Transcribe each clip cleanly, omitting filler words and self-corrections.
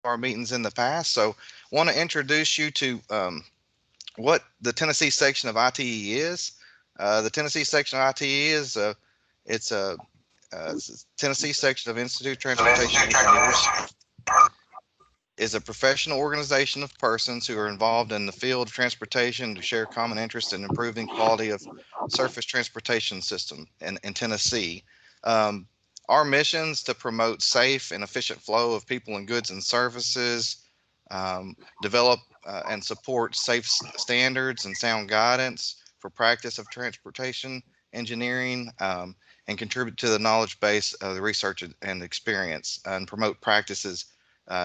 our meetings in the past. So want to introduce you to what the Tennessee section of ITE is. The Tennessee section of ITE is it's a Tennessee section of Institute of Transportation Engineers is a professional organization of persons who are involved in the field of transportation to share common interest in improving quality of surface transportation system in Tennessee. Um, our missions to promote safe and efficient flow of people and goods and services, develop and support safe standards and sound guidance for practice of transportation engineering, and contribute to the knowledge base of the research and experience, and promote practices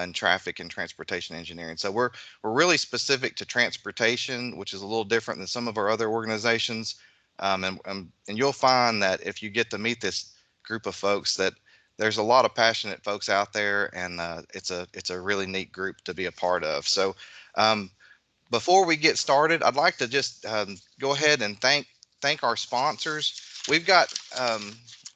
in traffic and transportation engineering. So we're really specific to transportation, which is a little different than some of our other organizations. And you'll find that if you get to meet this group of folks, that there's a lot of passionate folks out there, and it's a really neat group to be a part of. So before we get started, I'd like to just go ahead and thank our sponsors. We've got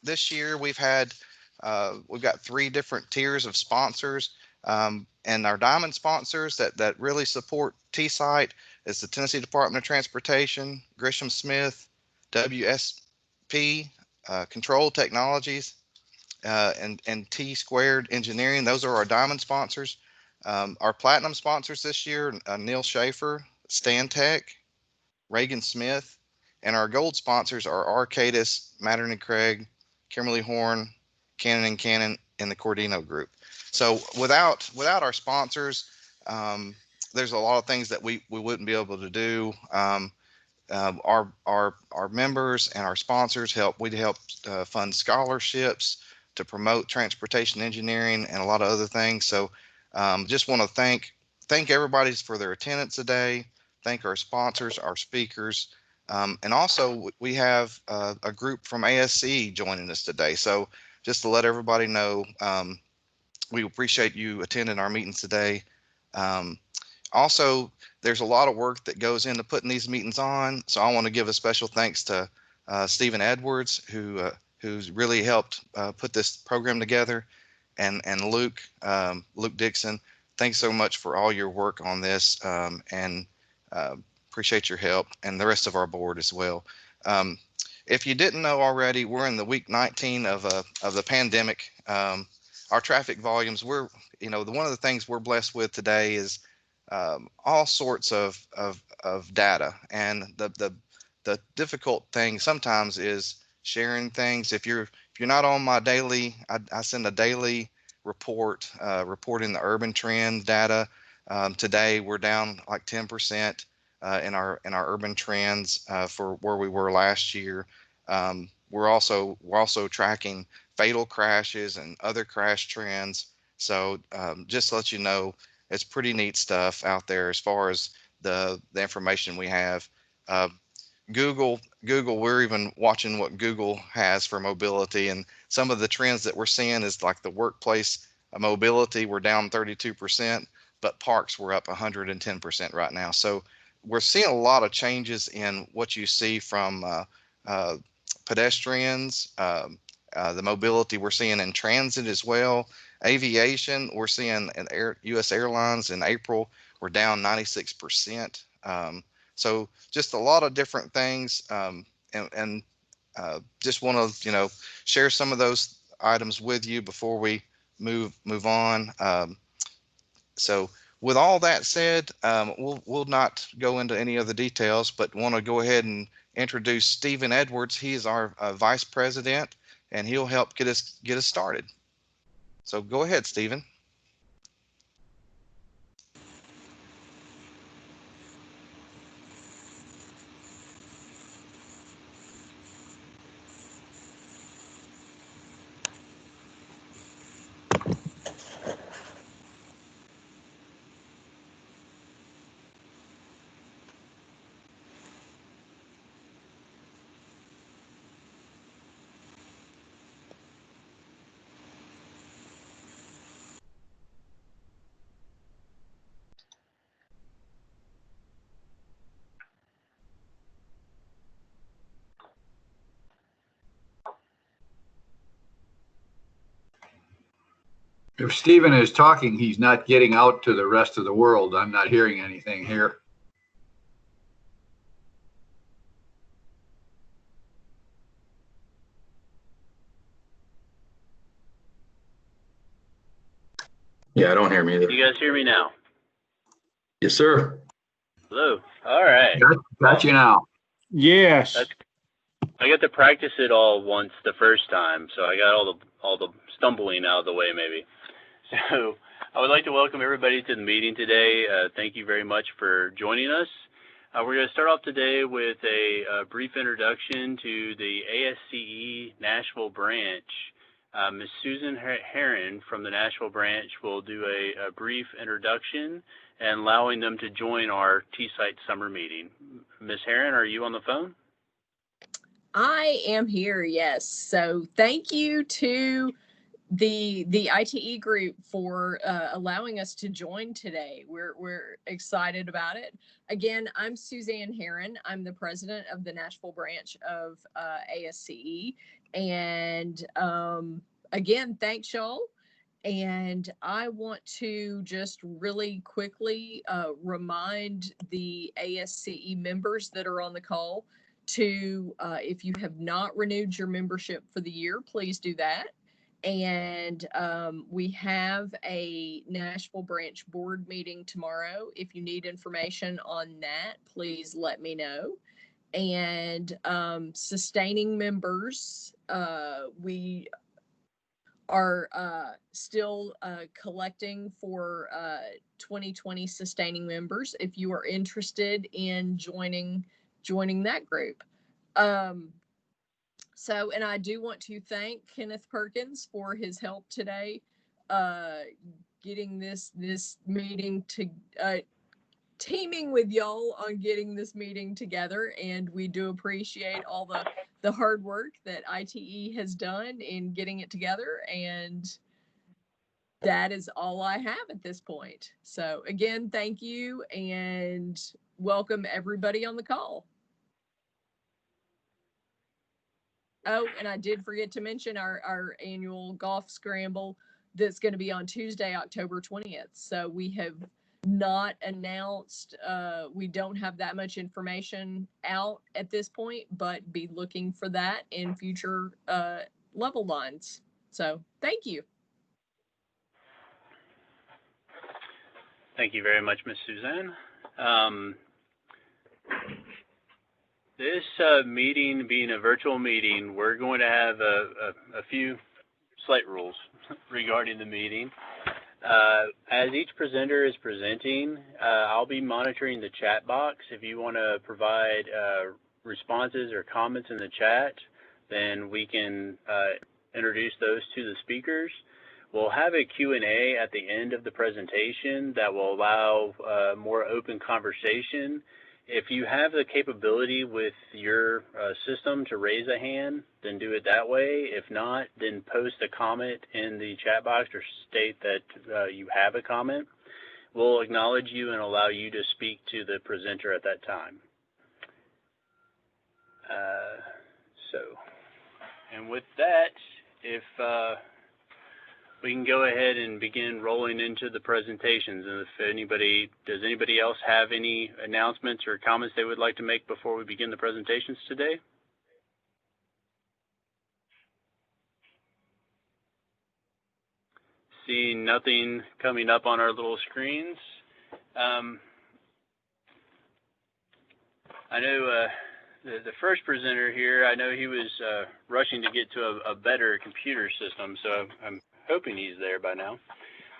this year we've got 3 different tiers of sponsors. And our diamond sponsors that really support TSITE is the Tennessee Department of Transportation, Grisham Smith, WSP, Control Technologies, and T Squared Engineering. Those are our diamond sponsors. Our platinum sponsors this year, Neil Schaefer, Stantec, Reagan Smith, and our gold sponsors are Arcadis, Mattern and Craig, Kimberly Horn, Cannon and Cannon, and the Cordino Group. So without our sponsors, there's a lot of things that we wouldn't be able to do. Our members and our sponsors help fund scholarships to promote transportation engineering and a lot of other things. So just want to thank everybody for their attendance today. Thank our sponsors, our speakers, and also we have a group from ASC joining us today. So just to let everybody know, we appreciate you attending our meetings today. Also, there's a lot of work that goes into putting these meetings on. So I want to give a special thanks to Stephen Edwards, who's really helped put this program together, and Luke Dixon. Thanks so much for all your work on this, and appreciate your help, and the rest of our board as well. If you didn't know already, we're in the week 19 of the pandemic. Our traffic volumes, one of the things we're blessed with today is all sorts of data, and the difficult thing sometimes is sharing things. If you're not on my daily, I send a daily report reporting the urban trend data. Today we're down like 10% in our urban trends for where we were last year. We're also tracking fatal crashes and other crash trends. So just to let you know, it's pretty neat stuff out there as far as the information we have. Google, we're even watching what Google has for mobility, and some of the trends that we're seeing is like the workplace mobility, we're down 32%, but parks were up 110% right now. So we're seeing a lot of changes in what you see from pedestrians, the mobility we're seeing in transit as well. Aviation, we're seeing in U.S. airlines in April, we're down 96%. So just a lot of different things, and just want to share some of those items with you before we move on. So with all that said, we'll not go into any of the details, but want to go ahead and introduce Stephen Edwards. He is our vice president, and he'll help get us started. So go ahead, Stephen. If Stephen is talking, he's not getting out to the rest of the world. I'm not hearing anything here. Yeah, I don't hear me either. You guys hear me now? Yes, sir. Hello. All right. Got you now. Yes. I got to practice it all once the first time, so I got all the stumbling out of the way maybe. So I would like to welcome everybody to the meeting today. Thank you very much for joining us. We're going to start off today with a brief introduction to the ASCE Nashville branch. Ms. Susan Herron from the Nashville branch will do a brief introduction and allowing them to join our TSITE summer meeting. Ms. Herron, are you on the phone? I am here, yes. So thank you to the ITE group for allowing us to join today. We're excited about it. Again, I'm Suzanne Herron. I'm the president of the Nashville branch of ASCE. And again, thanks y'all. And I want to just really quickly remind the ASCE members that are on the call to, if you have not renewed your membership for the year, please do that. And we have a Nashville branch board meeting tomorrow. If you need information on that, please let me know. And sustaining members, we are still collecting for 2020 sustaining members if you are interested in joining that group. So, and I do want to thank Kenneth Perkins for his help today, getting this meeting to, teaming with y'all on getting this meeting together. And we do appreciate all the hard work that ITE has done in getting it together. And that is all I have at this point. So again, thank you and welcome everybody on the call. Oh, and I did forget to mention our annual golf scramble that's going to be on Tuesday, October 20th. So we have not announced, we don't have that much information out at this point, but be looking for that in future level lines. So thank you. Thank you very much, Ms. Suzanne. This meeting being a virtual meeting, we're going to have a few slight rules regarding the meeting. As each presenter is presenting, I'll be monitoring the chat box. If you want to provide responses or comments in the chat, then we can introduce those to the speakers. We'll have a Q&A at the end of the presentation that will allow more open conversation. If you have the capability with your system to raise a hand, then do it that way. If not, then post a comment in the chat box or state that you have a comment. We'll acknowledge you and allow you to speak to the presenter at that time. And with that, if we can go ahead and begin rolling into the presentations. And if does anybody else have any announcements or comments they would like to make before we begin the presentations today? Seeing nothing coming up on our little screens. I know the first presenter here, I know he was rushing to get to a better computer system, so I'm hoping he's there by now.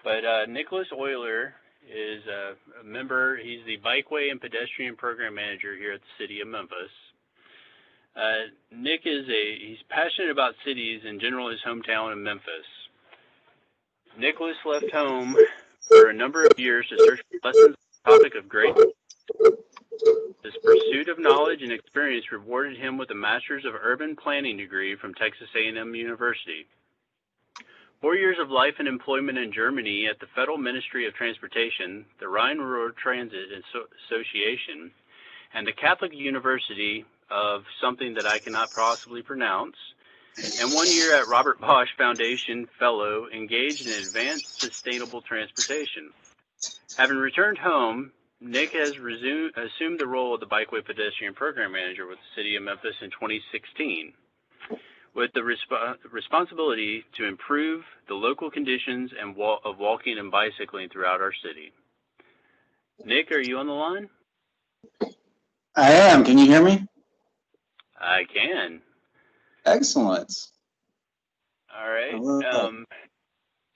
But Nicholas Euler is a member. He's the Bikeway and Pedestrian Program Manager here at the City of Memphis. Nick he's passionate about cities, in general his hometown in Memphis. Nicholas left home for a number of years to search for lessons on the topic of great. His pursuit of knowledge and experience rewarded him with a Master's of Urban Planning degree from Texas A&M University. 4 years of life and employment in Germany at the Federal Ministry of Transportation, the Rhine Ruhr Transit Association, and the Catholic University of something that I cannot possibly pronounce. and 1 year at Robert Bosch Foundation Fellow engaged in advanced sustainable transportation. Having returned home, Nick has assumed the role of the Bikeway Pedestrian Program Manager with the City of Memphis in 2016, with the responsibility to improve the local conditions and of walking and bicycling throughout our city. Nick, are you on the line? I am. Can you hear me? I can. Excellent. All right.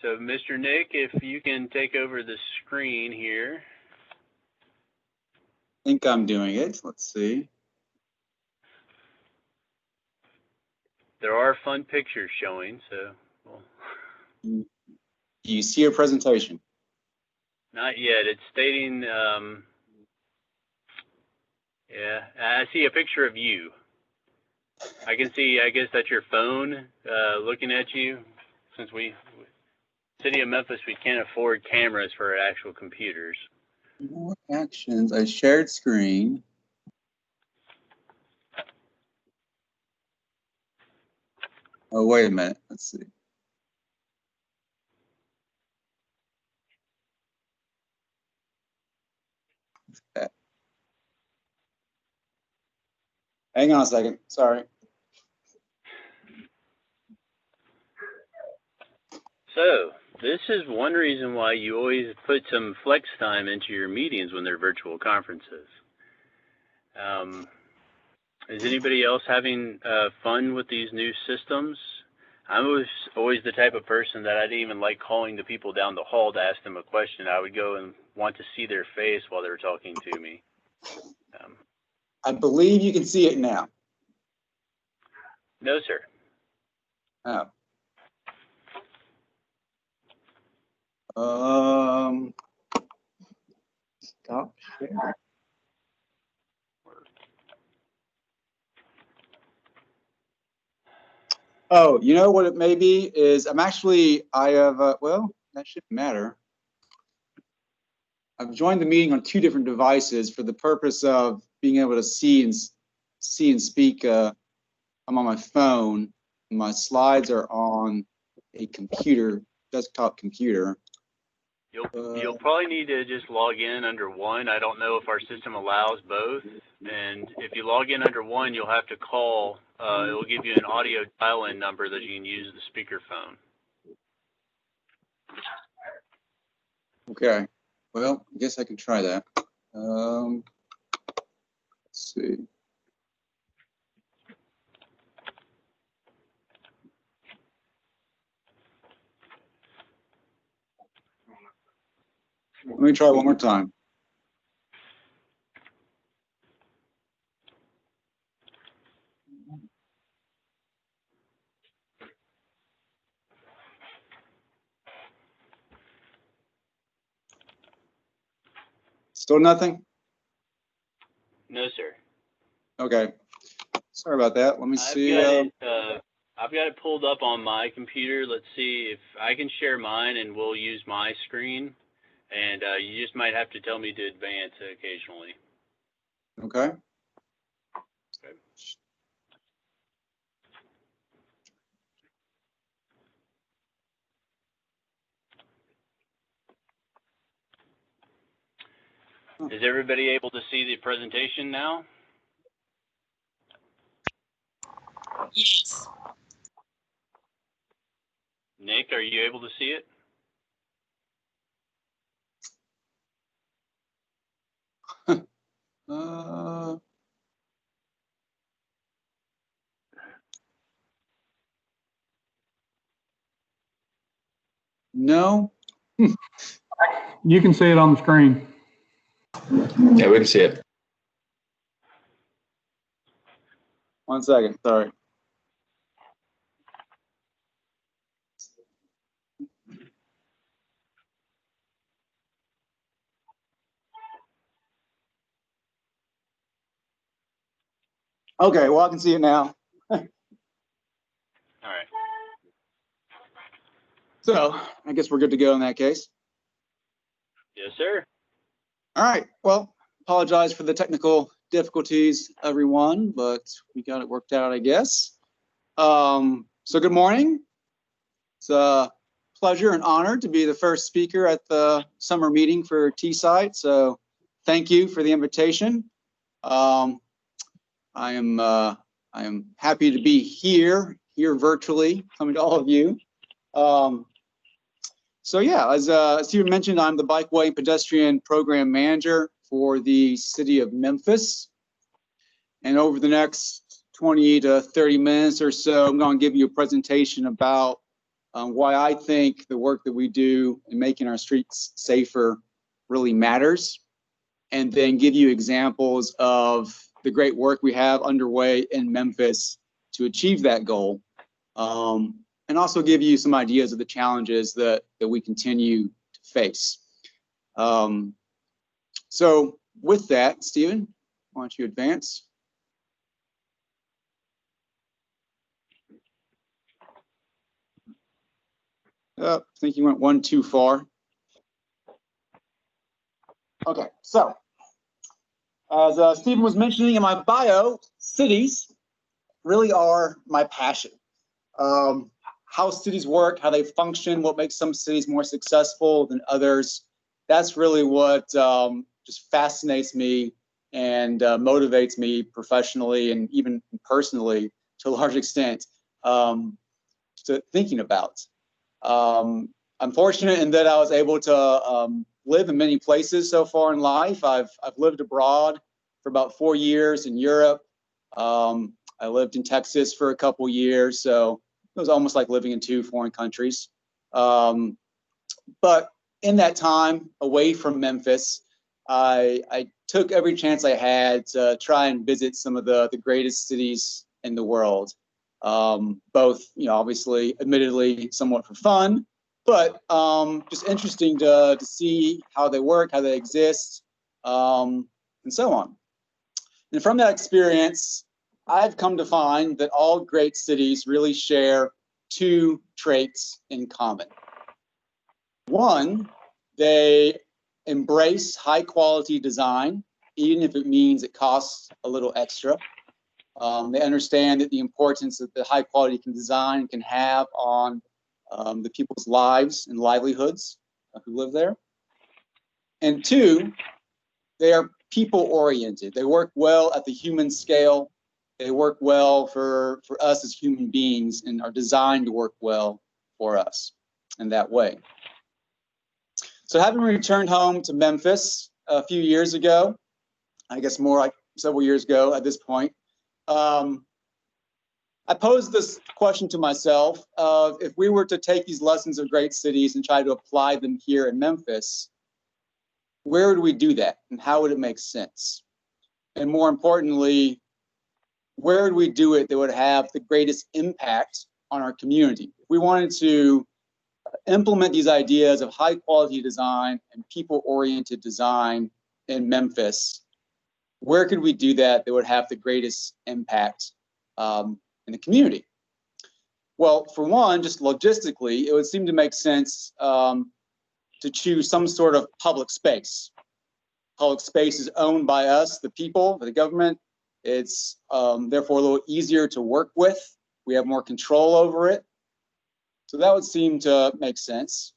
So, Mr. Nick, if you can take over the screen here. I think I'm doing it. Let's see. There are fun pictures showing, so. Well, Do you see your presentation? not yet. It's stating, yeah, I see a picture of you. I can see, I guess that's your phone looking at you. Since City of Memphis, we can't afford cameras for our actual computers. More actions. I shared screen. Oh, wait a minute. Let's see. Okay. Hang on a second. Sorry. So, this is one reason why you always put some flex time into your meetings when they're virtual conferences. Is anybody else having fun with these new systems? I was always the type of person that I didn't even like calling the people down the hall to ask them a question. I would go and want to see their face while they were talking to me. I believe you can see it now. No, sir. Oh. Stop sharing. Oh, you know what it may be is I have, well, that shouldn't matter. I've joined the meeting on 2 different devices for the purpose of being able to see and speak. I'm on my phone. My slides are on a computer, desktop computer. You'll probably need to just log in under one. I don't know if our system allows both. And if you log in under one, you'll have to call. It'll give you an audio dial-in number that you can use the speakerphone. Okay. Well, I guess I can try that. Let's see. Let me try one more time. Still nothing? No, sir. Okay. Sorry about that. Let me see. I've got it pulled up on my computer. Let's see if I can share mine, and we'll use my screen. And you just might have to tell me to advance occasionally. Okay. Is everybody able to see the presentation now? Yes. Nick, are you able to see it? No. You can see it on the screen. Yeah, we can see it. One second. Sorry. Okay. Well, I can see it now. All right. So I guess we're good to go in that case. Yes, sir. All right. Well, apologize for the technical difficulties, everyone, but we got it worked out, I guess. So good morning. It's a pleasure and honor to be the first speaker at the summer meeting for TSITE. So thank you for the invitation. I am happy to be here virtually, coming to all of you. So yeah, as Stephen mentioned, I'm the Bikeway and Pedestrian Program Manager for the city of Memphis. And over the next 20 to 30 minutes or so, I'm going to give you a presentation about why I think the work that we do in making our streets safer really matters, and then give you examples of the great work we have underway in Memphis to achieve that goal, and also give you some ideas of the challenges that we continue to face. So with that, Stephen, why don't you advance? I think you went one too far. Okay, so as Stephen was mentioning in my bio, cities really are my passion. How cities work, how they function, what makes some cities more successful than others. That's really what just fascinates me and motivates me professionally and even personally to a large extent to thinking about. I'm fortunate in that I was able to live in many places so far in life. I've lived abroad for about 4 years in Europe. I lived in Texas for a couple years, so it was almost like living in 2 foreign countries. But in that time away from Memphis, I took every chance I had to try and visit some of the greatest cities in the world. Both, obviously, admittedly, somewhat for fun, but just interesting to see how they work, how they exist, and so on. And from that experience, I've come to find that all great cities really share 2 traits in common. One, they embrace high quality design, even if it means it costs a little extra. They understand that the importance that the high quality design can have on the people's lives and livelihoods who live there. And 2, they are people oriented. They work well at the human scale. They work well for us as human beings and are designed to work well for us in that way. So having returned home to Memphis a few years ago, I guess more like several years ago at this point, I posed this question to myself of if we were to take these lessons of great cities and try to apply them here in Memphis, where would we do that and how would it make sense? And more importantly, where would we do it that would have the greatest impact on our community? If we wanted to implement these ideas of high quality design and people-oriented design in Memphis, where could we do that that would have the greatest impact in the community? Well, for one, just logistically, it would seem to make sense to choose some sort of public space. Public space is owned by us, the people, the government. It's therefore a little easier to work with. We have more control over it. So that would seem to make sense.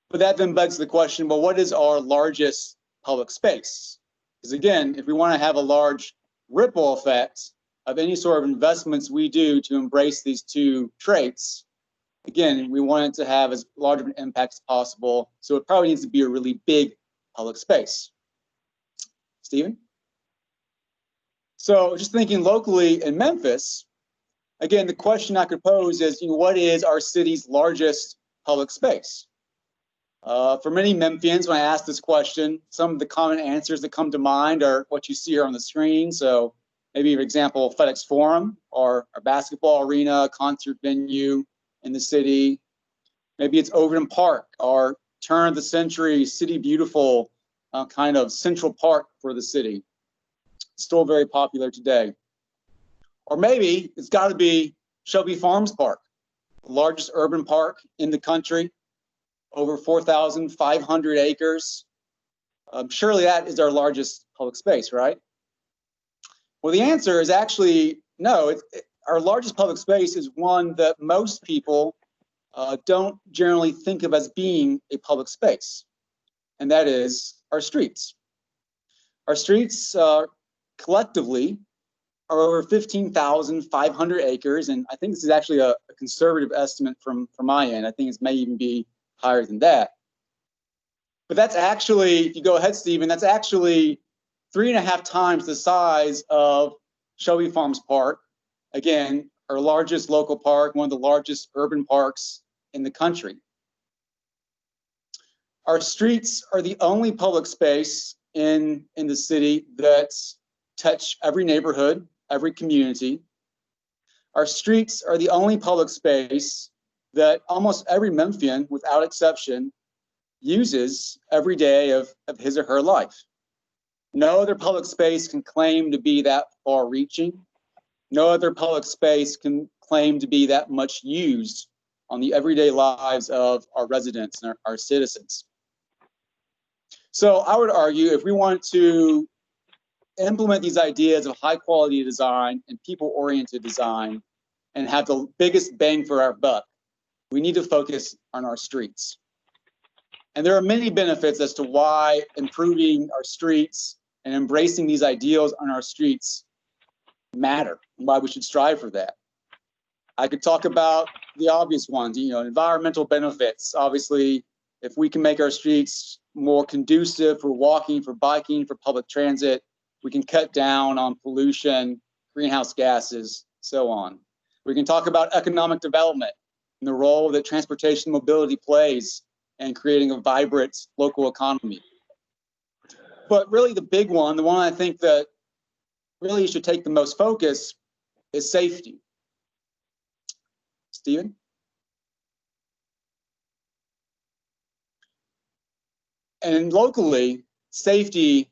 But that then begs the question, well, what is our largest public space? Because again, if we want to have a large ripple effect of any sort of investments we do to embrace these 2 traits, again, we want it to have as large of an impact as possible. So it probably needs to be a really big public space. Stephen? So just thinking locally in Memphis, again, the question I could pose is, what is our city's largest public space? For many Memphians, when I ask this question, some of the common answers that come to mind are what you see here on the screen. So maybe, for example, FedEx Forum, or a basketball arena, concert venue in the city. Maybe it's Overton Park, our turn of the century, city beautiful kind of central park for the city. Still very popular today. Or maybe it's got to be Shelby Farms Park, the largest urban park in the country, over 4,500 acres. Surely that is our largest public space, right? Well, the answer is actually no. our largest public space is one that most people don't generally think of as being a public space, and that is our streets. Our streets collectively are over 15,500 acres, and I think this is actually a conservative estimate from my end. I think it may even be higher than that. But that's actually, if you go ahead, Stephen, that's actually 3.5 times the size of Shelby Farms Park. Again, our largest local park, one of the largest urban parks in the country. Our streets are the only public space in the city that touch every neighborhood, every community. Our streets are the only public space that almost every Memphian, without exception, uses every day of his or her life. No other public space can claim to be that far-reaching. No other public space can claim to be that much used on the everyday lives of our residents and our citizens. So I would argue if we want to implement these ideas of high quality design and people-oriented design and have the biggest bang for our buck, we need to focus on our streets. And there are many benefits as to why improving our streets and embracing these ideals on our streets matter and why we should strive for that. I could talk about the obvious ones, environmental benefits. Obviously, if we can make our streets more conducive for walking, for biking, for public transit, we can cut down on pollution, greenhouse gases, so on. We can talk about economic development and the role that transportation mobility plays in creating a vibrant local economy. But really the big one, the one I think that really should take the most focus is safety. Stephen? And locally, safety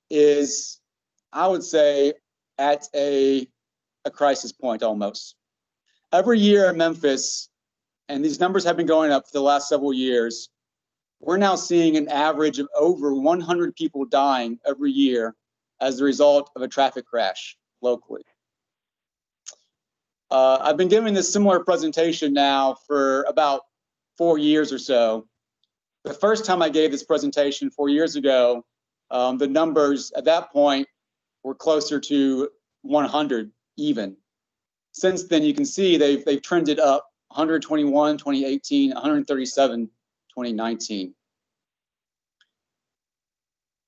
is, I would say, at a crisis point almost. Every year in Memphis, and these numbers have been going up for the last several years, we're now seeing an average of over 100 people dying every year as a result of a traffic crash locally. I've been giving this similar presentation now for about 4 years or so. The first time I gave this presentation 4 years ago, the numbers at that point were closer to 100 even. Since then, you can see they've trended up: 121, 2018, 137, 2019.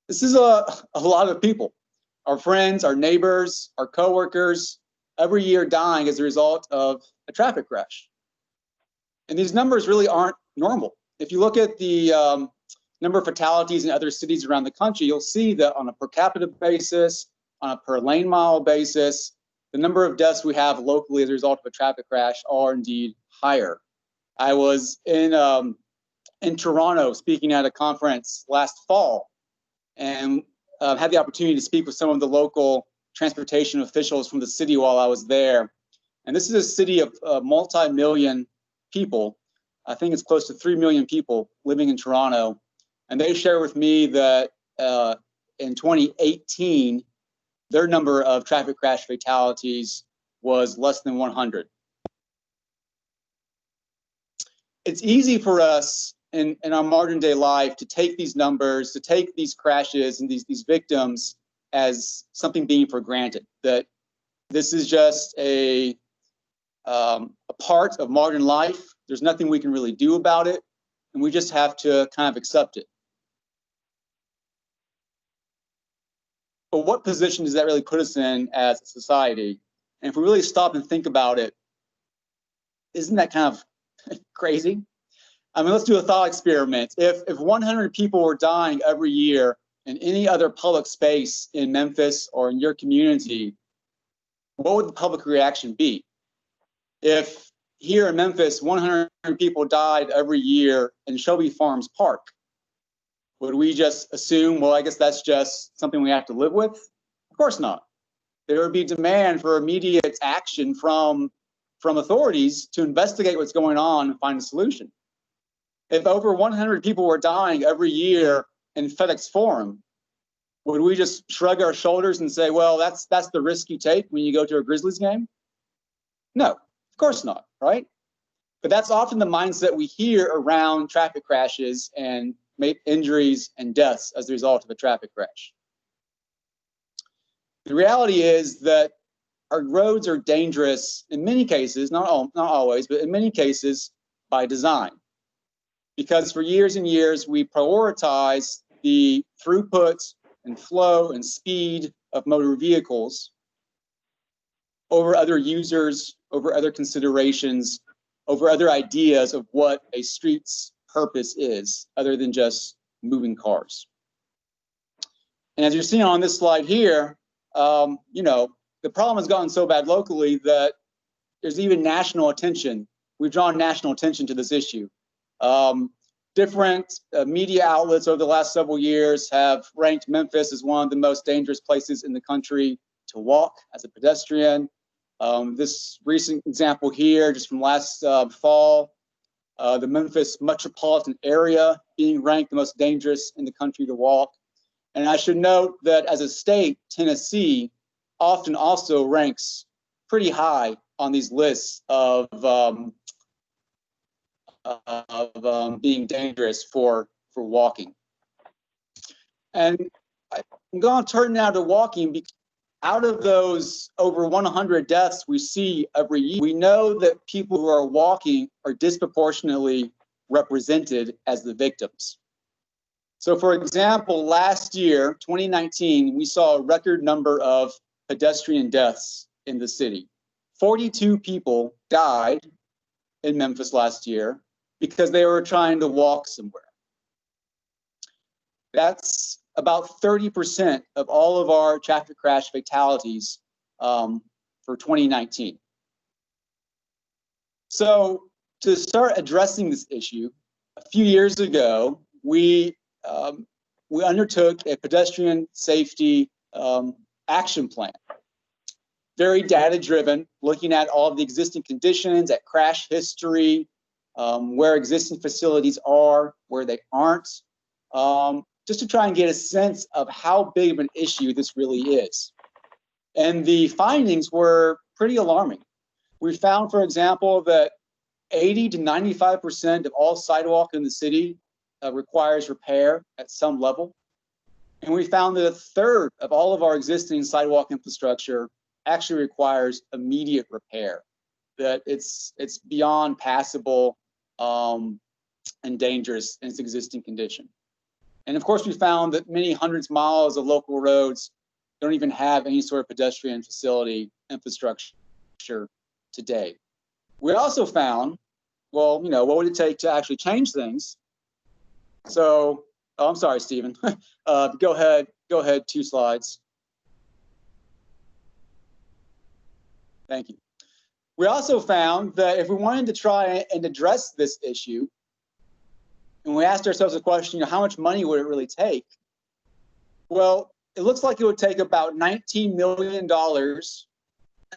This is a lot of people. Our friends, our neighbors, our coworkers, every year dying as a result of a traffic crash. And these numbers really aren't normal. If you look at the number of fatalities in other cities around the country, you'll see that on a per capita basis, on a per lane mile basis, the number of deaths we have locally as a result of a traffic crash are indeed higher. I was in Toronto speaking at a conference last fall and had the opportunity to speak with some of the local transportation officials from the city while I was there. And this is a city of multi-million people. I think it's close to 3 million people living in Toronto. And they share with me that in 2018, their number of traffic crash fatalities was less than 100. It's easy for us in our modern day life to take these numbers, to take these crashes and these victims as something being for granted, that this is just a part of modern life. There's nothing we can really do about it, and we just have to kind of accept it. But what position does that really put us in as a society? And if we really stop and think about it, isn't that kind of crazy? I mean, let's do a thought experiment. If 100 people were dying every year in any other public space in Memphis or in your community, what would the public reaction be? If here in Memphis, 100 people died every year in Shelby Farms Park, would we just assume, well, I guess that's just something we have to live with? Of course not. There would be demand for immediate action from authorities to investigate what's going on and find a solution. If over 100 people were dying every year in FedEx Forum, would we just shrug our shoulders and say, well, that's the risk you take when you go to a Grizzlies game? No, of course not, right? But that's often the mindset we hear around traffic crashes and injuries and deaths as a result of a traffic crash. The reality is that our roads are dangerous in many cases, not always, but in many cases by design. Because for years and years, we prioritize the throughput and flow and speed of motor vehicles over other users, over other considerations, over other ideas of what a street's purpose is, other than just moving cars. And as you're seeing on this slide here, you know, the problem has gotten so bad locally that there's even national attention. We've drawn national attention to this issue. Different media outlets over the last several years have ranked Memphis as one of the most dangerous places in the country to walk as a pedestrian. This recent example here, just from last fall, the Memphis metropolitan area being ranked the most dangerous in the country to walk. And I should note that as a state, Tennessee often also ranks pretty high on these lists of being dangerous for walking. And I'm going to turn now to walking. Because out of those over 100 deaths we see every year, we know that people who are walking are disproportionately represented as the victims. So for example, last year, 2019, we saw a record number of pedestrian deaths in the city. 42 people died in Memphis last year because they were trying to walk somewhere. That's about 30% of all of our traffic crash fatalities for 2019. So to start addressing this issue, a few years ago, we undertook a pedestrian safety action plan. Very data-driven, looking at all of the existing conditions, at crash history, where existing facilities are, where they aren't, just to try and get a sense of how big of an issue this really is. And the findings were pretty alarming. We found, for example, that 80 to 95% of all sidewalk in the city requires repair at some level. And we found that a third of all of our existing sidewalk infrastructure actually requires immediate repair, that it's beyond passable and dangerous in its existing condition. And of course, we found that many hundreds of miles of local roads don't even have any sort of pedestrian facility infrastructure today. We also found, well, you know, what would it take to actually change things? So, oh, I'm sorry, Stephen. Go ahead, 2 slides. Thank you. We also found that if we wanted to try and address this issue, and we asked ourselves the question, you know, how much money would it really take? Well, it looks like it would take about $19 million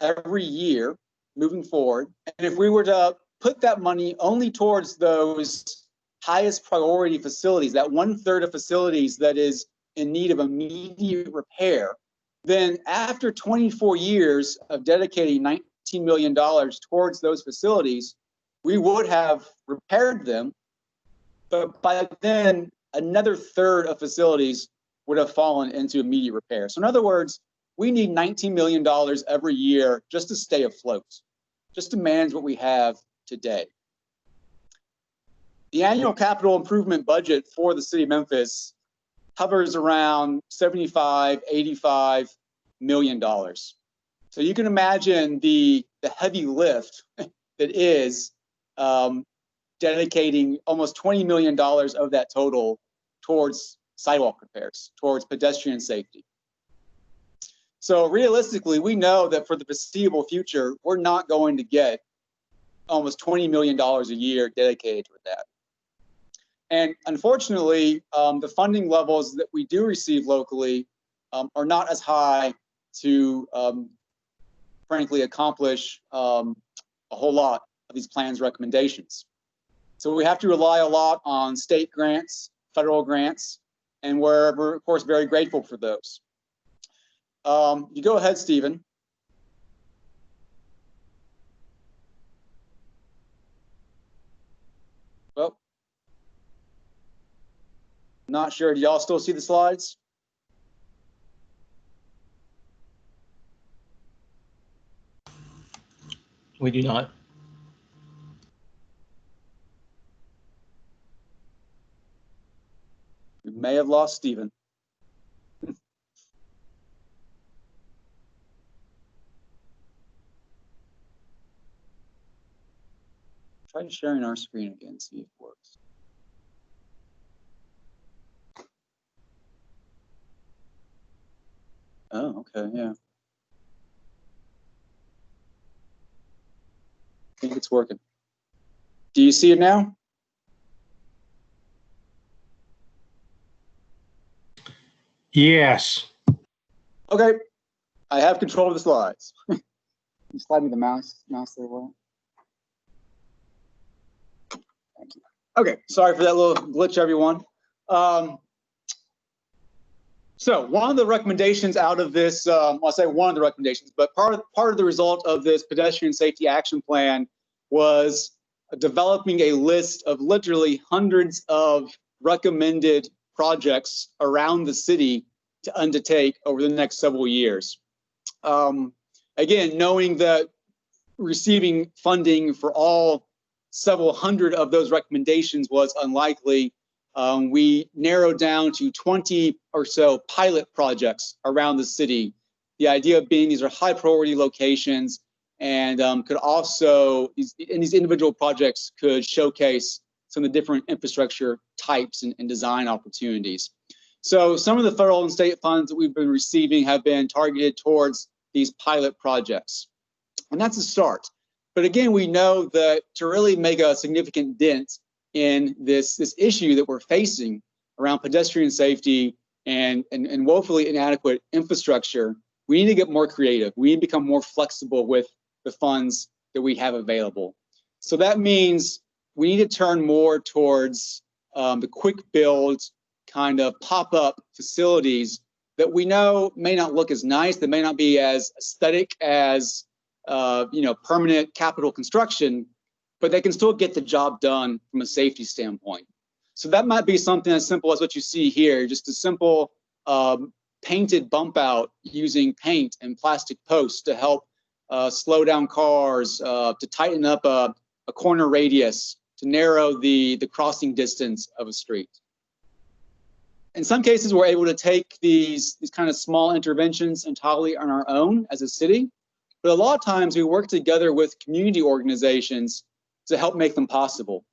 every year moving forward. And if we were to put that money only towards those highest priority facilities, that 1/3 of facilities that is in need of immediate repair, then after 24 years of dedicating $19 million towards those facilities, we would have repaired them. But by then, another third of facilities would have fallen into immediate repair. So in other words, we need $19 million every year just to stay afloat, just to manage what we have today. The annual capital improvement budget for the city of Memphis hovers around $75, $85 million. So you can imagine the heavy lift that is dedicating almost $20 million of that total towards sidewalk repairs, towards pedestrian safety. So realistically, we know that for the foreseeable future, we're not going to get almost $20 million a year dedicated to that. And unfortunately, the funding levels that we do receive locally are not as high to, frankly, accomplish a whole lot of these plans' recommendations. So we have to rely a lot on state grants, federal grants, and we're, of course, very grateful for those. You go ahead, Stephen. Not sure. Do y'all still see the slides? We do not. We may have lost Stephen. Try sharing our screen again, see if it works. Oh, okay, yeah. I think it's working. Do you see it now? Yes. Okay, I have control of the slides. You slide me the mouse there, Will. Thank you. Okay, sorry for that little glitch, everyone. So one of the recommendations out of this, well, I say one of the recommendations, but part of the result of this pedestrian safety action plan was developing a list of literally hundreds of recommended projects around the city to undertake over the next several years. Again, knowing that receiving funding for all several hundred of those recommendations was unlikely, we narrowed down to 20 or so pilot projects around the city. The idea being these are high priority locations and could also, these individual projects could showcase some of the different infrastructure types and design opportunities. So some of the federal and state funds that we've been receiving have been targeted towards these pilot projects. And that's a start. But again, we know that to really make a significant dent in this issue that we're facing around pedestrian safety and woefully inadequate infrastructure, we need to get more creative. We need to become more flexible with the funds that we have available. So that means we need to turn more towards the quick build kind of pop-up facilities that we know may not look as nice, that may not be as aesthetic as permanent capital construction, but they can still get the job done from a safety standpoint. So that might be something as simple as what you see here, just a simple painted bump out using paint and plastic posts to help slow down cars, to tighten up a corner radius, to narrow the crossing distance of a street. In some cases, we're able to take these kind of small interventions entirely on our own as a city, but a lot of times we work together with community organizations to help make them possible.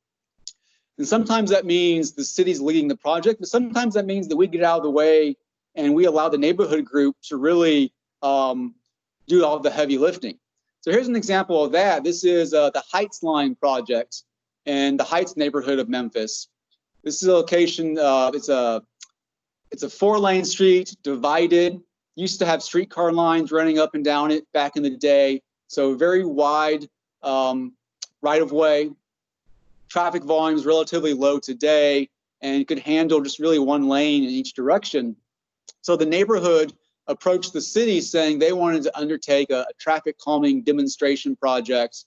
And sometimes that means the city's leading the project, but sometimes that means that we get out of the way and we allow the neighborhood group to really do all the heavy lifting. So here's an example of that. This is the Heights Line project in the Heights neighborhood of Memphis. This is a location, it's a 4-lane street, divided. Used to have streetcar lines running up and down it back in the day. So very wide right-of-way. Traffic volume is relatively low today and could handle just really one lane in each direction. So the neighborhood approached the city saying they wanted to undertake a traffic calming demonstration project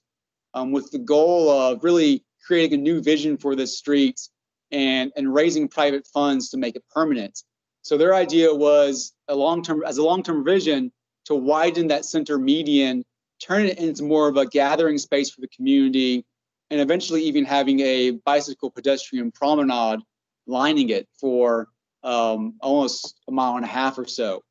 with the goal of really creating a new vision for this street and raising private funds to make it permanent. So their idea was a long-term vision to widen that center median, turn it into more of a gathering space for the community, and eventually even having a bicycle pedestrian promenade lining it for almost a mile and a half or so.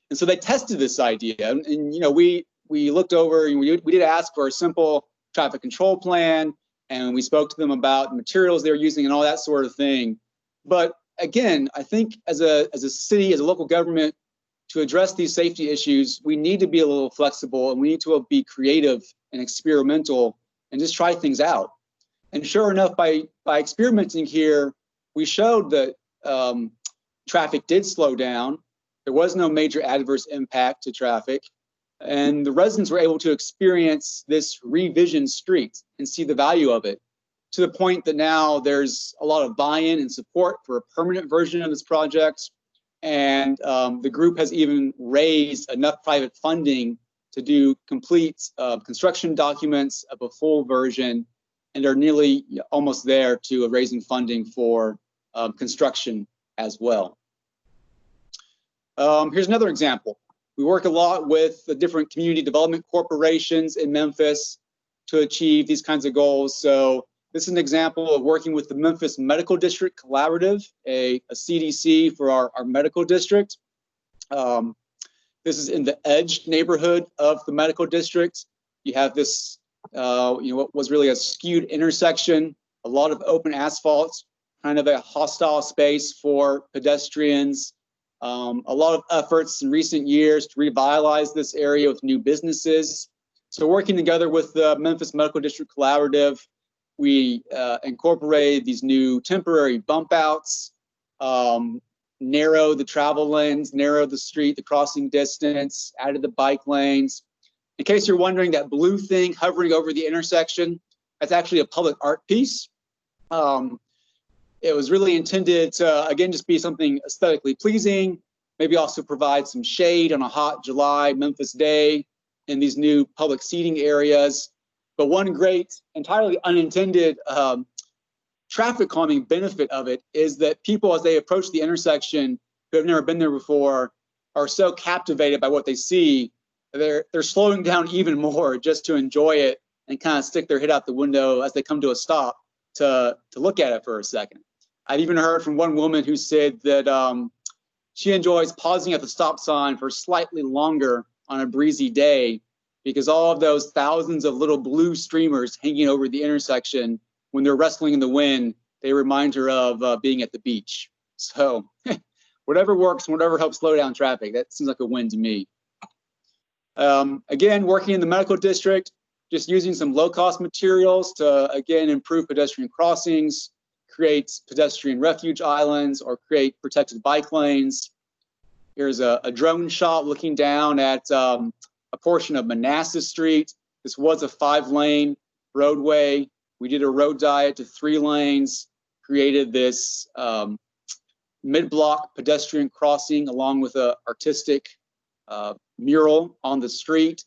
And so they tested this idea, and we looked over and we did ask for a simple traffic control plan, and we spoke to them about the materials they were using and all that sort of thing. But again, I think as a city, as a local government, to address these safety issues, we need to be a little flexible and we need to be creative and experimental and just try things out. And sure enough, by experimenting here, we showed that traffic did slow down. There was no major adverse impact to traffic. And the residents were able to experience this revisioned street and see the value of it, to the point that now there's a lot of buy-in and support for a permanent version of this project. And the group has even raised enough private funding to do complete construction documents of a full version, and are nearly almost there to raising funding for construction as well. Here's another example. We work a lot with the different community development corporations in Memphis to achieve these kinds of goals. So this is an example of working with the Memphis Medical District Collaborative, a CDC for our medical district. This is in the Edge neighborhood of the medical district. You have this, what was really a skewed intersection, a lot of open asphalt, kind of a hostile space for pedestrians. A lot of efforts in recent years to revitalize this area with new businesses. So working together with the Memphis Medical District Collaborative, we incorporated these new temporary bump outs, narrow the travel lanes, narrow the street, the crossing distance, added the bike lanes. In case you're wondering, that blue thing hovering over the intersection, that's actually a public art piece. It was really intended to, again, just be something aesthetically pleasing, maybe also provide some shade on a hot July Memphis day in these new public seating areas. But one great, entirely unintended traffic calming benefit of it is that people, as they approach the intersection who have never been there before, are so captivated by what they see, they're slowing down even more just to enjoy it and kind of stick their head out the window as they come to a stop to look at it for a second. I've even heard from one woman who said that she enjoys pausing at the stop sign for slightly longer on a breezy day because all of those thousands of little blue streamers hanging over the intersection, when they're wrestling in the wind, they remind her of being at the beach. So whatever works, whatever helps slow down traffic, that seems like a win to me. Again, working in the medical district, just using some low-cost materials to, again, improve pedestrian crossings, create pedestrian refuge islands, or create protected bike lanes. Here's a drone shot looking down at a portion of Manassas Street. This was a 5-lane roadway. We did a road diet to 3 lanes, created this mid-block pedestrian crossing along with an artistic mural on the street.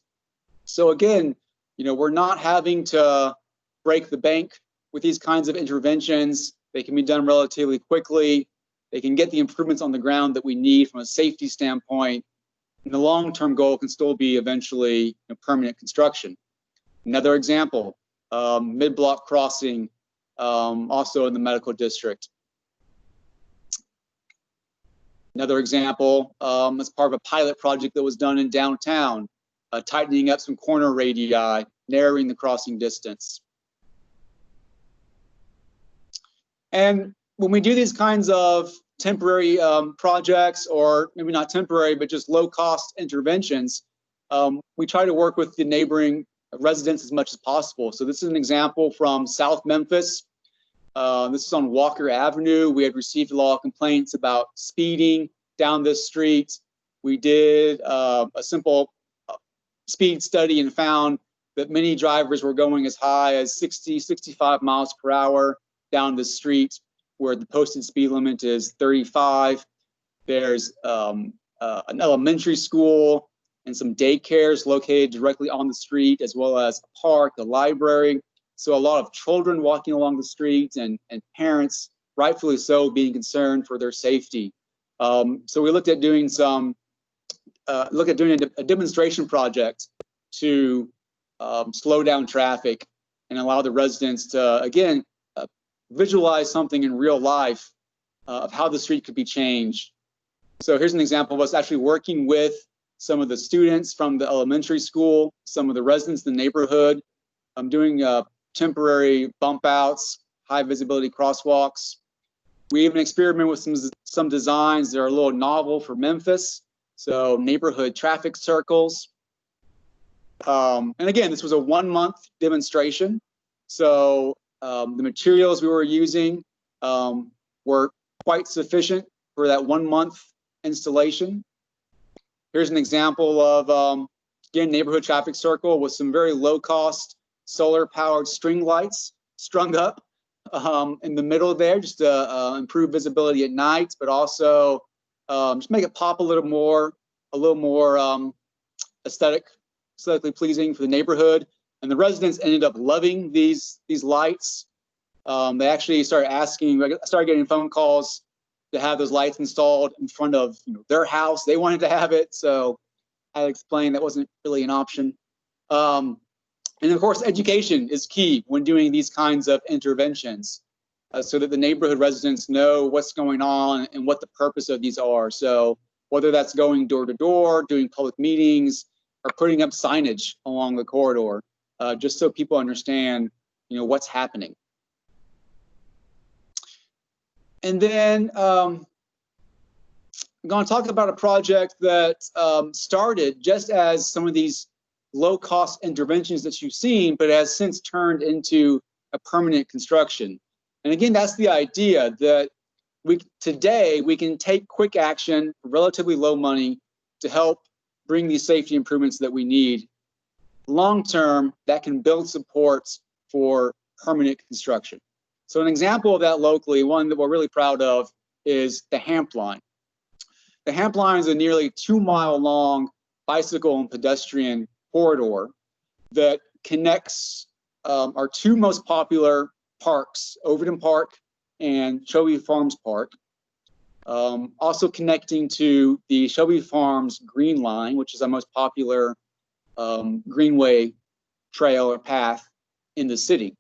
So again, we're not having to break the bank with these kinds of interventions. They can be done relatively quickly. They can get the improvements on the ground that we need from a safety standpoint. And the long-term goal can still be eventually permanent construction. Another example, mid-block crossing, also in the medical district. Another example, as part of a pilot project that was done in downtown, tightening up some corner radii, narrowing the crossing distance. And when we do these kinds of temporary projects, or maybe not temporary, but just low-cost interventions, we try to work with the neighboring residents as much as possible. So this is an example from South Memphis. This is on Walker Avenue. We had received a lot of complaints about speeding down this street. We did a simple speed study and found that many drivers were going as high as 60, 65 miles per hour down the street, where the posted speed limit is 35. There's an elementary school and some daycares located directly on the street, as well as a park, a library. So a lot of children walking along the street and parents, rightfully so, being concerned for their safety. So we looked at doing a demonstration project to slow down traffic and allow the residents to, again, visualize something in real life of how the street could be changed. So here's an example of us actually working with some of the students from the elementary school, some of the residents in the neighborhood. I'm doing temporary bump outs, high visibility crosswalks. We even experimented with some designs that are a little novel for Memphis. So neighborhood traffic circles. And again, this was a 1-month demonstration. So the materials we were using were quite sufficient for that 1-month installation. Here's an example of, again, neighborhood traffic circle with some very low-cost solar-powered string lights strung up in the middle there, just to improve visibility at night, but also just make it pop a little more aesthetically pleasing for the neighborhood. And the residents ended up loving these lights. They actually started getting phone calls to have those lights installed in front of their house. They wanted to have it, so I explained that wasn't really an option. And of course, education is key when doing these kinds of interventions, so that the neighborhood residents know what's going on and what the purpose of these are. So whether that's going door to door, doing public meetings, or putting up signage along the corridor, just so people understand, what's happening. And then I'm going to talk about a project that started just as some of these low-cost interventions that you've seen, but has since turned into a permanent construction. And again, that's the idea that today we can take quick action for relatively low money to help bring these safety improvements that we need. Long term, that can build supports for permanent construction. So an example of that locally, one that we're really proud of, is the Hamp Line. The Hamp Line is a nearly 2-mile long bicycle and pedestrian corridor that connects our two most popular parks, Overton Park and Shelby Farms Park. Also connecting to the Shelby Farms Green Line, which is our most popular greenway trail or path in the city.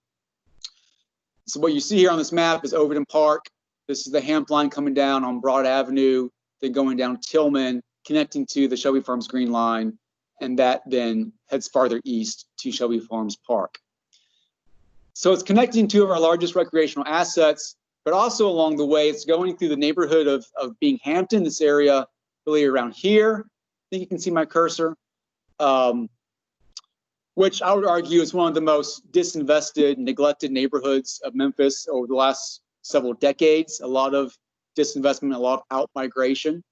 So what you see here on this map is Overton Park. This is the Hamp Line coming down on Broad Avenue, then going down Tillman, connecting to the Shelby Farms Green Line, and that then heads farther east to Shelby Farms Park. So it's connecting two of our largest recreational assets, but also along the way, it's going through the neighborhood of Binghamton, this area really around here. I think you can see my cursor, which I would argue is one of the most disinvested, neglected neighborhoods of Memphis over the last several decades. A lot of disinvestment, a lot of out-migration,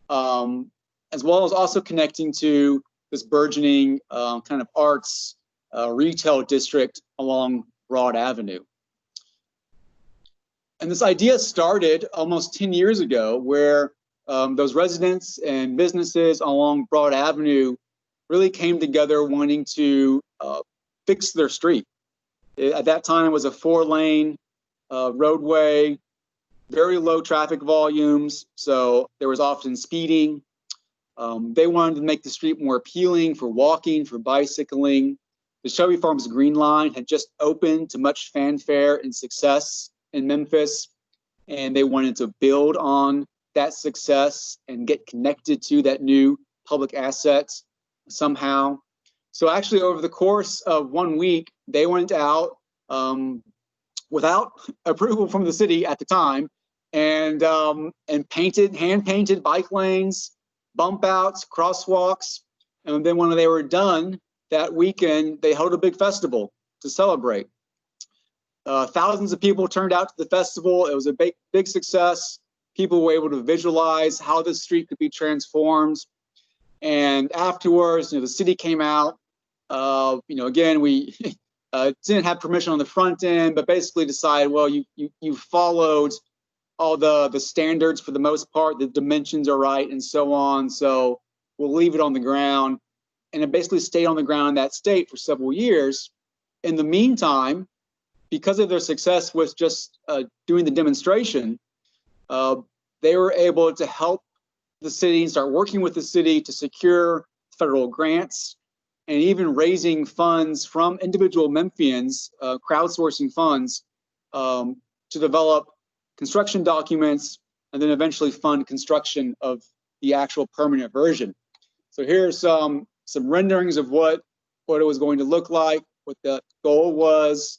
as well as also connecting to this burgeoning kind of arts retail district along Broad Avenue. And this idea started almost 10 years ago, where those residents and businesses along Broad Avenue really came together wanting to fix their street. At that time, it was a 4-lane roadway, very low traffic volumes, so there was often speeding. They wanted to make the street more appealing for walking, for bicycling. The Shelby Farms Green Line had just opened to much fanfare and success in Memphis, and they wanted to build on that success and get connected to that new public asset somehow. So actually, over the course of 1 week, they went out without approval from the city at the time, and hand painted bike lanes, bump outs, crosswalks, and then when they were done that weekend, they held a big festival to celebrate. Thousands of people turned out to the festival. It was a big success. People were able to visualize how the street could be transformed. And afterwards, the city came out. Again, we didn't have permission on the front end, but basically decided, well, you followed all the standards for the most part. The dimensions are right and so on. So we'll leave it on the ground. And it basically stayed on the ground in that state for several years. In the meantime, because of their success with just doing the demonstration, they were able to help the city and start working with the city to secure federal grants and even raising funds from individual Memphians, crowdsourcing funds to develop construction documents and then eventually fund construction of the actual permanent version. So here's some renderings of what it was going to look like, what the goal was.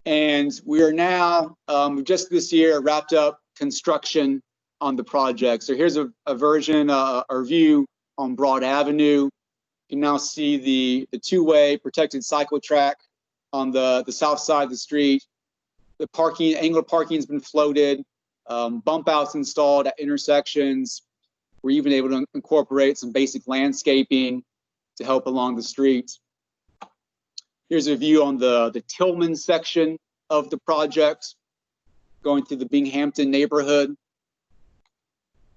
And we are now, just this year, wrapped up construction on the project. So here's a version, a view on Broad Avenue. You can now see the two-way protected cycle track on the south side of the street. The angled parking has been floated, bump outs installed at intersections. We're even able to incorporate some basic landscaping to help along the street. Here's a view on the Tillman section of the project, going through the Binghamton neighborhood.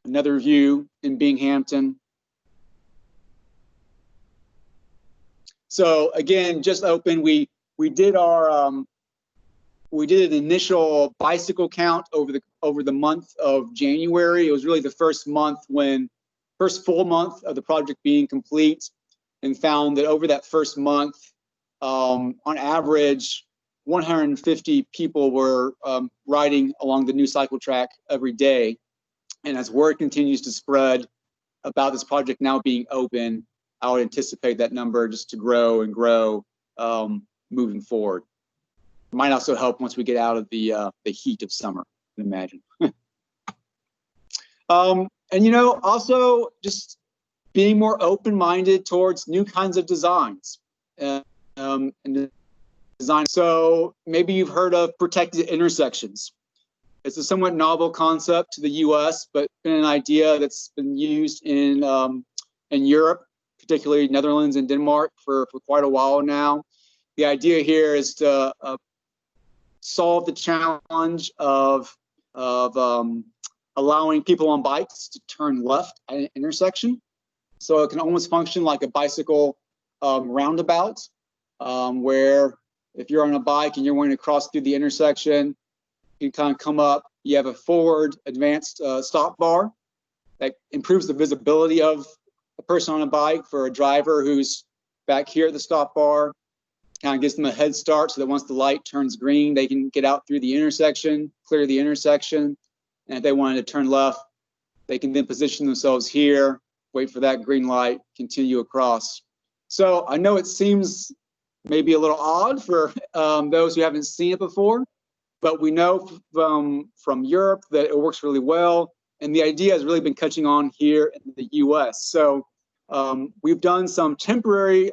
Another view in Binghamton. So again, just open. We did our we did an initial bicycle count over the month of January. It was really the first full month of the project being complete, and found that over that first month, on average, 150 people were riding along the new cycle track every day. And as word continues to spread about this project now being open, I would anticipate that number just to grow and grow moving forward. It might also help once we get out of the heat of summer, I can imagine. And you know, also just being more open-minded towards new kinds of designs and design. So maybe you've heard of protected intersections. It's a somewhat novel concept to the U.S., but been an idea that's been used in Europe, particularly Netherlands and Denmark, for quite a while now. The idea here is to solve the challenge of allowing people on bikes to turn left at an intersection. So it can almost function like a bicycle roundabout, where if you're on a bike and you're wanting to cross through the intersection, you kind of come up, you have a forward advanced stop bar that improves the visibility of a person on a bike. For a driver who's back here at the stop bar, kind of gives them a head start so that once the light turns green, they can get out through the intersection, clear the intersection. And if they wanted to turn left, they can then position themselves here, wait for that green light, continue across. So I know it seems maybe a little odd for those who haven't seen it before, but we know from Europe that it works really well. And the idea has really been catching on here in the US. So we've done some temporary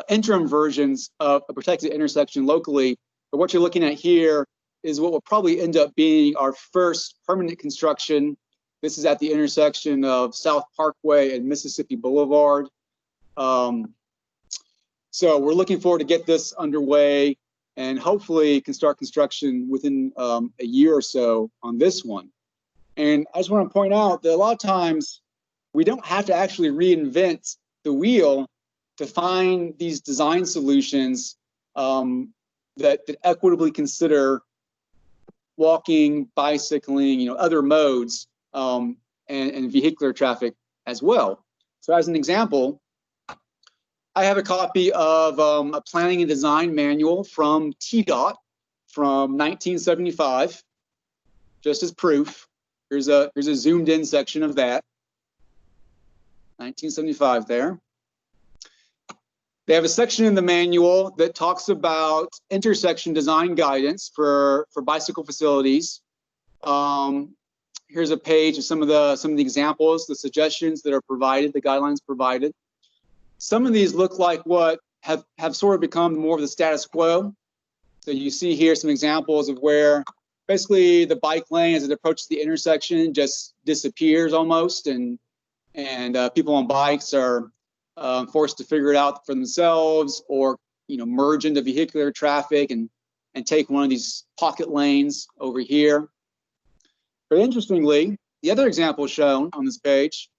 interim versions of a protected intersection locally. But what you're looking at here is what will probably end up being our first permanent construction. This is at the intersection of South Parkway and Mississippi Boulevard. So we're looking forward to get this underway, and hopefully can start construction within a year or so on this one. And I just want to point out that a lot of times we don't have to actually reinvent the wheel to find these design solutions that equitably consider walking, bicycling, you know, other modes, and vehicular traffic as well. So as an example, I have a copy of a planning and design manual from TDOT from 1975, just as proof. Here's a zoomed in section of that, 1975 there. They have a section in the manual that talks about intersection design guidance for bicycle facilities. Here's a page of some of the examples, the suggestions that are provided, the guidelines provided. Some of these look like what have sort of become more of the status quo. So you see here some examples of where basically the bike lane as it approaches the intersection just disappears almost, and people on bikes are forced to figure it out for themselves, or merge into vehicular traffic and take one of these pocket lanes over here. But interestingly, the other examples shown on this page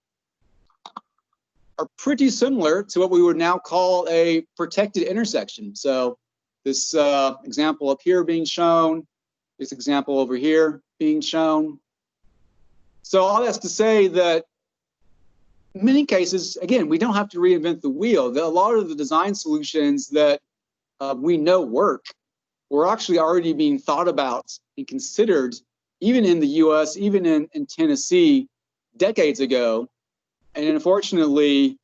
are pretty similar to what we would now call a protected intersection. So this example up here being shown, this example over here being shown. So all that's to say that in many cases, again, we don't have to reinvent the wheel. A lot of the design solutions that we know work were actually already being thought about and considered, even in the US, even in Tennessee, decades ago. And unfortunately,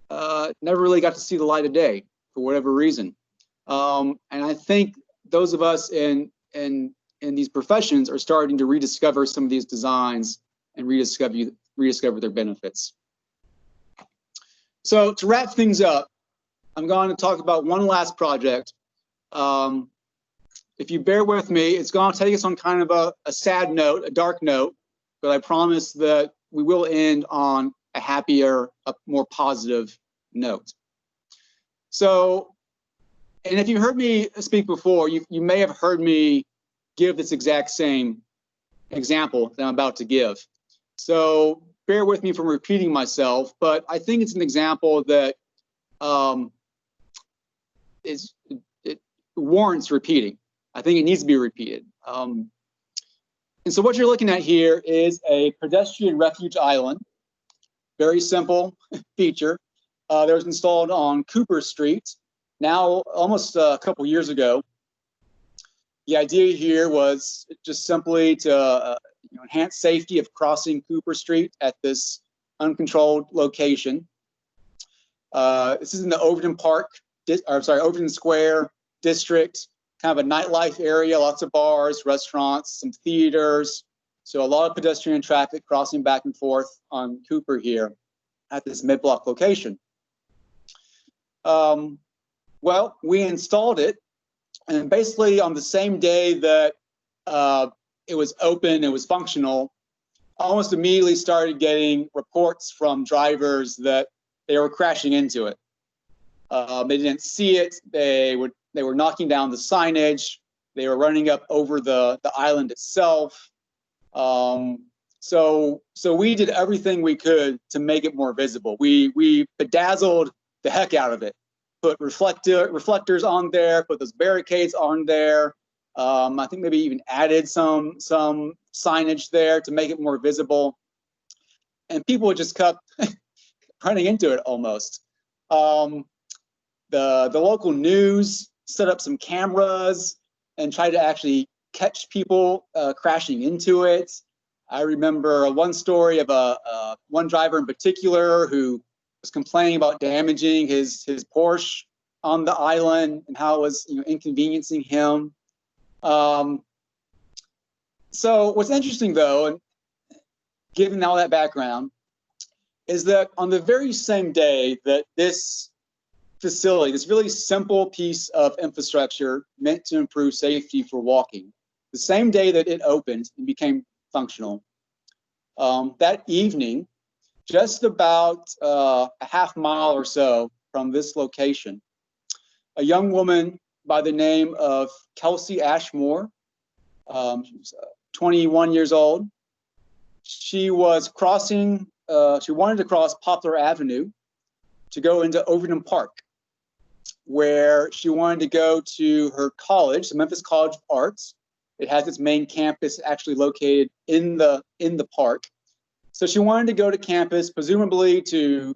never really got to see the light of day for whatever reason. And I think those of us in these professions are starting to rediscover some of these designs and rediscover their benefits. So to wrap things up, I'm going to talk about one last project. If you bear with me, it's going to take us on kind of a sad note, a dark note, but I promise that we will end on a happier, a more positive note. So, and if you heard me speak before, you may have heard me give this exact same example that I'm about to give. So bear with me from repeating myself, but I think it's an example that warrants repeating. I think it needs to be repeated. And so what you're looking at here is a pedestrian refuge island. Very simple feature that was installed on Cooper Street, now almost a couple years ago. The idea here was just simply to enhance safety of crossing Cooper Street at this uncontrolled location. This is in the Overton Overton Square district, kind of a nightlife area, lots of bars, restaurants, some theaters. So a lot of pedestrian traffic crossing back and forth on Cooper here at this mid-block location. Well, we installed it, and basically on the same day that it was open, it was functional, almost immediately started getting reports from drivers that they were crashing into it. They didn't see it. They were knocking down the signage. They were running up over the island itself. So we did everything we could to make it more visible. We bedazzled the heck out of it. Put reflectors on there. Put those barricades on there. I think maybe even added some signage there to make it more visible. And people just kept running into it almost. The local news set up some cameras and tried to actually catch people crashing into it. I remember one story of one driver in particular who was complaining about damaging his Porsche on the island and how it was inconveniencing him. So what's interesting though, and given all that background, is that on the very same day that this facility, this really simple piece of infrastructure meant to improve safety for walking, the same day that it opened and became functional, that evening, just about a half mile or so from this location, a young woman by the name of Kelsey Ashmore, she was 21 years old. She was crossing, she wanted to cross Poplar Avenue to go into Overton Park, where she wanted to go to her college, the Memphis College of Arts. It has its main campus actually located in the park. So she wanted to go to campus, presumably to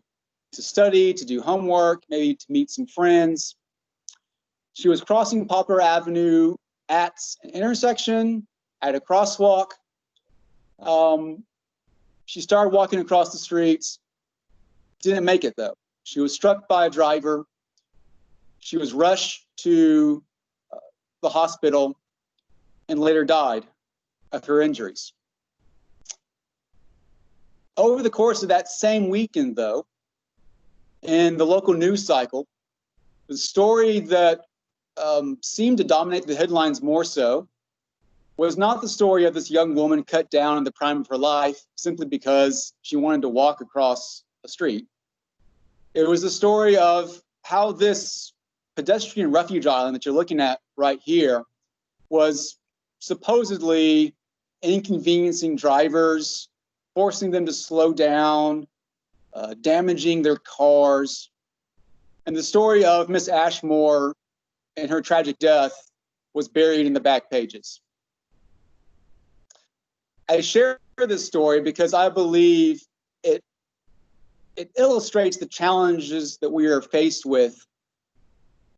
study, to do homework, maybe to meet some friends. She was crossing Poplar Avenue at an intersection, at a crosswalk. She started walking across the streets, didn't make it though. She was struck by a driver. She was rushed to the hospital and later died of her injuries. Over the course of that same weekend, though, in the local news cycle, the story that seemed to dominate the headlines more so was not the story of this young woman cut down in the prime of her life simply because she wanted to walk across a street. It was the story of how this pedestrian refuge island that you're looking at right here was supposedly inconveniencing drivers, forcing them to slow down, damaging their cars. And the story of Miss Ashmore and her tragic death was buried in the back pages. I share this story because I believe it illustrates the challenges that we are faced with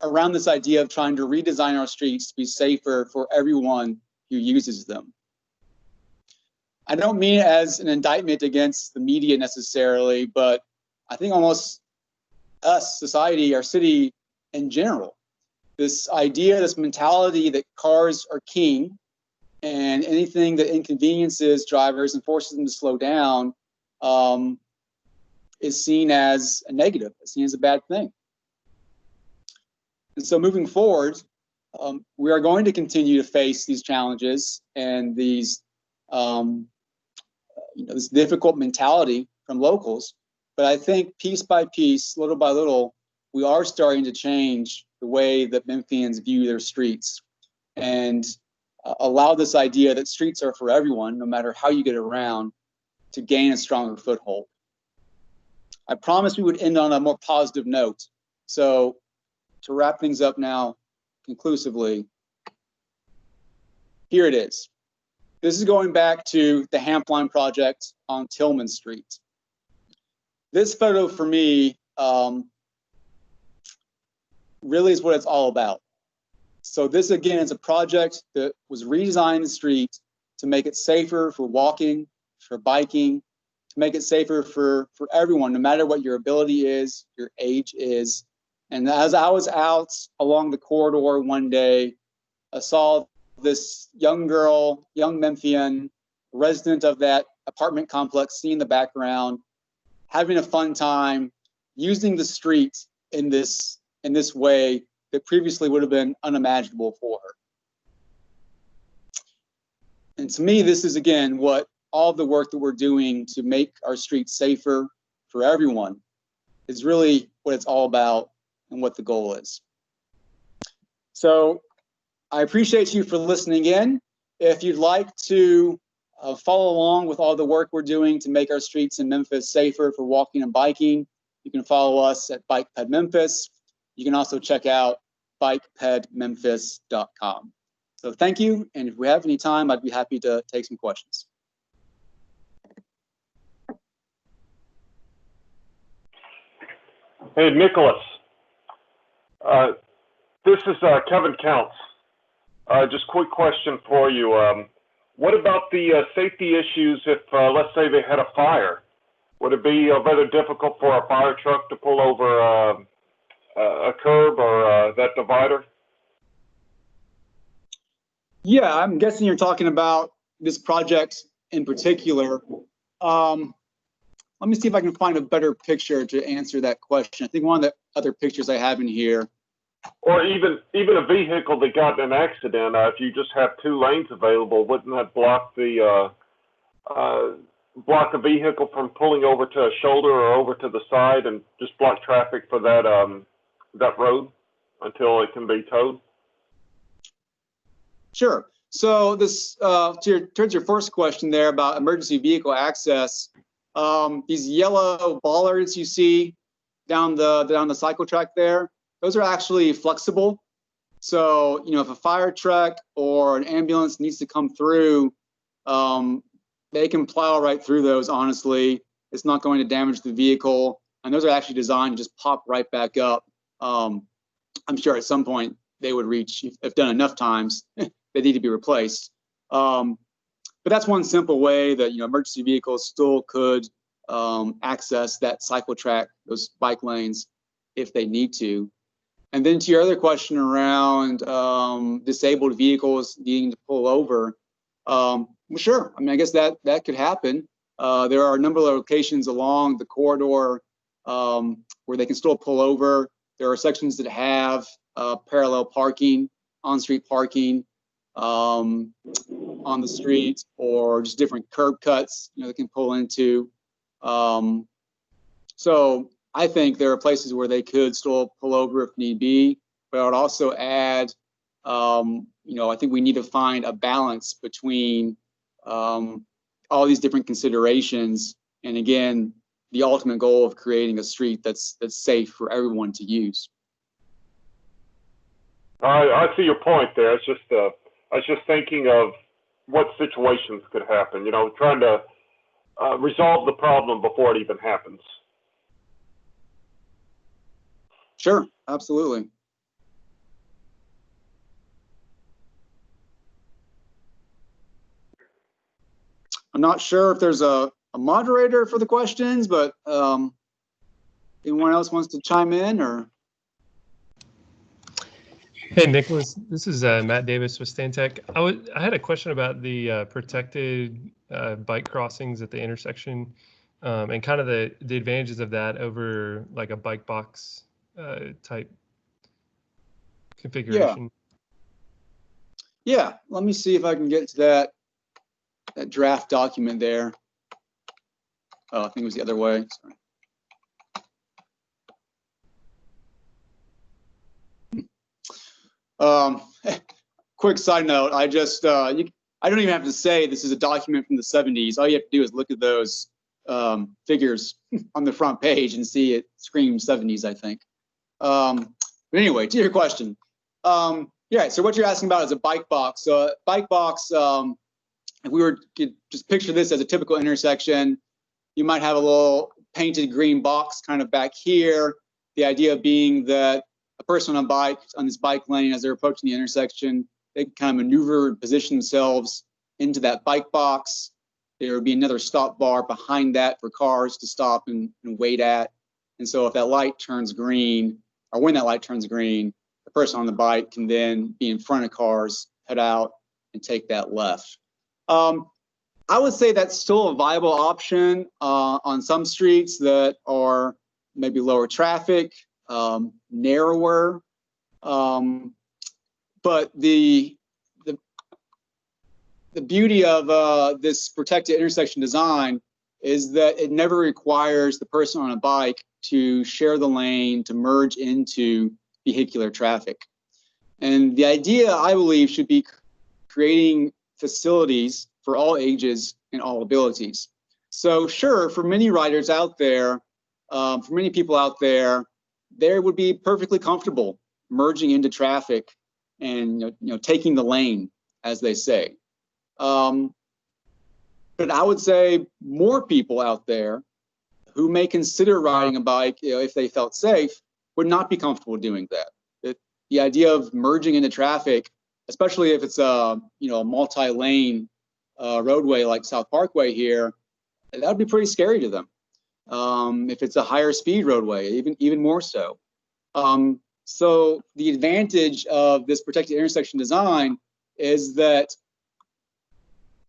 around this idea of trying to redesign our streets to be safer for everyone who uses them. I don't mean it as an indictment against the media necessarily, but I think almost us, society, our city in general, this idea, this mentality that cars are king and anything that inconveniences drivers and forces them to slow down is seen as a negative, is seen as a bad thing. And so moving forward, we are going to continue to face these challenges and these this difficult mentality from locals. But I think piece by piece, little by little, we are starting to change the way that Memphians view their streets and allow this idea that streets are for everyone, no matter how you get around, to gain a stronger foothold. I promised we would end on a more positive note. So to wrap things up now, conclusively, here it is. This is going back to the Hampline project on Tillman Street. This photo for me really is what it's all about. So this again is a project that was redesigned the street to make it safer for walking, for biking, to make it safer for everyone, no matter what your ability is, your age is. And as I was out along the corridor one day, I saw this young girl, young Memphian, resident of that apartment complex, see in the background, having a fun time, using the street in this way that previously would have been unimaginable for her. And to me, this is again what all the work that we're doing to make our streets safer for everyone is really what it's all about and what the goal is. So I appreciate you for listening in. If you'd like to follow along with all the work we're doing to make our streets in Memphis safer for walking and biking, you can follow us at BikePed Memphis. You can also check out bikepedmemphis.com. So thank you, and if we have any time, I'd be happy to take some questions. Hey, Nicholas. This is Kevin Counts. Just quick question for you. What about the safety issues if, let's say, they had a fire? Would it be rather difficult for a fire truck to pull over a curb or that divider? Yeah, I'm guessing you're talking about this project in particular. Let me see if I can find a better picture to answer that question. I think one of the other pictures I have in here. Or even a vehicle that got in an accident, if you just have 2 lanes available, wouldn't that block the vehicle from pulling over to a shoulder or over to the side and just block traffic for that that road until it can be towed? Sure. So this towards your first question there about emergency vehicle access, these yellow bollards you see down the cycle track there, those are actually flexible. So, you know, if a fire truck or an ambulance needs to come through, they can plow right through those, honestly. It's not going to damage the vehicle. And those are actually designed to just pop right back up. I'm sure at some point they would reach, if done enough times, they need to be replaced. But that's one simple way that, you know, emergency vehicles still could access that cycle track, those bike lanes, if they need to. And then to your other question around disabled vehicles needing to pull over, well, sure. I mean, I guess that could happen. There are a number of locations along the corridor where they can still pull over. There are sections that have parallel parking, on-street parking on the street, or just different curb cuts, you know, they can pull into. So I think there are places where they could still pull over if need be, but I would also add, you know, I think we need to find a balance between all these different considerations, and again, the ultimate goal of creating a street that's safe for everyone to use. I see your point there. It's just I was just thinking of what situations could happen. You know, trying to resolve the problem before it even happens. Sure, absolutely. I'm not sure if there's a moderator for the questions, but anyone else wants to chime in, or? Hey, Nicholas, this is Matt Davis with Stantec. I had a question about the protected bike crossings at the intersection and kind of the advantages of that over like a bike box type configuration. Yeah, let me see if I can get to that draft document there. Oh, I think it was the other way. Sorry. Quick side note, I just I don't even have to say this is a document from the 70s. All you have to do is look at those figures on the front page and see it screams 70s, I think. But anyway, to your question, Yeah, so what you're asking about is a bike box. So a bike box, if we were to just picture this as a typical intersection, you might have a little painted green box kind of back here. The idea being that a person on a bike, on this bike lane, as they're approaching the intersection, they can kind of maneuver and position themselves into that bike box. There would be another stop bar behind that for cars to stop and wait at. And so if that light turns green, or when that light turns green, the person on the bike can then be in front of cars, head out, and take that left. I would say that's still a viable option on some streets that are maybe lower traffic, narrower. But the beauty of this protected intersection design is that it never requires the person on a bike to share the lane, to merge into vehicular traffic. And the idea, I believe, should be creating facilities for all ages and all abilities. So sure, for many riders out there, for many people out there, they would be perfectly comfortable merging into traffic and taking the lane, as they say. But I would say more people out there who may consider riding a bike, if they felt safe, would not be comfortable doing that. The idea of merging into traffic, especially if it's a multi-lane roadway like South Parkway here, that would be pretty scary to them. If it's a higher speed roadway, even more so. So the advantage of this protected intersection design is that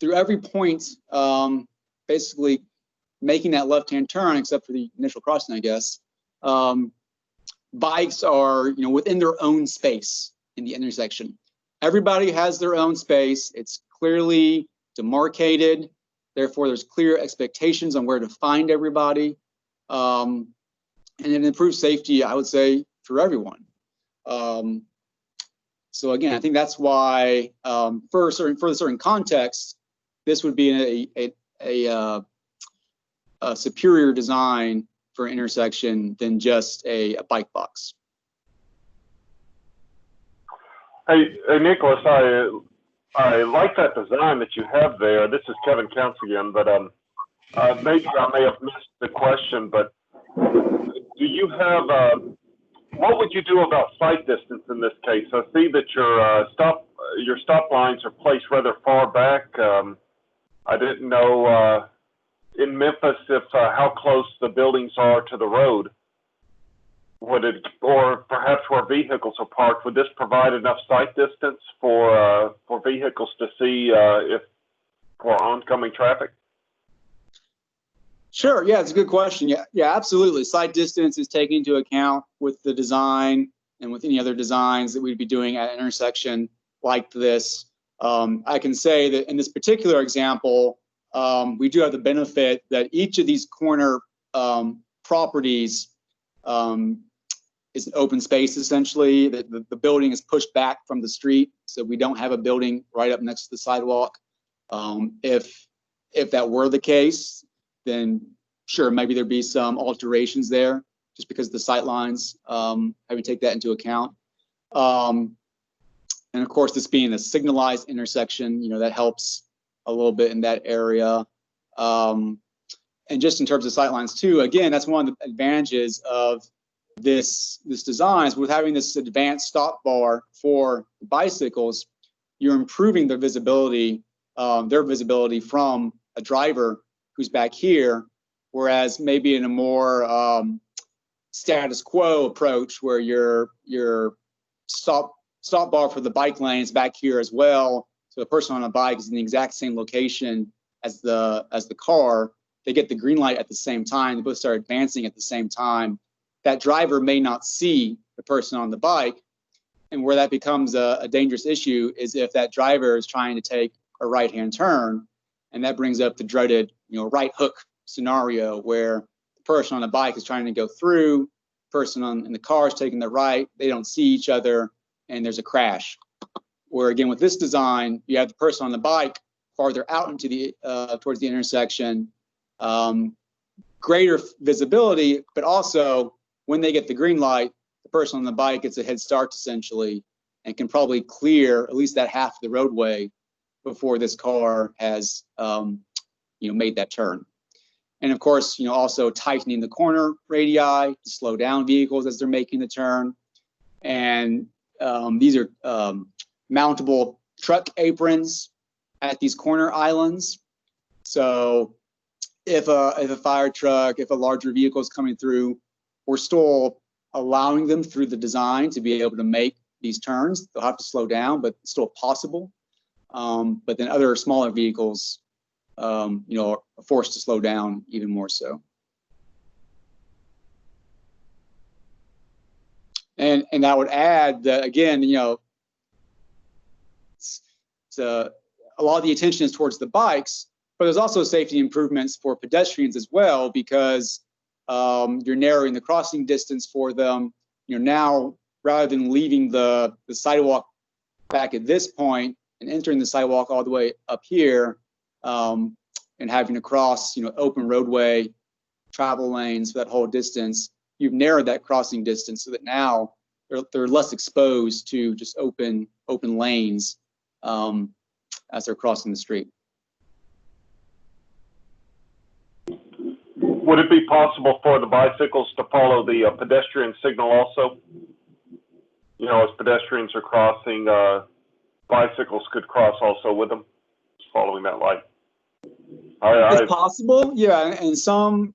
through every point, basically making that left-hand turn, except for the initial crossing, I guess, bikes are within their own space in the intersection. Everybody has their own space. It's clearly demarcated. Therefore, there's clear expectations on where to find everybody. And it improves safety, I would say, for everyone. So again, I think that's why for a certain context, this would be a superior design for an intersection than just a bike box. Hey, Nicholas, I like that design that you have there. This is Kevin Counts again, but maybe I may have missed the question, but do you have, what would you do about sight distance in this case? I see that your stop lines are placed rather far back. I didn't know in Memphis if how close the buildings are to the road. Would it, or perhaps where vehicles are parked, would this provide enough sight distance for vehicles to see if for oncoming traffic? Sure. Yeah, it's a good question. Yeah, absolutely. Sight distance is taken into account with the design and with any other designs that we'd be doing at an intersection like this. I can say that in this particular example, we do have the benefit that each of these corner properties is an open space, essentially. The building is pushed back from the street, so we don't have a building right up next to the sidewalk. If that were the case, then sure, maybe there'd be some alterations there, just because of the sight lines, having to take that into account. And of course, this being a signalized intersection, that helps a little bit in that area. And just in terms of sight lines too, again, that's one of the advantages of this design is with having this advanced stop bar for bicycles, you're improving their visibility from a driver who's back here, whereas maybe in a more status quo approach where your stop bar for the bike lane is back here as well, so the person on a bike is in the exact same location as the car. They get the green light at the same time. They both start advancing at the same time. That driver may not see the person on the bike, and where that becomes a dangerous issue is if that driver is trying to take a right-hand turn, and that brings up the dreaded, right hook scenario where the person on the bike is trying to go through, the person in the car is taking the right, they don't see each other, and there's a crash. Where again, with this design, you have the person on the bike farther out into the towards the intersection, greater visibility, but also when they get the green light, the person on the bike gets a head start essentially and can probably clear at least that half of the roadway before this car has made that turn. And of course, also tightening the corner radii to slow down vehicles as they're making the turn. And these are mountable truck aprons at these corner islands. So if a fire truck, if a larger vehicle is coming through, we're still allowing them through the design to be able to make these turns. They'll have to slow down, but it's still possible. But then other smaller vehicles, are forced to slow down even more so. And I would add that again, it's a lot of the attention is towards the bikes, but there's also safety improvements for pedestrians as well, because you're narrowing the crossing distance for them. Now, rather than leaving the sidewalk back at this point and entering the sidewalk all the way up here, and having to cross, open roadway, travel lanes for that whole distance, you've narrowed that crossing distance so that now they're less exposed to just open lanes as they're crossing the street. Would it be possible for the bicycles to follow the pedestrian signal also? As pedestrians are crossing, bicycles could cross also with them, just following that light. It's possible, yeah, and some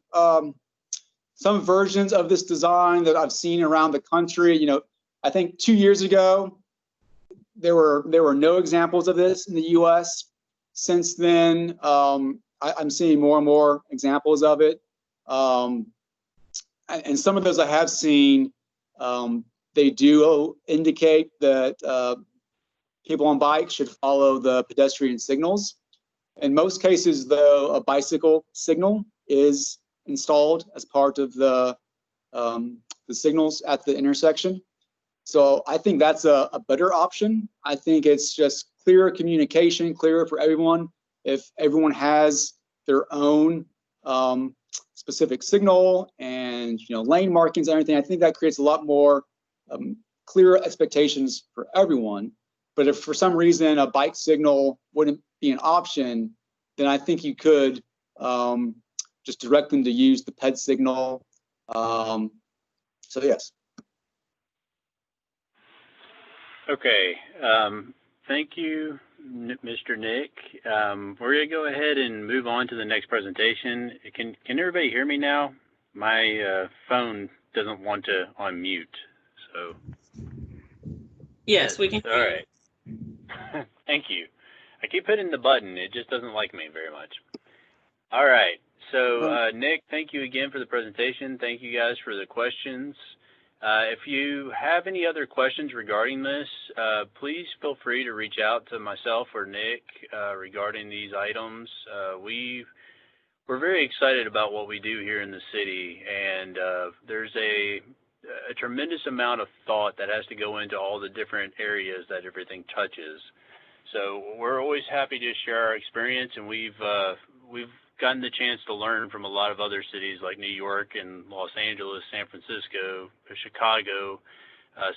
versions of this design that I've seen around the country, I think 2 years ago, there were no examples of this in the U.S. Since then, I'm seeing more and more examples of it. And some of those I have seen, they do indicate that people on bikes should follow the pedestrian signals. In most cases, though, a bicycle signal is installed as part of the signals at the intersection. So I think that's a better option. I think it's just clearer communication, clearer for everyone. If everyone has their own specific signal and lane markings and everything, I think that creates a lot more clearer expectations for everyone. But if for some reason a bike signal wouldn't be an option, then I think you could just direct them to use the PED signal. So yes. Okay, thank you, Mr. Nick. We're gonna go ahead and move on to the next presentation. Can everybody hear me now? My phone doesn't want to unmute, so. Yes, we can. All right. Thank you. I keep hitting the button. It just doesn't like me very much. All right. So, Nick, thank you again for the presentation. Thank you guys for the questions. If you have any other questions regarding this, please feel free to reach out to myself or Nick regarding these items. We're very excited about what we do here in the city, and there's a tremendous amount of thought that has to go into all the different areas that everything touches. So we're always happy to share our experience, and we've gotten the chance to learn from a lot of other cities like New York and Los Angeles, San Francisco, Chicago,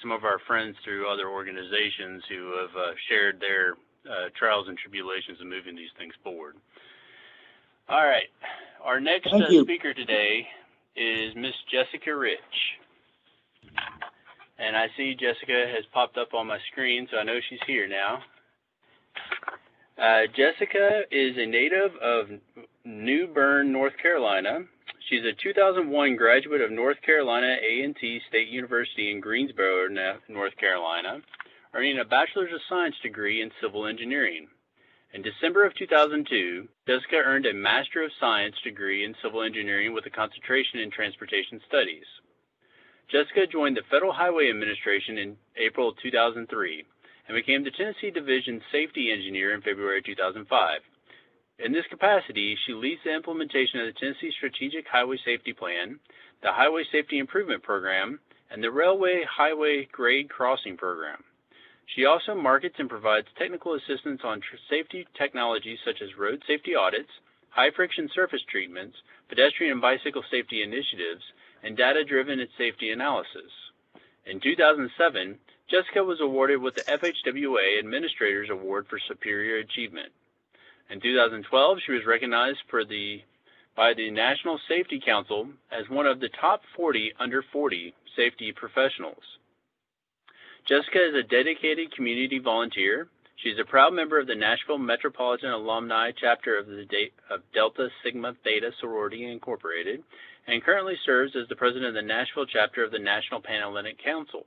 some of our friends through other organizations who have shared their trials and tribulations of moving these things forward. All right, our next speaker today is Miss Jessica Rich. And I see Jessica has popped up on my screen, so I know she's here now. Jessica is a native of New Bern, North Carolina. She's a 2001 graduate of North Carolina A&T State University in Greensboro, North Carolina, earning a Bachelor's of Science degree in Civil Engineering. In December of 2002, Jessica earned a Master of Science degree in Civil Engineering with a concentration in Transportation Studies. Jessica joined the Federal Highway Administration in April 2003 and became the Tennessee Division Safety Engineer in February 2005. In this capacity, she leads the implementation of the Tennessee Strategic Highway Safety Plan, the Highway Safety Improvement Program, and the Railway Highway Grade Crossing Program. She also markets and provides technical assistance on safety technologies such as road safety audits, high-friction surface treatments, pedestrian and bicycle safety initiatives, and data-driven safety analysis. In 2007, Jessica was awarded with the FHWA Administrator's Award for Superior Achievement. In 2012, she was recognized by the National Safety Council as one of the top 40 under 40 safety professionals. Jessica is a dedicated community volunteer. She's a proud member of the Nashville Metropolitan Alumni Chapter of Delta Sigma Theta Sorority Incorporated, and currently serves as the president of the Nashville chapter of the National Panhellenic Council.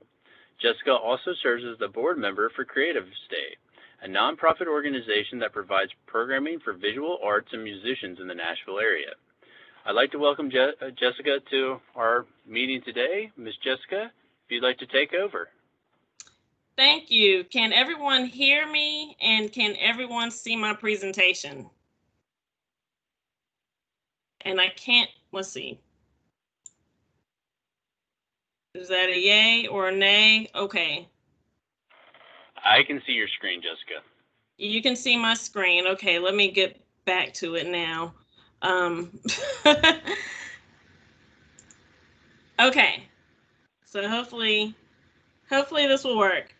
Jessica also serves as the board member for Creative Stay, a nonprofit organization that provides programming for visual arts and musicians in the Nashville area. I'd like to welcome Jessica to our meeting today. Ms. Jessica, if you'd like to take over. Thank you. Can everyone hear me, and can everyone see my presentation? And I can't, let's see. Is that a yay or a nay? Okay. I can see your screen, Jessica. You can see my screen. Okay, let me get back to it now. Okay, so hopefully this will work.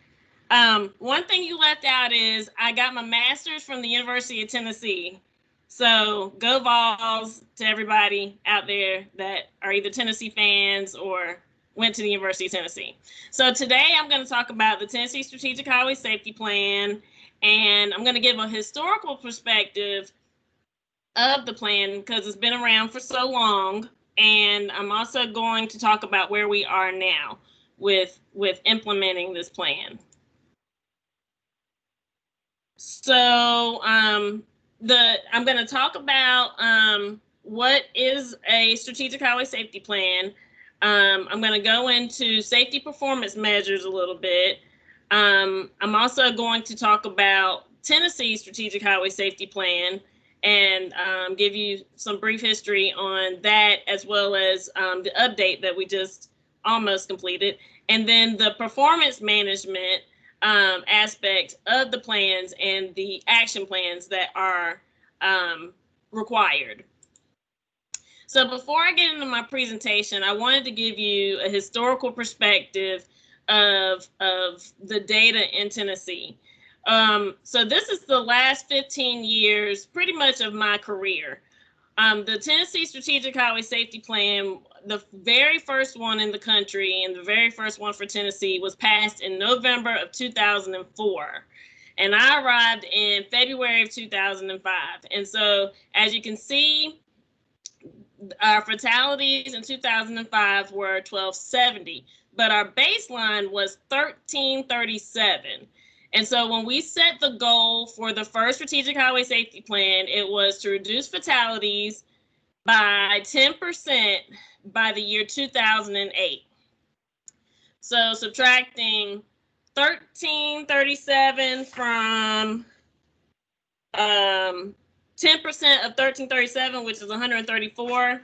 One thing you left out is I got my master's from the University of Tennessee. So go Vols to everybody out there that are either Tennessee fans or went to the University of Tennessee. So today I'm going to talk about the Tennessee Strategic Highway Safety Plan, and I'm going to give a historical perspective of the plan because it's been around for so long. And I'm also going to talk about where we are now with implementing this plan. So I'm going to talk about what is a strategic highway safety plan. I'm going to go into safety performance measures a little bit. I'm also going to talk about Tennessee's strategic highway safety plan and give you some brief history on that, as well as the update that we just almost completed, and then the performance management aspect of the plans and the action plans that are required. So before I get into my presentation, I wanted to give you a historical perspective of the data in Tennessee. So this is the last 15 years, pretty much of my career. The Tennessee Strategic Highway Safety Plan, the very first one in the country and the very first one for Tennessee, was passed in November of 2004. And I arrived in February of 2005. And so as you can see, our fatalities in 2005 were 1270, but our baseline was 1337. And so when we set the goal for the first strategic highway safety plan, it was to reduce fatalities by 10% by the year 2008. So subtracting 1337 from 10% of 1337, which is 134,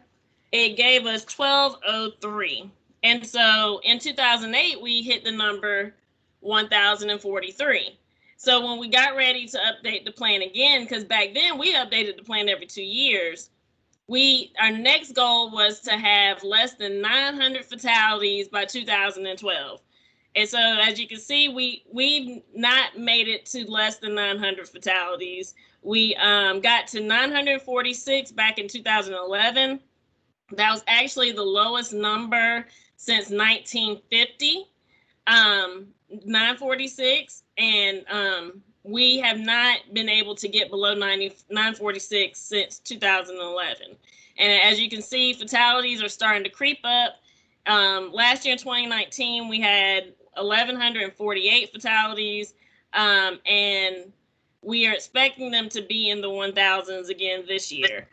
it gave us 1203. And so in 2008, we hit the number 1,043. So when we got ready to update the plan again, because back then we updated the plan every 2 years, our next goal was to have less than 900 fatalities by 2012. And so as you can see, we've not made it to less than 900 fatalities. We got to 946 back in 2011. That was actually the lowest number since 1950, 946. And we have not been able to get below 946 since 2011. And as you can see, fatalities are starting to creep up. Last year in 2019, we had 1,148 fatalities, and we are expecting them to be in the 1,000s again this year.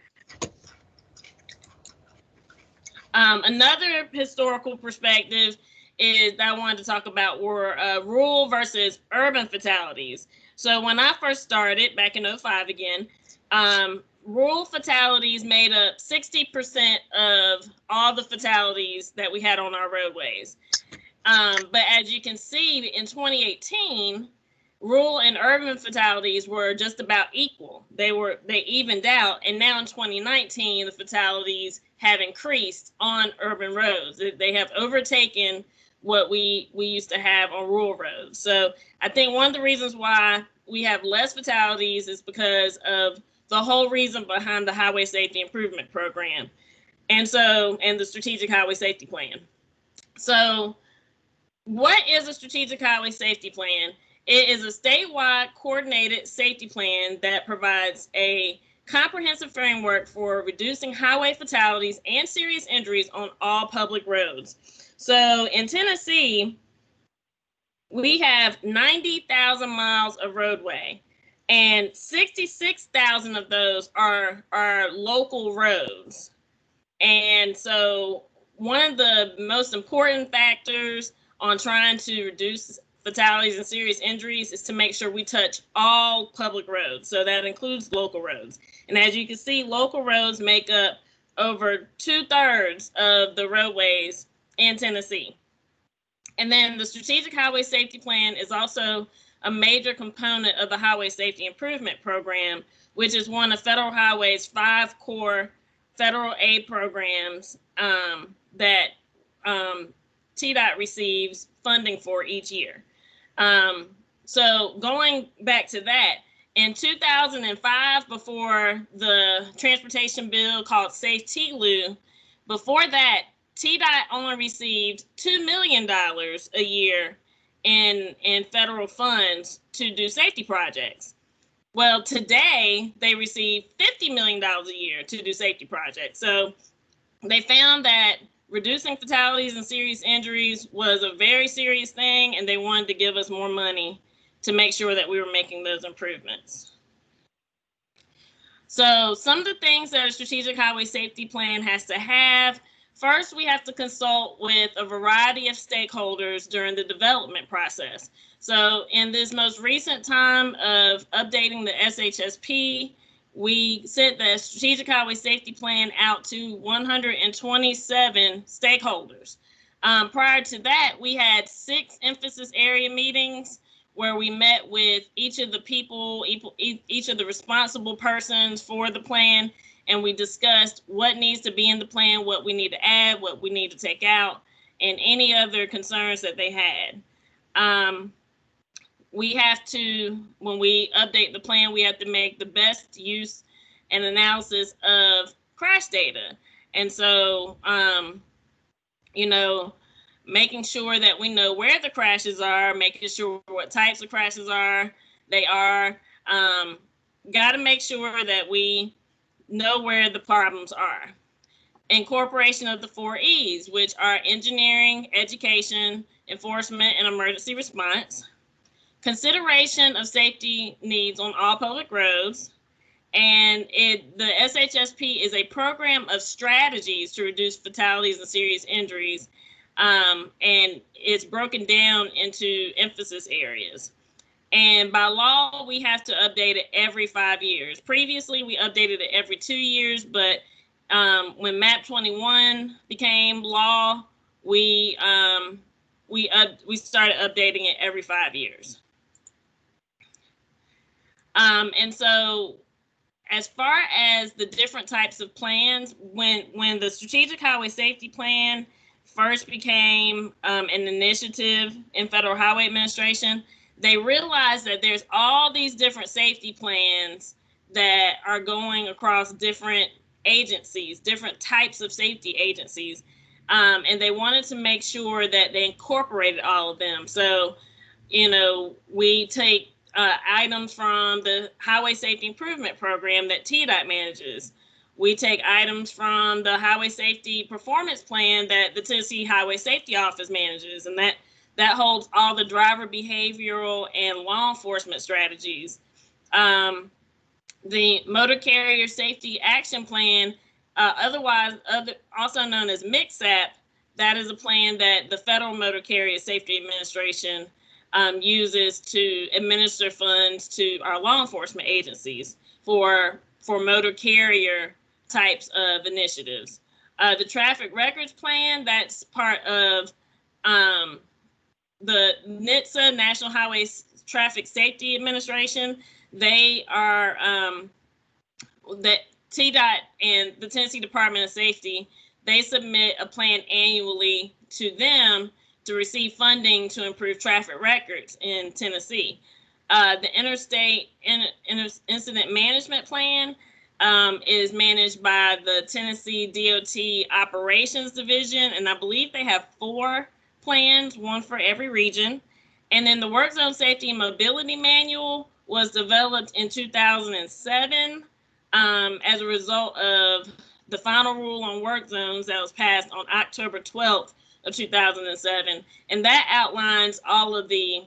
Another historical perspective is that I wanted to talk about were rural versus urban fatalities. So when I first started back in 2005 again, rural fatalities made up 60% of all the fatalities that we had on our roadways. But as you can see, in 2018, rural and urban fatalities were just about equal. They evened out. And now in 2019, the fatalities have increased on urban roads. They have overtaken what we used to have on rural roads. So I think one of the reasons why we have less fatalities is because of the whole reason behind the Highway Safety Improvement Program. And the Strategic Highway Safety Plan. So what is a Strategic Highway Safety Plan? It is a statewide coordinated safety plan that provides a comprehensive framework for reducing highway fatalities and serious injuries on all public roads. So in Tennessee, we have 90,000 miles of roadway, and 66,000 of those are local roads. And so one of the most important factors on trying to reduce fatalities and serious injuries is to make sure we touch all public roads. So that includes local roads. And as you can see, local roads make up over 2/3 of the roadways in Tennessee. And then the Strategic Highway Safety Plan is also a major component of the Highway Safety Improvement Program, which is one of Federal Highway's 5 core federal aid programs that TDOT receives funding for each year. So going back to that, in 2005, before the transportation bill called Safe TLU, before that, TDOT only received $2 million a year in federal funds to do safety projects. Well, today they receive $50 million a year to do safety projects. So they found that reducing fatalities and serious injuries was a very serious thing, and they wanted to give us more money to make sure that we were making those improvements. So some of the things that a Strategic Highway Safety Plan has to have: first, we have to consult with a variety of stakeholders during the development process. So in this most recent time of updating the SHSP, we sent the Strategic Highway Safety Plan out to 127 stakeholders. Prior to that, we had 6 emphasis area meetings where we met with each of the people, each of the responsible persons for the plan, and we discussed what needs to be in the plan, what we need to add, what we need to take out, and any other concerns that they had. We have to, when we update the plan, we have to make the best use and analysis of crash data. And so, making sure that we know where the crashes are, making sure what types of crashes they are, got to make sure that we know where the problems are. Incorporation of the 4 E's, which are engineering, education, enforcement, and emergency response. Consideration of safety needs on all public roads. And the SHSP is a program of strategies to reduce fatalities and serious injuries. And it's broken down into emphasis areas. And by law, we have to update it every 5 years. Previously, we updated it every 2 years, but when MAP 21 became law, we started updating it every 5 years. And so, as far as the different types of plans, when the Strategic Highway Safety Plan first became an initiative in Federal Highway Administration, they realized that there's all these different safety plans that are going across different agencies, different types of safety agencies. And they wanted to make sure that they incorporated all of them. So, we take items from the Highway Safety Improvement Program that TDOT manages. We take items from the Highway Safety Performance Plan that the Tennessee Highway Safety Office manages, and that holds all the driver behavioral and law enforcement strategies. The Motor Carrier Safety Action Plan, also known as MCSAP, that is a plan that the Federal Motor Carrier Safety Administration uses to administer funds to our law enforcement agencies for motor carrier types of initiatives. The Traffic Records Plan, that's part of the NHTSA, National Highway Traffic Safety Administration. They are that TDOT and the Tennessee Department of Safety, they submit a plan annually to them to receive funding to improve traffic records in Tennessee. The Interstate Incident Management Plan is managed by the Tennessee DOT Operations Division, and I believe they have 4 plans, one for every region. And then the Work Zone Safety and Mobility Manual was developed in 2007 as a result of the final rule on work zones that was passed on October 12th of 2007. And that outlines all of the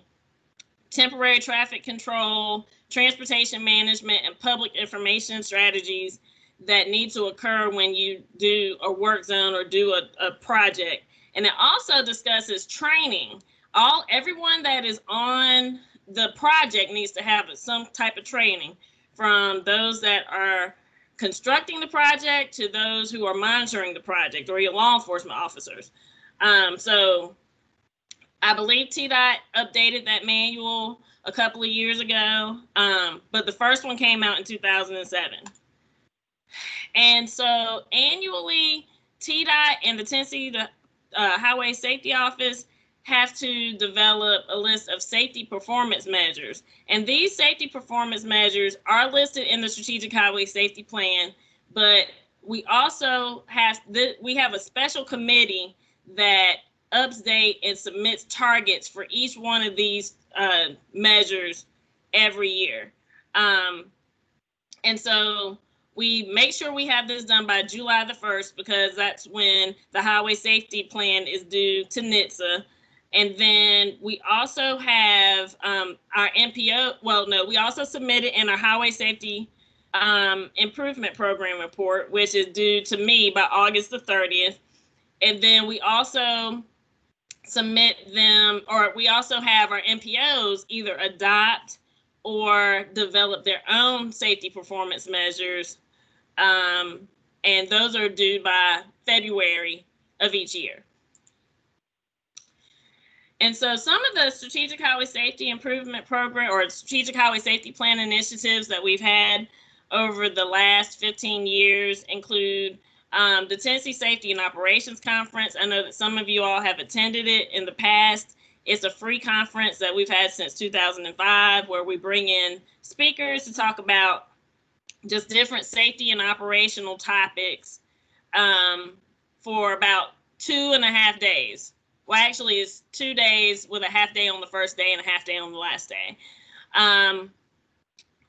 temporary traffic control, transportation management, and public information strategies that need to occur when you do a work zone or do a project. And it also discusses training. Everyone that is on the project needs to have some type of training, from those that are constructing the project to those who are monitoring the project or your law enforcement officers. So I believe TDOT updated that manual a couple of years ago, but the first one came out in 2007. And so annually, TDOT and the Tennessee Highway Safety Office have to develop a list of safety performance measures. And these safety performance measures are listed in the Strategic Highway Safety Plan, but we also have a special committee that updates and submits targets for each one of these measures every year. And so we make sure we have this done by July the 1st, because that's when the Highway Safety Plan is due to NHTSA. And then we also have our NPO, we also submitted in our Highway Safety Improvement Program report, which is due to me by August the 30th. And then we also submit them, or we also have our NPOs either adopt or develop their own safety performance measures. And those are due by February of each year. And so some of the Strategic Highway Safety Improvement Program or Strategic Highway Safety Plan initiatives that we've had over the last 15 years include the Tennessee Safety and Operations Conference. I know that some of you all have attended it in the past. It's a free conference that we've had since 2005, where we bring in speakers to talk about just different safety and operational topics for about 2.5 days. Well, actually, it's 2 days with a half day on the first day and a half day on the last day.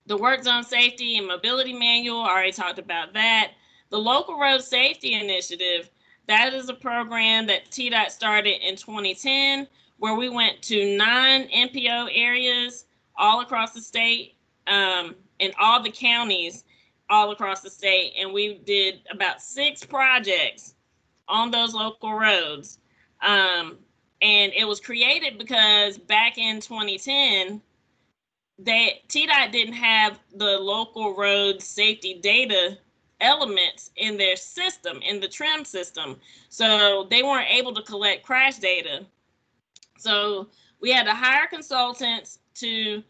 The Work Zone Safety and Mobility Manual, I already talked about that. The Local Road Safety Initiative, that is a program that TDOT started in 2010, where we went to 9 NPO areas all across the state, in all the counties all across the state. And we did about 6 projects on those local roads. And it was created because back in 2010, TDOT didn't have the local road safety data elements in their system, in the TRIM system. So they weren't able to collect crash data. So we had to hire consultants to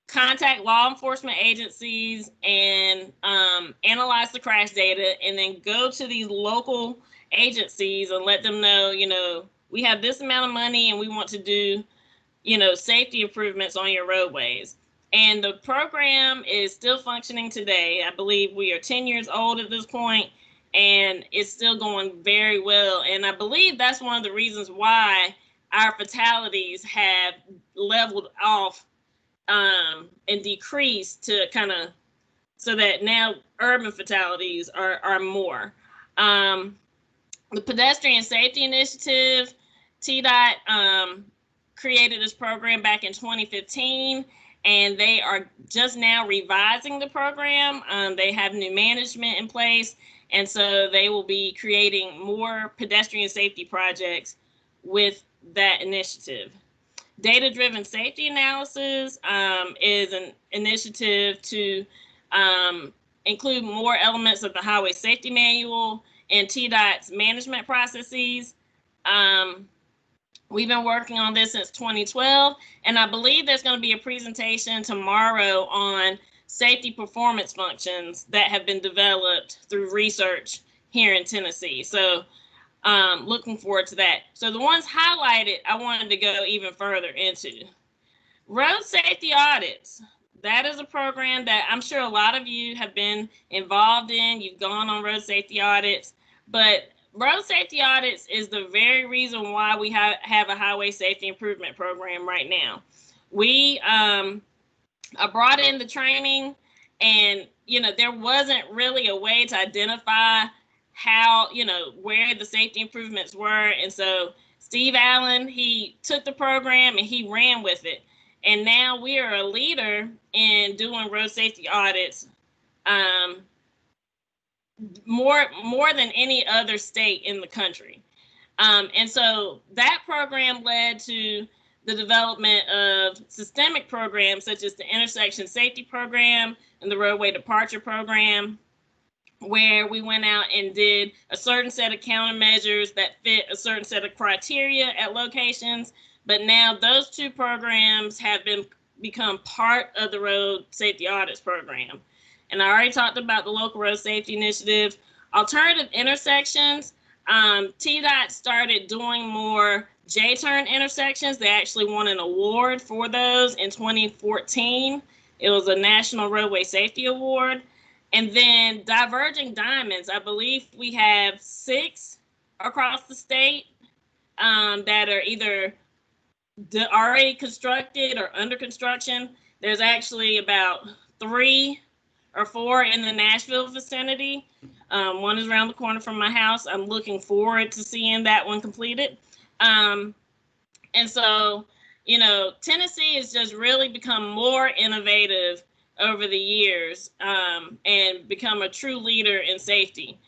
contact law enforcement agencies and analyze the crash data, and then go to these local agencies and let them know, we have this amount of money and we want to do, safety improvements on your roadways. And the program is still functioning today. I believe we are 10 years old at this point, and it's still going very well. And I believe that's one of the reasons why our fatalities have leveled off and decreased to so that now urban fatalities are more. The Pedestrian Safety Initiative, TDOT created this program back in 2015, and they are just now revising the program. They have new management in place, and so they will be creating more pedestrian safety projects with that initiative. Data-driven safety analysis is an initiative to include more elements of the Highway Safety Manual and TDOT's management processes. We've been working on this since 2012, and I believe there's going to be a presentation tomorrow on safety performance functions that have been developed through research here in Tennessee. So looking forward to that. So the ones highlighted, I wanted to go even further into. Road safety audits. That is a program that I'm sure a lot of you have been involved in. You've gone on road safety audits, but road safety audits is the very reason why we have a highway safety improvement program right now. I brought in the training, and there wasn't really a way to identify how, where the safety improvements were. And so Steve Allen, he took the program and he ran with it. And now we are a leader in doing road safety audits, more than any other state in the country. And so that program led to the development of systemic programs such as the intersection safety program and the roadway departure program, where we went out and did a certain set of countermeasures that fit a certain set of criteria at locations. But now those two programs have become part of the road safety audits program. And I already talked about the local road safety initiative. Alternative intersections, TSITE started doing more J-turn intersections. They actually won an award for those in 2014. It was a National Roadway Safety Award. And then diverging diamonds, I believe we have 6 across the state that are either already constructed or under construction. There's actually about 3 or 4 in the Nashville vicinity. One is around the corner from my house. I'm looking forward to seeing that one completed. And so, Tennessee has just really become more innovative over the years and become a true leader in safety.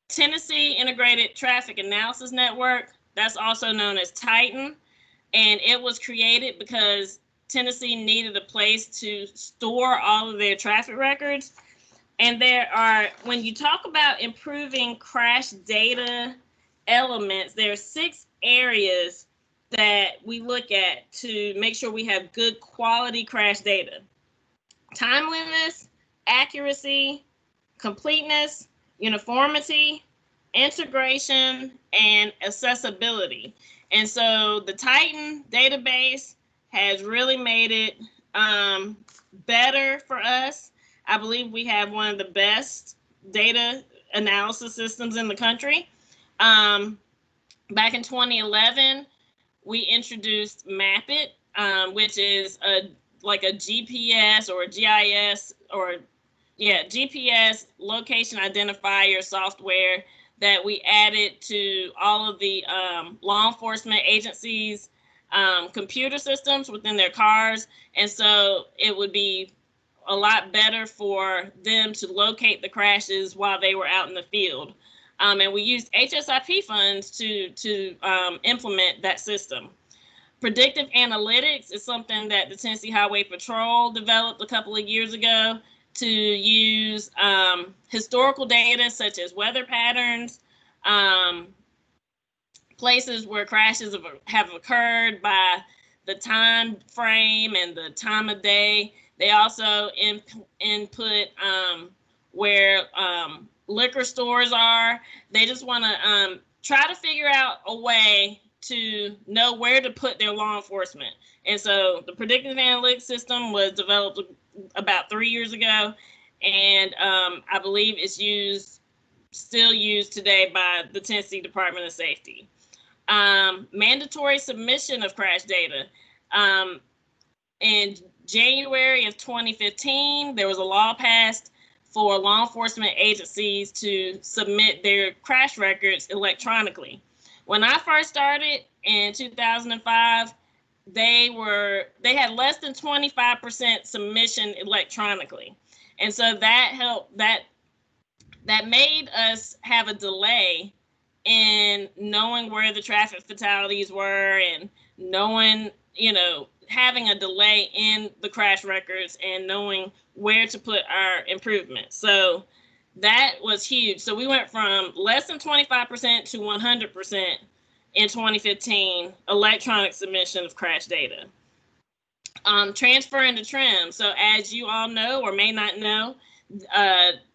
Tennessee Integrated Traffic Analysis Network, that's also known as TSITE, and it was created because Tennessee needed a place to store all of their traffic records. And when you talk about improving crash data elements, there are 6 areas that we look at to make sure we have good quality crash data: timeliness, accuracy, completeness, uniformity, integration, and accessibility. And so the TSITE database has really made it better for us. I believe we have one of the best data analysis systems in the country. Back in 2011, we introduced MapIt, which is like a GPS or a GIS GPS location identifier software that we added to all of the law enforcement agencies' computer systems within their cars. And so it would be a lot better for them to locate the crashes while they were out in the field. And we used HSIP funds to implement that system. Predictive analytics is something that the Tennessee Highway Patrol developed a couple of years ago to use historical data such as weather patterns, places where crashes have occurred by the time frame and the time of day. They also input where liquor stores are. They just want to try to figure out a way to know where to put their law enforcement. And so the predictive analytics system was developed about 3 years ago, and I believe it's still used today by the Tennessee Department of Safety. Mandatory submission of crash data. In January of 2015, there was a law passed for law enforcement agencies to submit their crash records electronically. When I first started in 2005, they had less than 25% submission electronically. And so that helped, that made us have a delay in knowing where the traffic fatalities were and knowing, having a delay in the crash records and knowing where to put our improvements. So that was huge. So we went from less than 25% to 100% in 2015, electronic submission of crash data. Transfer into trim. So as you all know or may not know,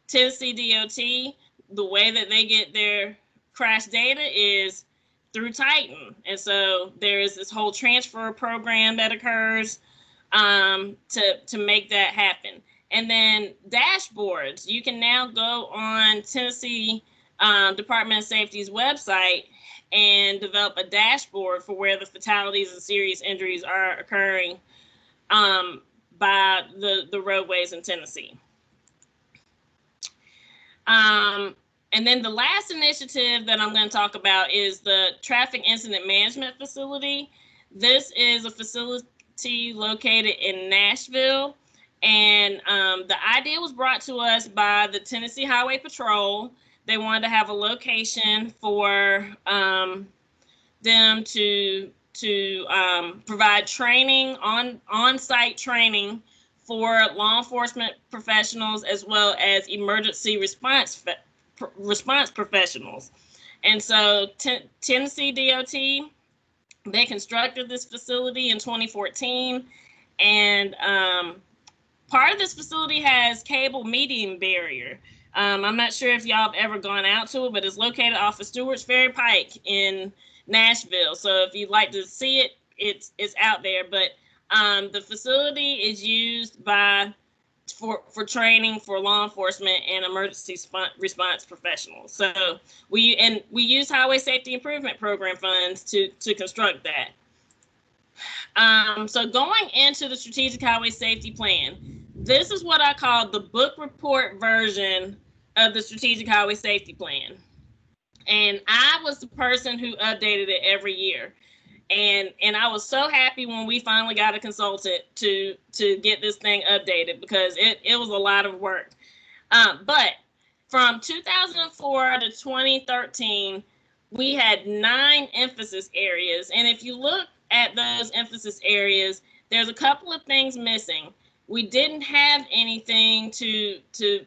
Tennessee DOT, the way that they get their crash data is through TSITE. And so there is this whole transfer program that occurs to make that happen. And then dashboards. You can now go on Tennessee Department of Safety's website and develop a dashboard for where the fatalities and serious injuries are occurring by the roadways in Tennessee. And then the last initiative that I'm going to talk about is the Traffic Incident Management Facility. This is a facility located in Nashville. And the idea was brought to us by the Tennessee Highway Patrol. They wanted to have a location for them to provide training, on-site training for law enforcement professionals as well as emergency response professionals. And so Tennessee DOT, they constructed this facility in 2014. And part of this facility has cable median barrier. I'm not sure if y'all have ever gone out to it, but it's located off of Stewart's Ferry Pike in Nashville. So if you'd like to see it, it's out there. But the facility is used for training for law enforcement and emergency response professionals. So we use Highway Safety Improvement Program funds to construct that. So going into the Strategic Highway Safety Plan, this is what I call the book report version of the Strategic Highway Safety Plan. And I was the person who updated it every year. And I was so happy when we finally got a consultant to get this thing updated, because it was a lot of work. But from 2004 to 2013, we had 9 emphasis areas. And if you look at those emphasis areas, there's a couple of things missing. We didn't have anything to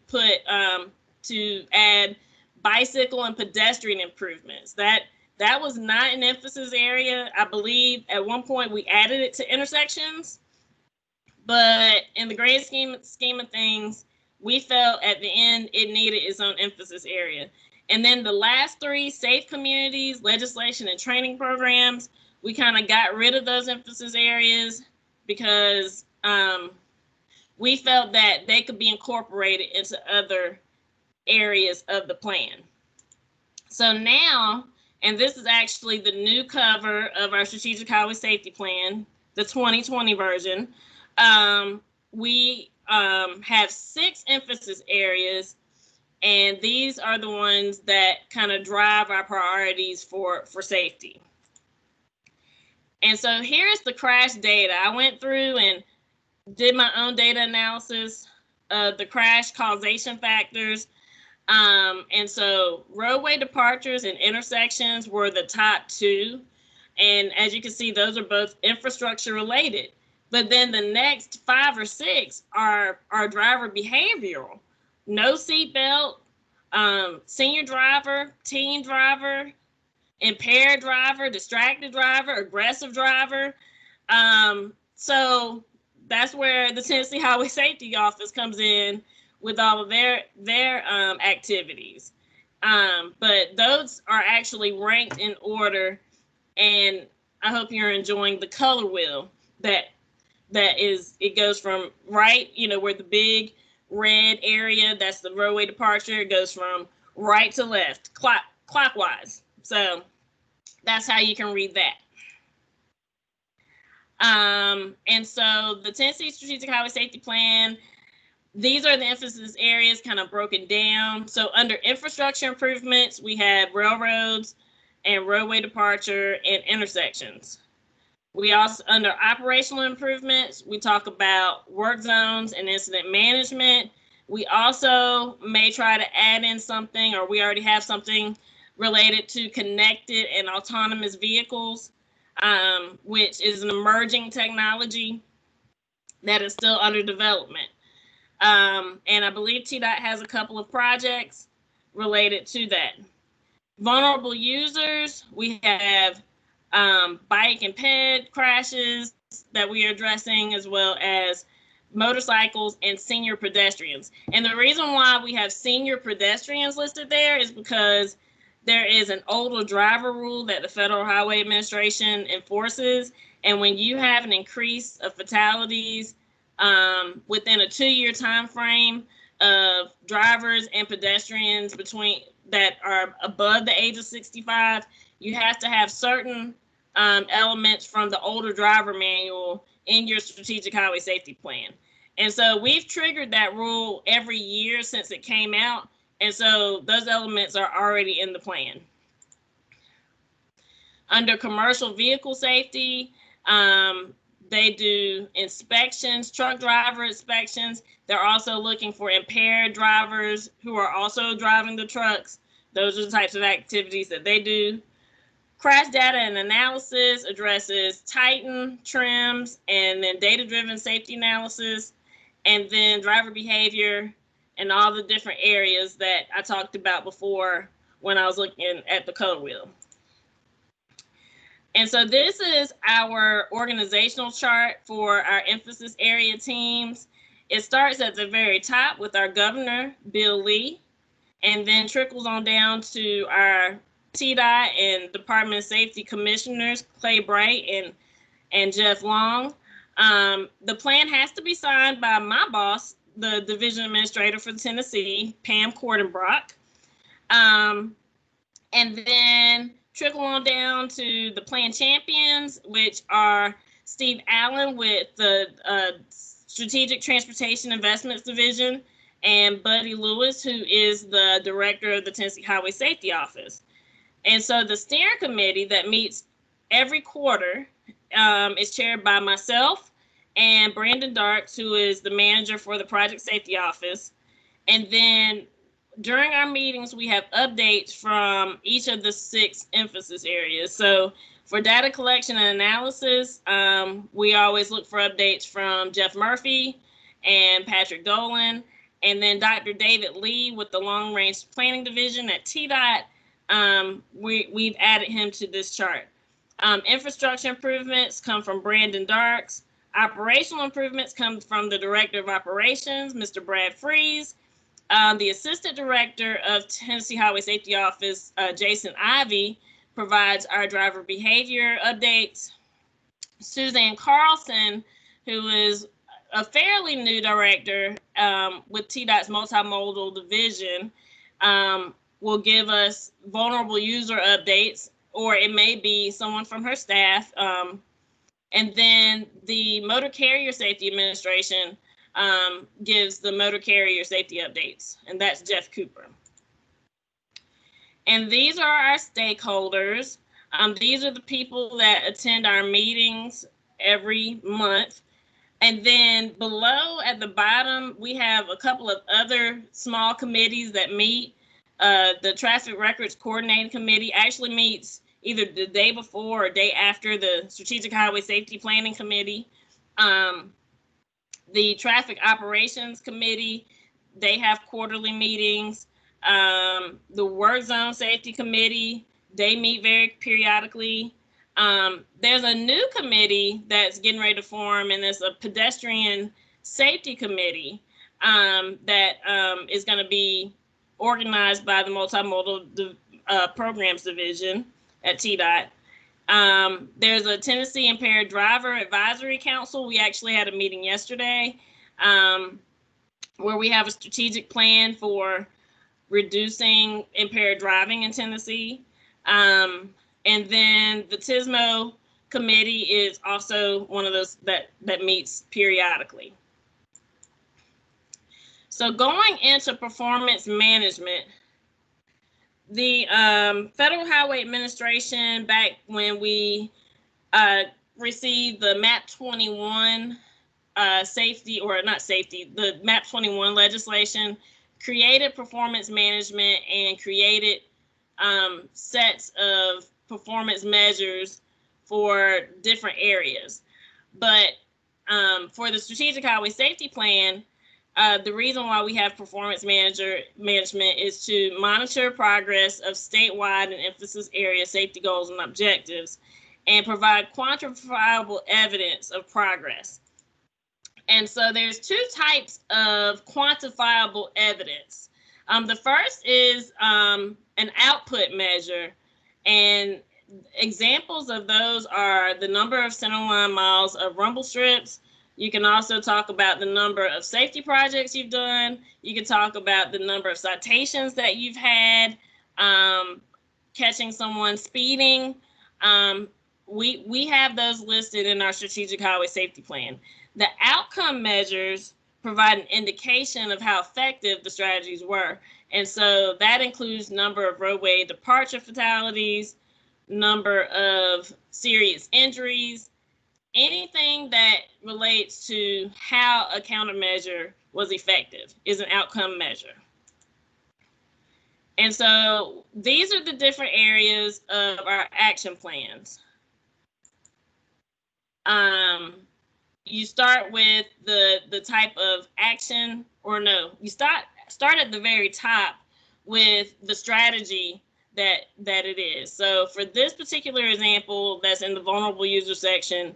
put to add bicycle and pedestrian improvements. That was not an emphasis area. I believe at one point we added it to intersections, but in the grand scheme of things, we felt at the end it needed its own emphasis area. And then the last 3, safe communities, legislation, and training programs, we kind of got rid of those emphasis areas because we felt that they could be incorporated into other areas of the plan. So now, and this is actually the new cover of our Strategic Highway Safety Plan, the 2020 version. We have 6 emphasis areas, and these are the ones that kind of drive our priorities for safety. And so here's the crash data. I went through and did my own data analysis of the crash causation factors. And so roadway departures and intersections were the top 2. And as you can see, those are both infrastructure related. But then the next 5 or 6 are driver behavioral. No seatbelt, senior driver, teen driver, impaired driver, distracted driver, aggressive driver. So that's where the Tennessee Highway Safety Office comes in with all of their activities. But those are actually ranked in order, and I hope you're enjoying the color wheel that is, it goes from right, where the big red area, that's the roadway departure, it goes from right to left, clockwise. So that's how you can read that. And so the Tennessee Strategic Highway Safety Plan, these are the emphasis areas kind of broken down. So under infrastructure improvements, we have railroads and roadway departure and intersections. We also, under operational improvements, we talk about work zones and incident management. We also may try to add in something, or we already have something related to connected and autonomous vehicles, which is an emerging technology that is still under development. And I believe TDOT has a couple of projects related to that. Vulnerable users, we have bike and ped crashes that we are addressing, as well as motorcycles and senior pedestrians. And the reason why we have senior pedestrians listed there is because there is an older driver rule that the Federal Highway Administration enforces. And when you have an increase of fatalities within a 2-year time frame of drivers and pedestrians that are above the age of 65, you have to have certain elements from the older driver manual in your strategic highway safety plan. And so we've triggered that rule every year since it came out. And so those elements are already in the plan. Under commercial vehicle safety, they do inspections, truck driver inspections. They're also looking for impaired drivers who are also driving the trucks. Those are the types of activities that they do. Crash data and analysis addresses Titan, trims, and then data-driven safety analysis, and then driver behavior and all the different areas that I talked about before when I was looking at the color wheel. And so this is our organizational chart for our emphasis area teams. It starts at the very top with our governor, Bill Lee, and then trickles on down to our TDOT and Department of Safety commissioners, Clay Bright and Jeff Long. The plan has to be signed by my boss, the division administrator for Tennessee, Pam Cordenbrock. And then trickle on down to the plan champions, which are Steve Allen with the Strategic Transportation Investments Division, and Buddy Lewis, who is the director of the Tennessee Highway Safety Office. And so the steering committee that meets every quarter is chaired by myself and Brandon Darks, who is the manager for the Project Safety Office. And then during our meetings, we have updates from each of the 6 emphasis areas. So for data collection and analysis, we always look for updates from Jeff Murphy and Patrick Dolan. And then Dr. David Lee with the Long Range Planning Division at TDOT, we've added him to this chart. Infrastructure improvements come from Brandon Darks. Operational improvements come from the Director of Operations, Mr. Brad Freeze. The Assistant Director of Tennessee Highway Safety Office, Jason Ivey, provides our driver behavior updates. Suzanne Carlson, who is a fairly new director with TDOT's multimodal division, will give us vulnerable user updates, or it may be someone from her staff. And then the Motor Carrier Safety Administration gives the motor carrier safety updates, and that's Jeff Cooper. And these are our stakeholders. These are the people that attend our meetings every month. And then below at the bottom, we have a couple of other small committees that meet. The Traffic Records Coordinating Committee actually meets either the day before or day after the Strategic Highway Safety Planning Committee. The Traffic Operations Committee, they have quarterly meetings. The Work Zone Safety Committee, they meet very periodically. There's a new committee that's getting ready to form, and it's a Pedestrian Safety Committee that is going to be organized by the Multimodal Programs Division at TDOT. There's a Tennessee Impaired Driver Advisory Council. We actually had a meeting yesterday where we have a strategic plan for reducing impaired driving in Tennessee. And then the TSMO committee is also one of those that meets periodically. So going into performance management, the Federal Highway Administration, back when we received the MAP 21 the MAP 21 legislation, created performance management and created sets of performance measures for different areas. But for the Strategic Highway Safety Plan, the reason why we have performance management is to monitor progress of statewide and emphasis area safety goals and objectives and provide quantifiable evidence of progress. And so there's 2 types of quantifiable evidence. The first is an output measure. And examples of those are the number of centerline miles of rumble strips. You can also talk about the number of safety projects you've done. You can talk about the number of citations that you've had, catching someone speeding. We have those listed in our strategic highway safety plan. The outcome measures provide an indication of how effective the strategies were. And so that includes number of roadway departure fatalities, number of serious injuries, anything that relates to how a countermeasure was effective is an outcome measure. And so these are the different areas of our action plans. You start with the type of action, or no, you start at the very top with the strategy that it is. So for this particular example that's in the vulnerable user section,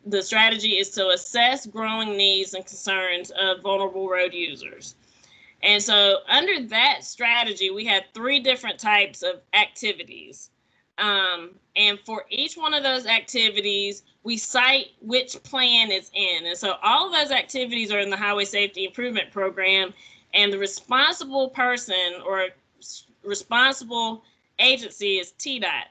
the strategy is to assess growing needs and concerns of vulnerable road users. And so under that strategy, we have 3 different types of activities. And for each one of those activities, we cite which plan it's in. And so all of those activities are in the Highway Safety Improvement Program, and the responsible person or responsible agency is TDOT.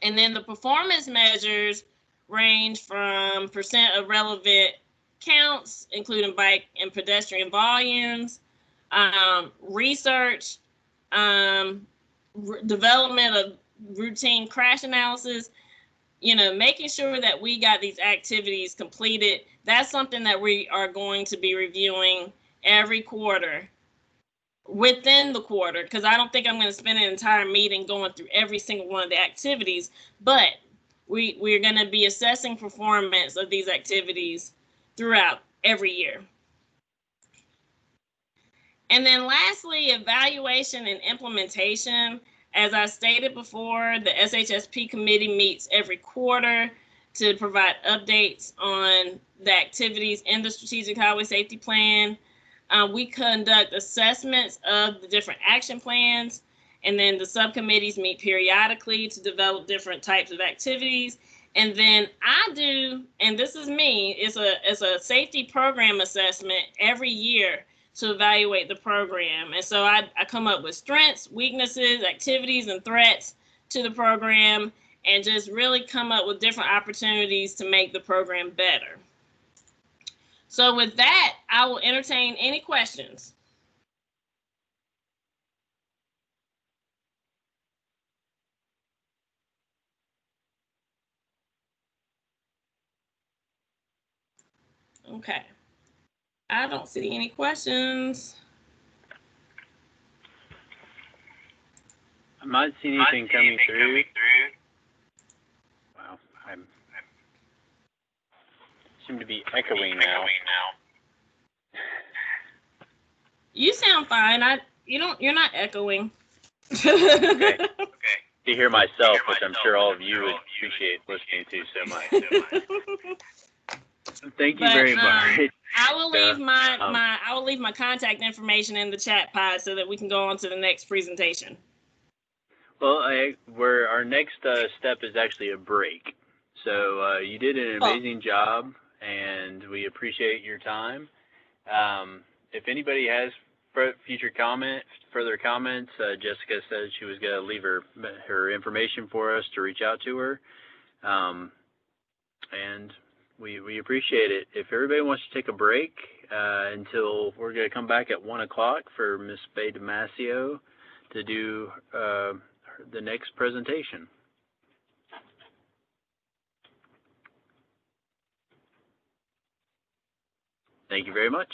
And then the performance measures range from % of relevant counts, including bike and pedestrian volumes, research, development of routine crash analysis, making sure that we got these activities completed. That's something that we are going to be reviewing every quarter, within the quarter, because I don't think I'm going to spend an entire meeting going through every single one of the activities, but we're going to be assessing performance of these activities throughout every year. And then lastly, evaluation and implementation. As I stated before, the SHSP committee meets every quarter to provide updates on the activities in the Strategic Highway Safety Plan. We conduct assessments of the different action plans, and then the subcommittees meet periodically to develop different types of activities. And then I do, and this is me, it's a safety program assessment every year to evaluate the program. And so I come up with strengths, weaknesses, activities, and threats to the program, and just really come up with different opportunities to make the program better. So with that, I will entertain any questions. Okay. I don't see any questions. I'm not seeing anything coming through. Wow, I seem to be echoing now. You sound fine. You're not echoing. Okay. To hear myself, which I'm sure all of you would appreciate listening to so much. Thank you very much. I will leave I will leave my contact information in the chat pod so that we can go on to the next presentation. Well, our next step is actually a break. So you did an amazing job, and we appreciate your time. If anybody has further comments, Jessica said she was going to leave her information for us to reach out to her, and we appreciate it. If everybody wants to take a break until we're going to come back at 1 o'clock for Ms. Faye Damasio to do the next presentation. Thank you very much.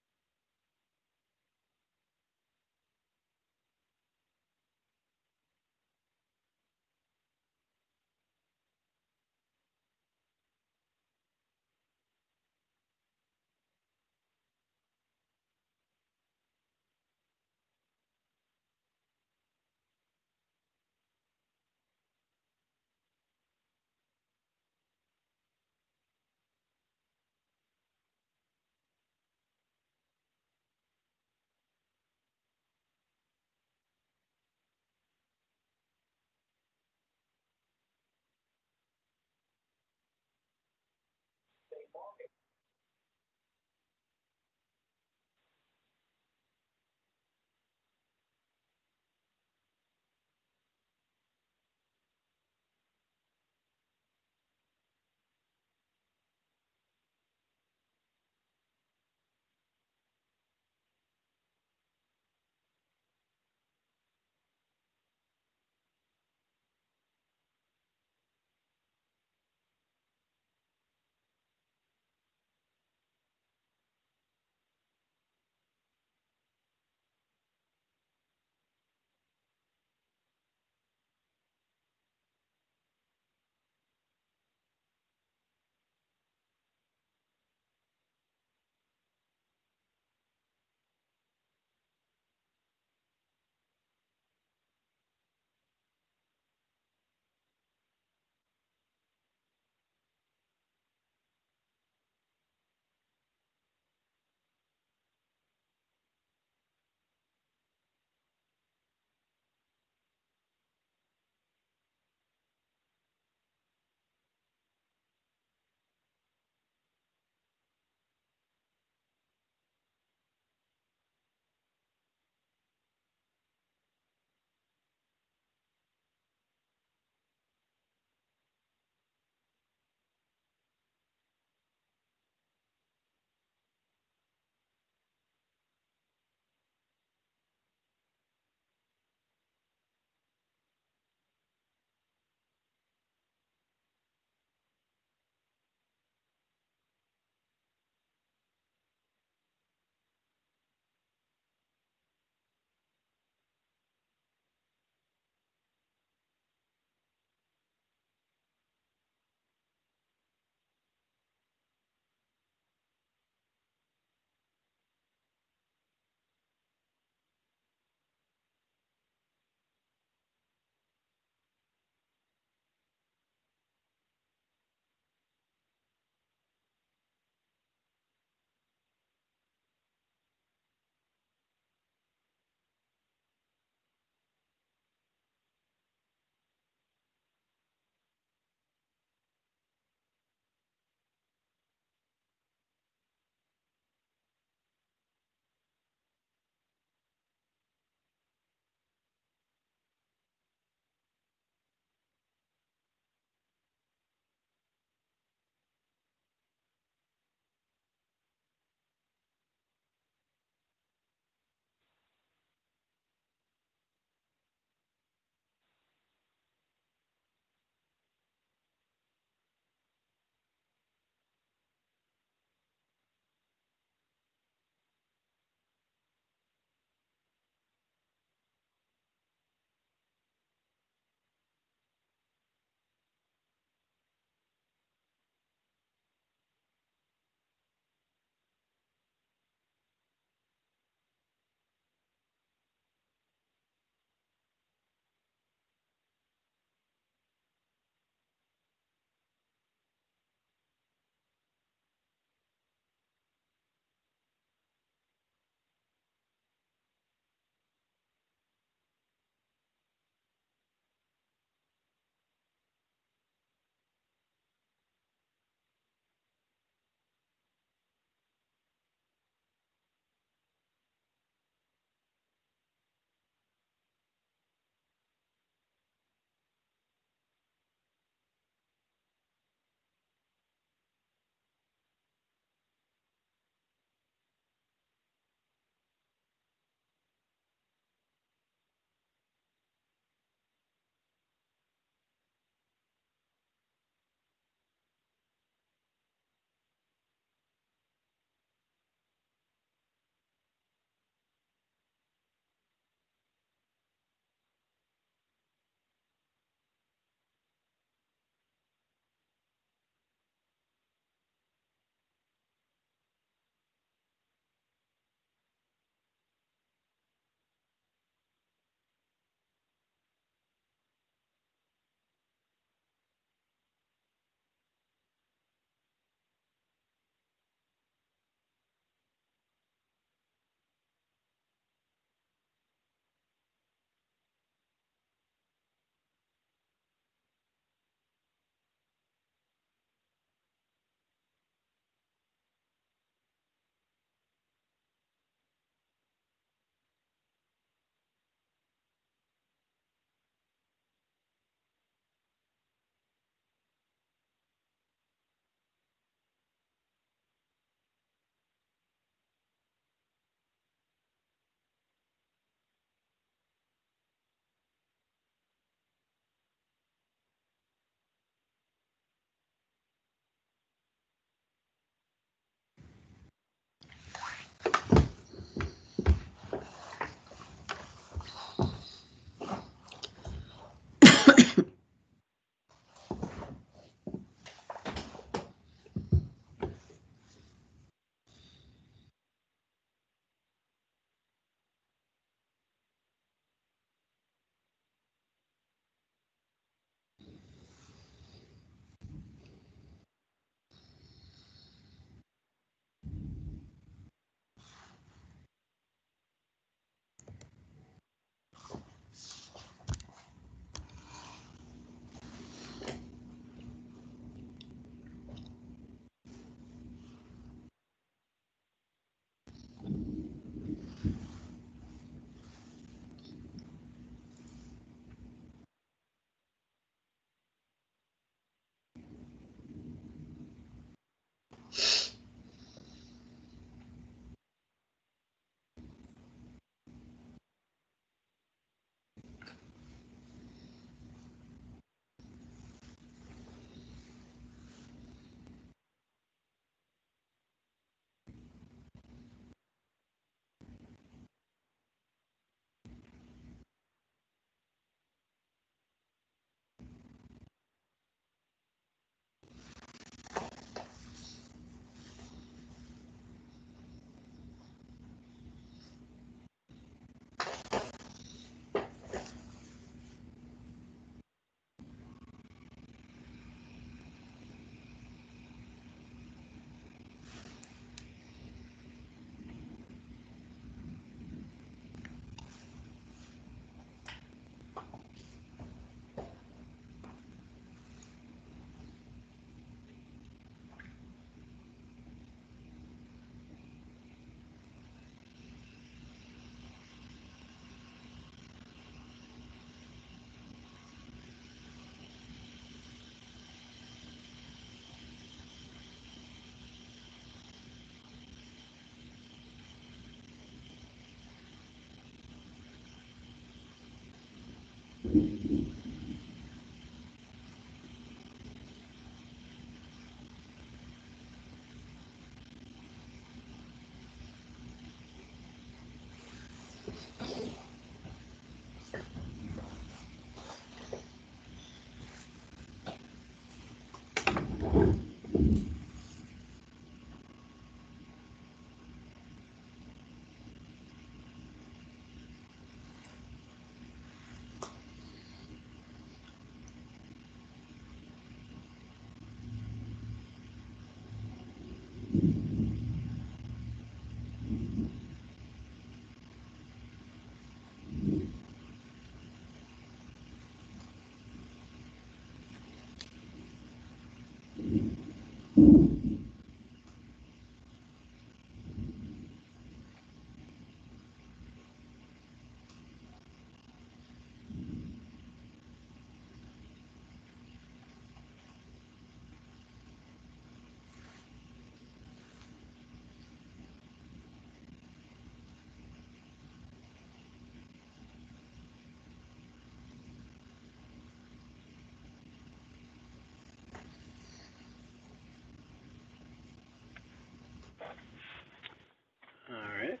All right.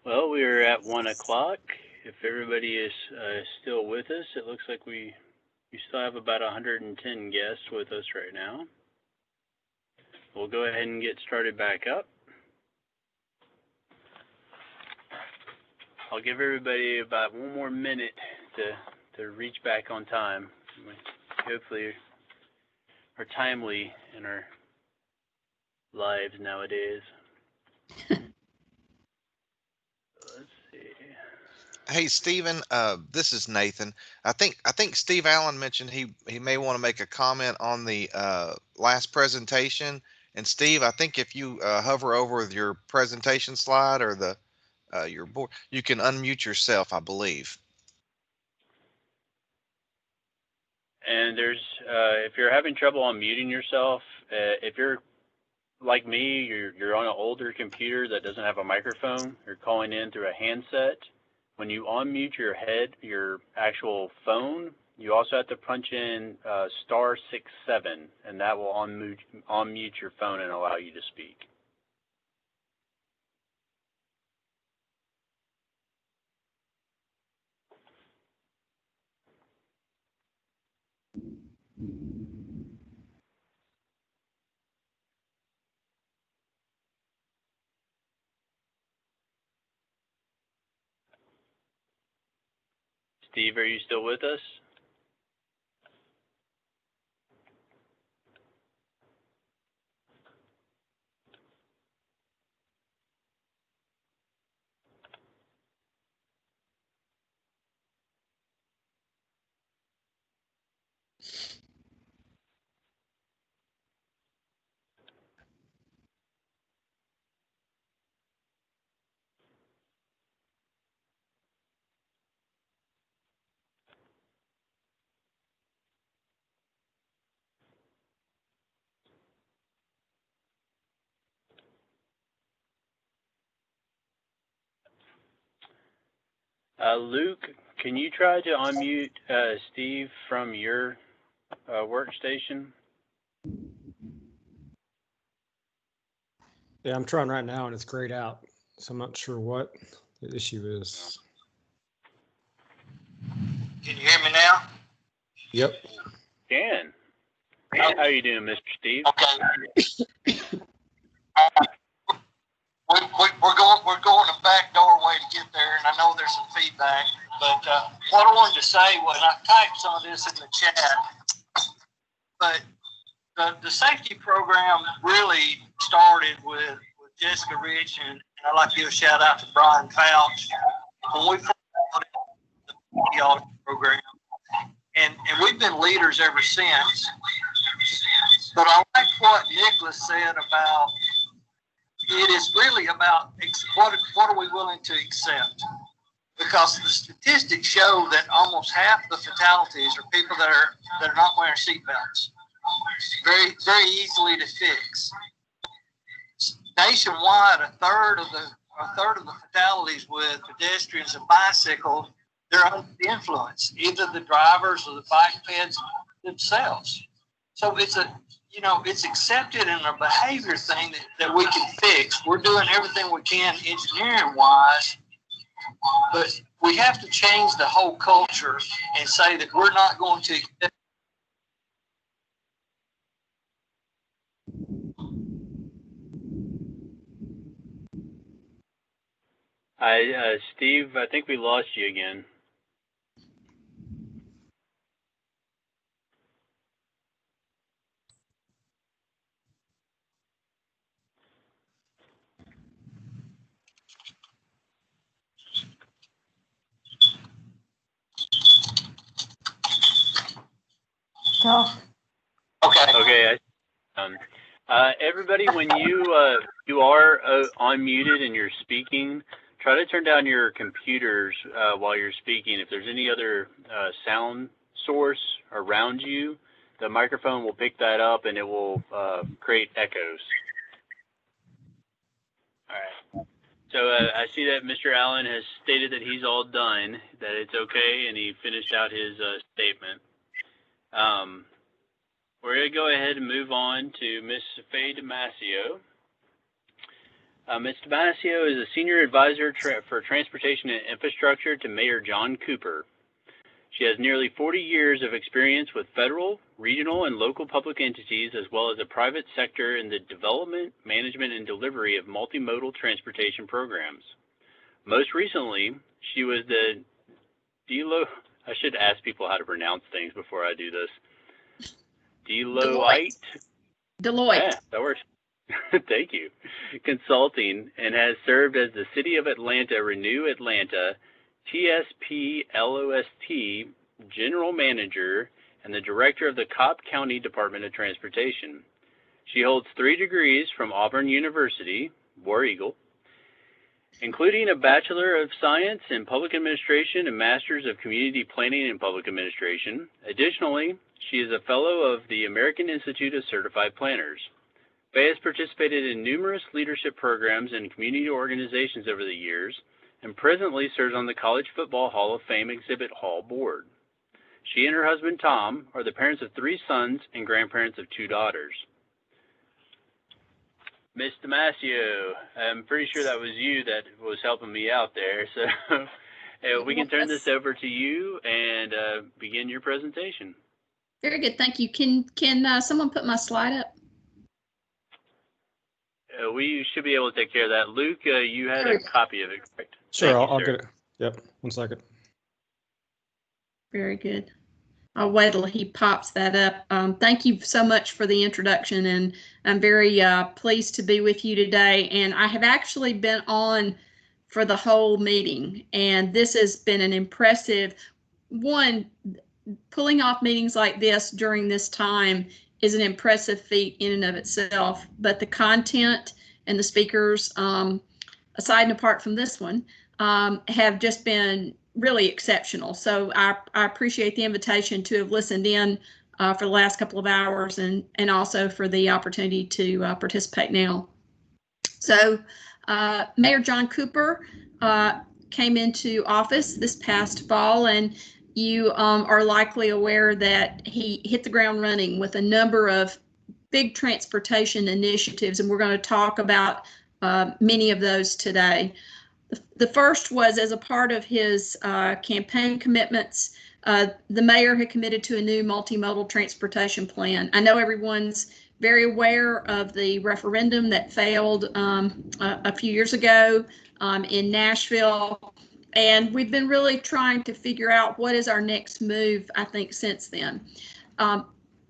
Well, we are at 1 o'clock. If everybody is still with us, it looks like we still have about 110 guests with us right now. We'll go ahead and get started back up. I'll give everybody about 1 more minute to reach back on time. We hopefully are timely in our lives nowadays. Let's see. Hey, Stephen, this is Nathan. I think Steve Allen mentioned he may want to make a comment on the last presentation. And Steve, I think if you hover over your presentation slide or the your board, you can unmute yourself, I believe. And there's if you're having trouble unmuting yourself, if you're like me, you're on an older computer that doesn't have a microphone, you're calling in through a handset. When you unmute your actual phone, you also have to punch in *67, and that will unmute your phone and allow you to speak. Steve, are you still with us? Luke, can you try to unmute Steve from your workstation? Yeah, I'm trying right now and it's grayed out. So I'm not sure what the issue is. Can you hear me now? Yep. Can. How are you doing, Mr. Steve? Okay. We're going a back doorway to get there, and I know there's some feedback. But what I wanted to say was, I typed some of this in the chat, but the safety program really started with Jessica Rich, and I'd like to give a shout out to Brian Fouch when we first started the audit program, and we've been leaders ever since. But I like what Nicholas said about it is really about what are we willing to accept, because the statistics show that almost half the fatalities are people that are not wearing seatbelts. Very, very easily to fix. Nationwide, a third of the fatalities with pedestrians and bicycles they're under the influence, either the drivers or the bike peds themselves. So it's accepted in a behavior thing that we can fix. We're doing everything we can engineering wise, but we have to change the whole culture and say that we're not going to accept. Steve, I think we lost you again. Okay. Everybody, when you are unmuted and you're speaking, try to turn down your computers while you're speaking. If there's any other sound source around you, the microphone will pick that up and it will create echoes. All right. So I see that Mr. Allen has stated that he's all done, that it's okay, and he finished out his statement. We're going to go ahead and move on to Ms. Faye Damasio. Ms. Damasio is a senior advisor for transportation and infrastructure to Mayor John Cooper. She has nearly 40 years of experience with federal, regional, and local public entities, as well as the private sector in the development, management, and delivery of multimodal transportation programs. Most recently, she was the I should ask people how to pronounce things before I do this. Deloitte. Yeah, that works. Thank you. Consulting, and has served as the City of Atlanta Renew Atlanta TSP LOST General Manager and the Director of the Cobb County Department of Transportation. She holds 3 degrees from Auburn University, War Eagle, including a Bachelor of Science in Public Administration and Masters of Community Planning and Public Administration. Additionally, she is a Fellow of the American Institute of Certified Planners. Faye has participated in numerous leadership programs and community organizations over the years, and presently serves on the College Football Hall of Fame Exhibit Hall Board. She and her husband, Tom, are the parents of 3 sons and grandparents of 2 daughters. Ms. Damasio, I'm pretty sure that was you that was helping me out there, so we can turn this over to you and begin your presentation. Very good, thank you. Can someone put my slide up? We should be able to take care of that. Luke, you had a copy of it, correct? Sure, I'll get it. Yep, 1 second. Very good. I'll wait till he pops that up. Thank you so much for the introduction, and I'm very pleased to be with you today. And I have actually been on for the whole meeting, and this has been an impressive one. Pulling off meetings like this during this time is an impressive feat in and of itself, but the content and the speakers, aside and apart from this one, have just been really exceptional. So I appreciate the invitation to have listened in for the last couple of hours, and also for the opportunity to participate now. So Mayor John Cooper came into office this past fall, and you are likely aware that he hit the ground running with a number of big transportation initiatives, and we're going to talk about many of those today. The first was, as a part of his campaign commitments, the mayor had committed to a new multimodal transportation plan. I know everyone's very aware of the referendum that failed a few years ago in Nashville. And we've been really trying to figure out what is our next move, I think, since then.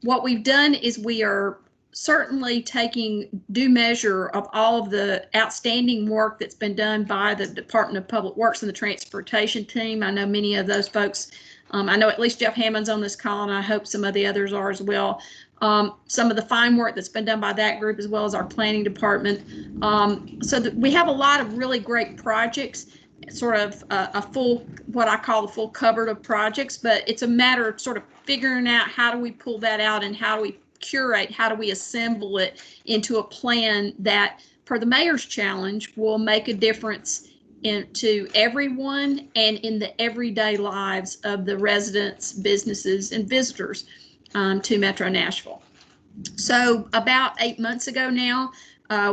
What we've done is we are certainly taking due measure of all of the outstanding work that's been done by the Department of Public Works and the transportation team. I know many of those folks, I know at least Jeff Hammond's on this call, and I hope some of the others are as well. Some of the fine work that's been done by that group, as well as our planning department. So that we have a lot of really great projects, sort of a full, what I call the full cupboard of projects, but it's a matter of sort of figuring out how do we pull that out and how do we curate, how do we assemble it into a plan that, per the mayor's challenge, will make a difference into everyone and in the everyday lives of the residents, businesses, and visitors to Metro Nashville. So about 8 months ago now,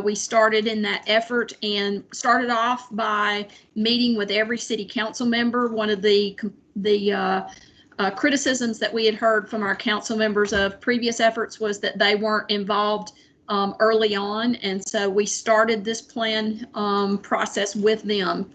we started in that effort and started off by meeting with every city council member. One of the criticisms that we had heard from our council members of previous efforts was that they weren't involved early on. And so we started this plan process with them.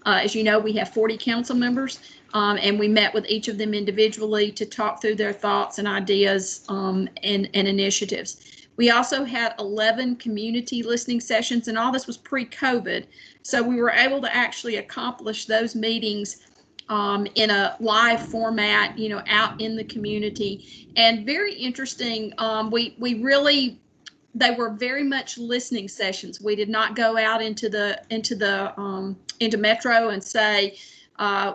As you know, we have 40 council members, and we met with each of them individually to talk through their thoughts and ideas and initiatives. We also had 11 community listening sessions, and all this was pre-COVID. So we were able to actually accomplish those meetings in a live format, out in the community. And very interesting, they were very much listening sessions. We did not go out into Metro and say,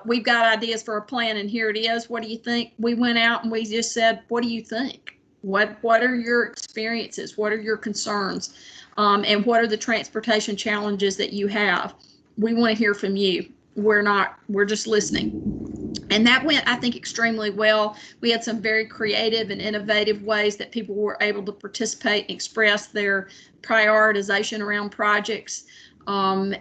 we've got ideas for a plan and here it is. What do you think? We went out and we just said, what do you think? What are your experiences? What are your concerns? And what are the transportation challenges that you have? We want to hear from you. We're just listening. And that went, I think, extremely well. We had some very creative and innovative ways that people were able to participate and express their prioritization around projects. So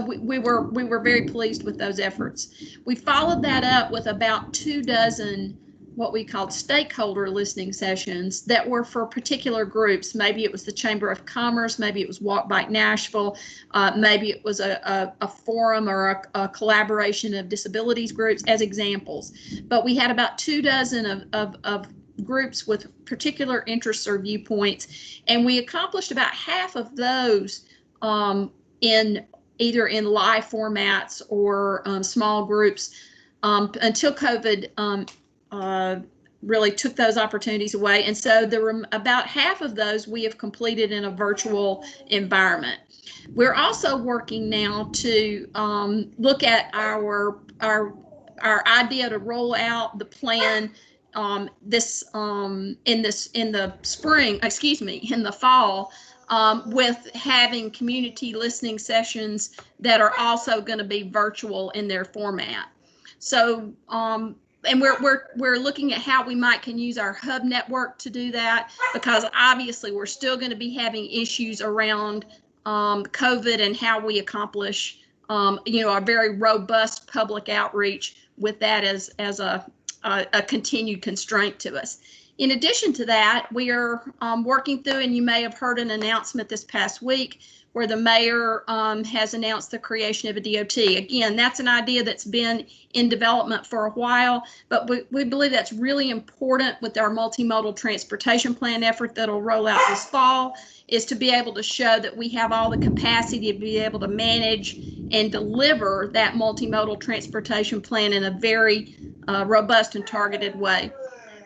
we were very pleased with those efforts. We followed that up with about 24 what we called stakeholder listening sessions that were for particular groups. Maybe it was the Chamber of Commerce, maybe it was Walk Bike Nashville, maybe it was a forum or a collaboration of disabilities groups as examples. But we had about 24 of groups with particular interests or viewpoints, and we accomplished about half of those in either in live formats or small groups until COVID really took those opportunities away. And so there were about half of those we have completed in a virtual environment. We're also working now to look at our idea to roll out the plan in the fall, with having community listening sessions that are also going to be virtual in their format. So and we're looking at how we can use our hub network to do that, because obviously we're still going to be having issues around COVID and how we accomplish a very robust public outreach with that as a continued constraint to us. In addition to that, we are working through, and you may have heard an announcement this past week where the mayor has announced the creation of a DOT. Again, that's an idea that's been in development for a while, but we believe that's really important with our multimodal transportation plan effort that'll roll out this fall, is to be able to show that we have all the capacity to be able to manage and deliver that multimodal transportation plan in a very robust and targeted way.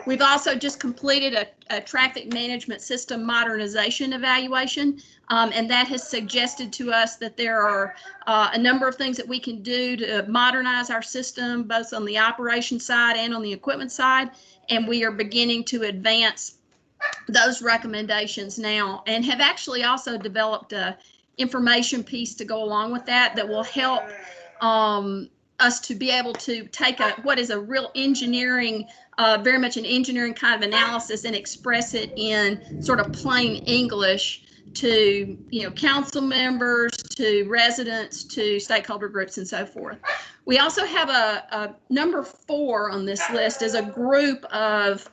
We've also just completed a traffic management system modernization evaluation, and that has suggested to us that there are a number of things that we can do to modernize our system, both on the operation side and on the equipment side, and we are beginning to advance those recommendations now, and have actually also developed a information piece to go along with that will help us to be able to take what is a real engineering, very much an engineering kind of analysis, and express it in sort of plain English to council members, to residents, to stakeholder groups, and so forth. We also have a number 4 on this list is a group of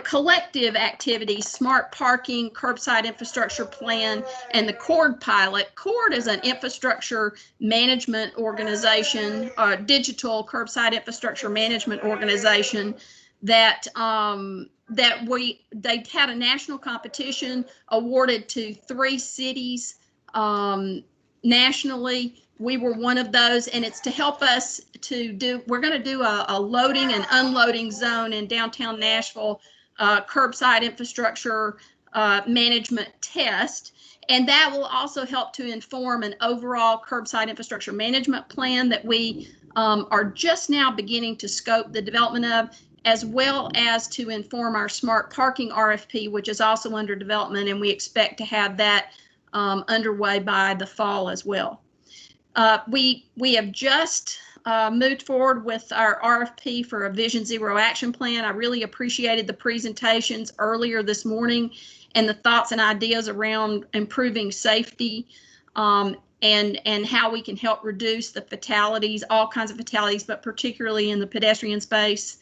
collective activities: smart parking, curbside infrastructure plan, and the CORD pilot. CORD is an infrastructure management organization, digital curbside infrastructure management organization that they had a national competition awarded to 3 cities nationally. We were one of those, and it's to help us we're going to do a loading and unloading zone in downtown Nashville, curbside infrastructure management test. And that will also help to inform an overall curbside infrastructure management plan that we are just now beginning to scope the development of, as well as to inform our smart parking RFP, which is also under development, and we expect to have that underway by the fall as well. We have just moved forward with our RFP for a Vision Zero action plan. I really appreciated the presentations earlier this morning and the thoughts and ideas around improving safety and how we can help reduce the fatalities, all kinds of fatalities, but particularly in the pedestrian space.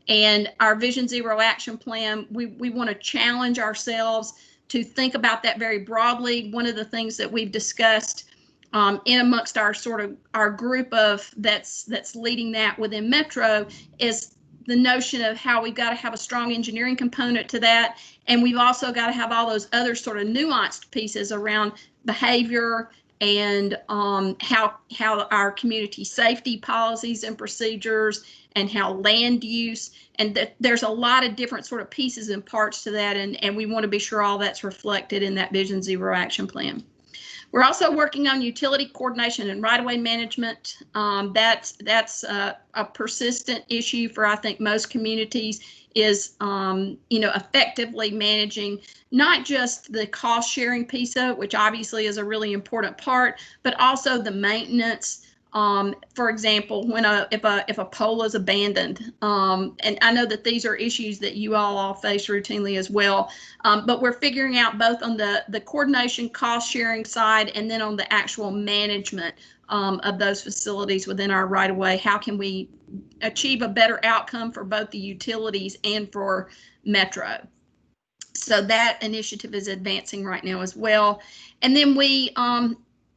And our Vision Zero action plan, we want to challenge ourselves to think about that very broadly. One of the things that we've discussed in amongst our group of that's leading that within Metro is the notion of how we've got to have a strong engineering component to that, and we've also got to have all those other sort of nuanced pieces around behavior and how our community safety policies and procedures and how land use, and that there's a lot of different sort of pieces and parts to that, and we want to be sure all that's reflected in that Vision Zero action plan. We're also working on utility coordination and right-of-way management. That's a persistent issue for, I think, most communities is, effectively managing not just the cost sharing piece of it, which obviously is a really important part, but also the maintenance. For example, if a pole is abandoned, and I know that these are issues that you all face routinely as well, but we're figuring out both on the coordination cost sharing side and then on the actual management of those facilities within our right of way. How can we achieve a better outcome for both the utilities and for Metro? So that initiative is advancing right now as well. And then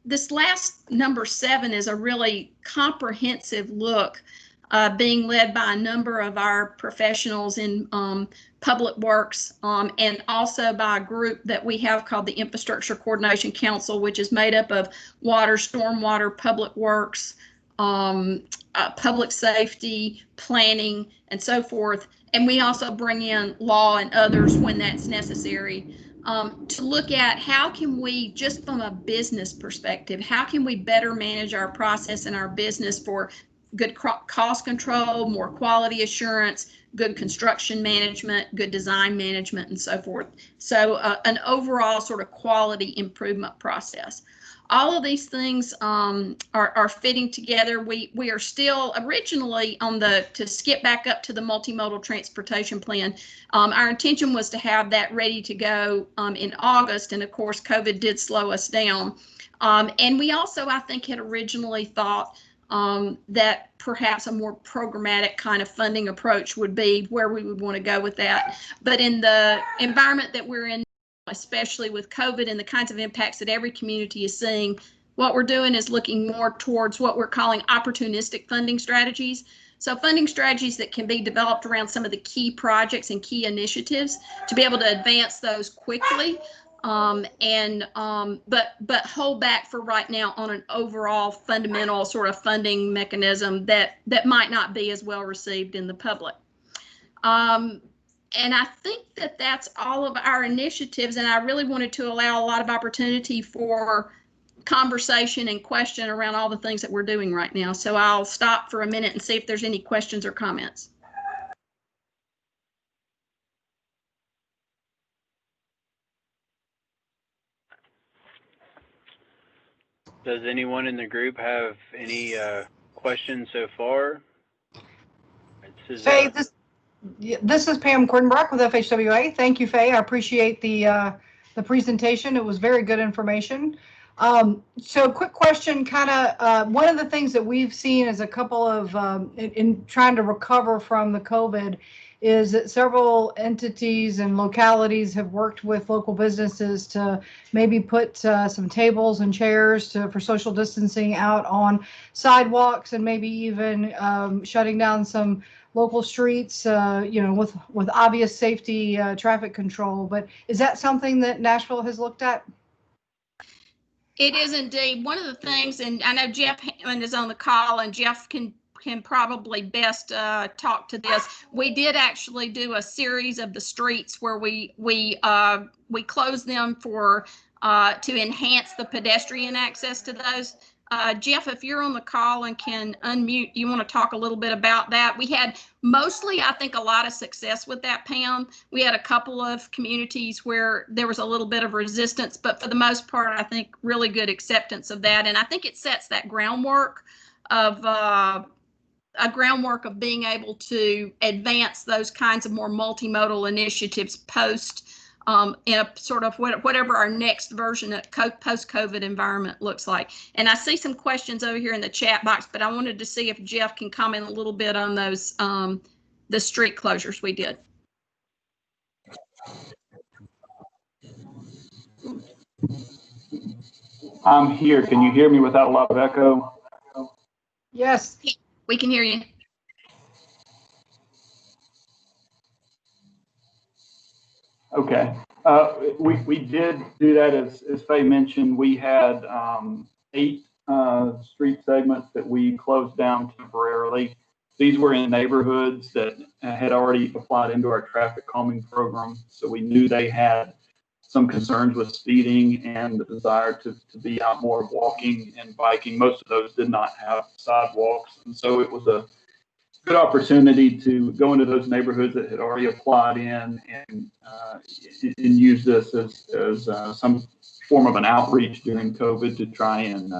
this last number 7 is a really comprehensive look being led by a number of our professionals in public works and also by a group that we have called the Infrastructure Coordination Council, which is made up of water, stormwater, public works, public safety, planning, and so forth. And we also bring in law and others when that's necessary. To look at how can we, just from a business perspective, how can we better manage our process and our business for good cost control, more quality assurance, good construction management, good design management, and so forth. So an overall sort of quality improvement process. All of these things are fitting together. We are still originally to skip back up to the multimodal transportation plan. Our intention was to have that ready to go in August, and of course, COVID did slow us down. And we also, I think, had originally thought that perhaps a more programmatic kind of funding approach would be where we would want to go with that. But in the environment that we're in, especially with COVID and the kinds of impacts that every community is seeing, what we're doing is looking more towards what we're calling opportunistic funding strategies. So funding strategies that can be developed around some of the key projects and key initiatives to be able to advance those quickly, but hold back for right now on an overall fundamental sort of funding mechanism that might not be as well received in the public. And I think that that's all of our initiatives, and I really wanted to allow a lot of opportunity for conversation and question around all the things that we're doing right now. So I'll stop for a minute and see if there's any questions or comments. Does anyone in the group have any questions so far? Faye, this is Pam Cordenbrock with FHWA. Thank you, Faye. I appreciate the presentation. It was very good information. So quick question, kind of one of the things that we've seen as a couple of, in trying to recover from the COVID, is that several entities and localities have worked with local businesses to maybe put some tables and chairs for social distancing out on sidewalks, and maybe even shutting down some local streets, with obvious safety traffic control. But is that something that Nashville has looked at? It is indeed. One of the things, and I know Jeff Hammond is on the call, and Jeff can probably best talk to this. We did actually do a series of the streets where we closed them for to enhance the pedestrian access to those Jeff, if you're on the call and can unmute, you want to talk a little bit about that? We had mostly, I think, a lot of success with that, Pam. We had a couple of communities where there was a little bit of resistance, but for the most part, I think really good acceptance of that. And I think it sets that groundwork of being able to advance those kinds of more multimodal initiatives post in a sort of whatever our next version of post-COVID environment looks like. And I see some questions over here in the chat box, but I wanted to see if Jeff can comment a little bit on those, the street closures we did. I'm here. Can you hear me without a lot of echo? Yes. We can hear you. Okay. We did do that, as Faye mentioned. We had 8 street segments that we closed down temporarily. These were in neighborhoods that had already applied into our traffic calming program, so we knew they had some concerns with speeding and the desire to be out more walking and biking. Most of those did not have sidewalks, and so it was a good opportunity to go into those neighborhoods that had already applied in and use this as some form of an outreach during COVID to try and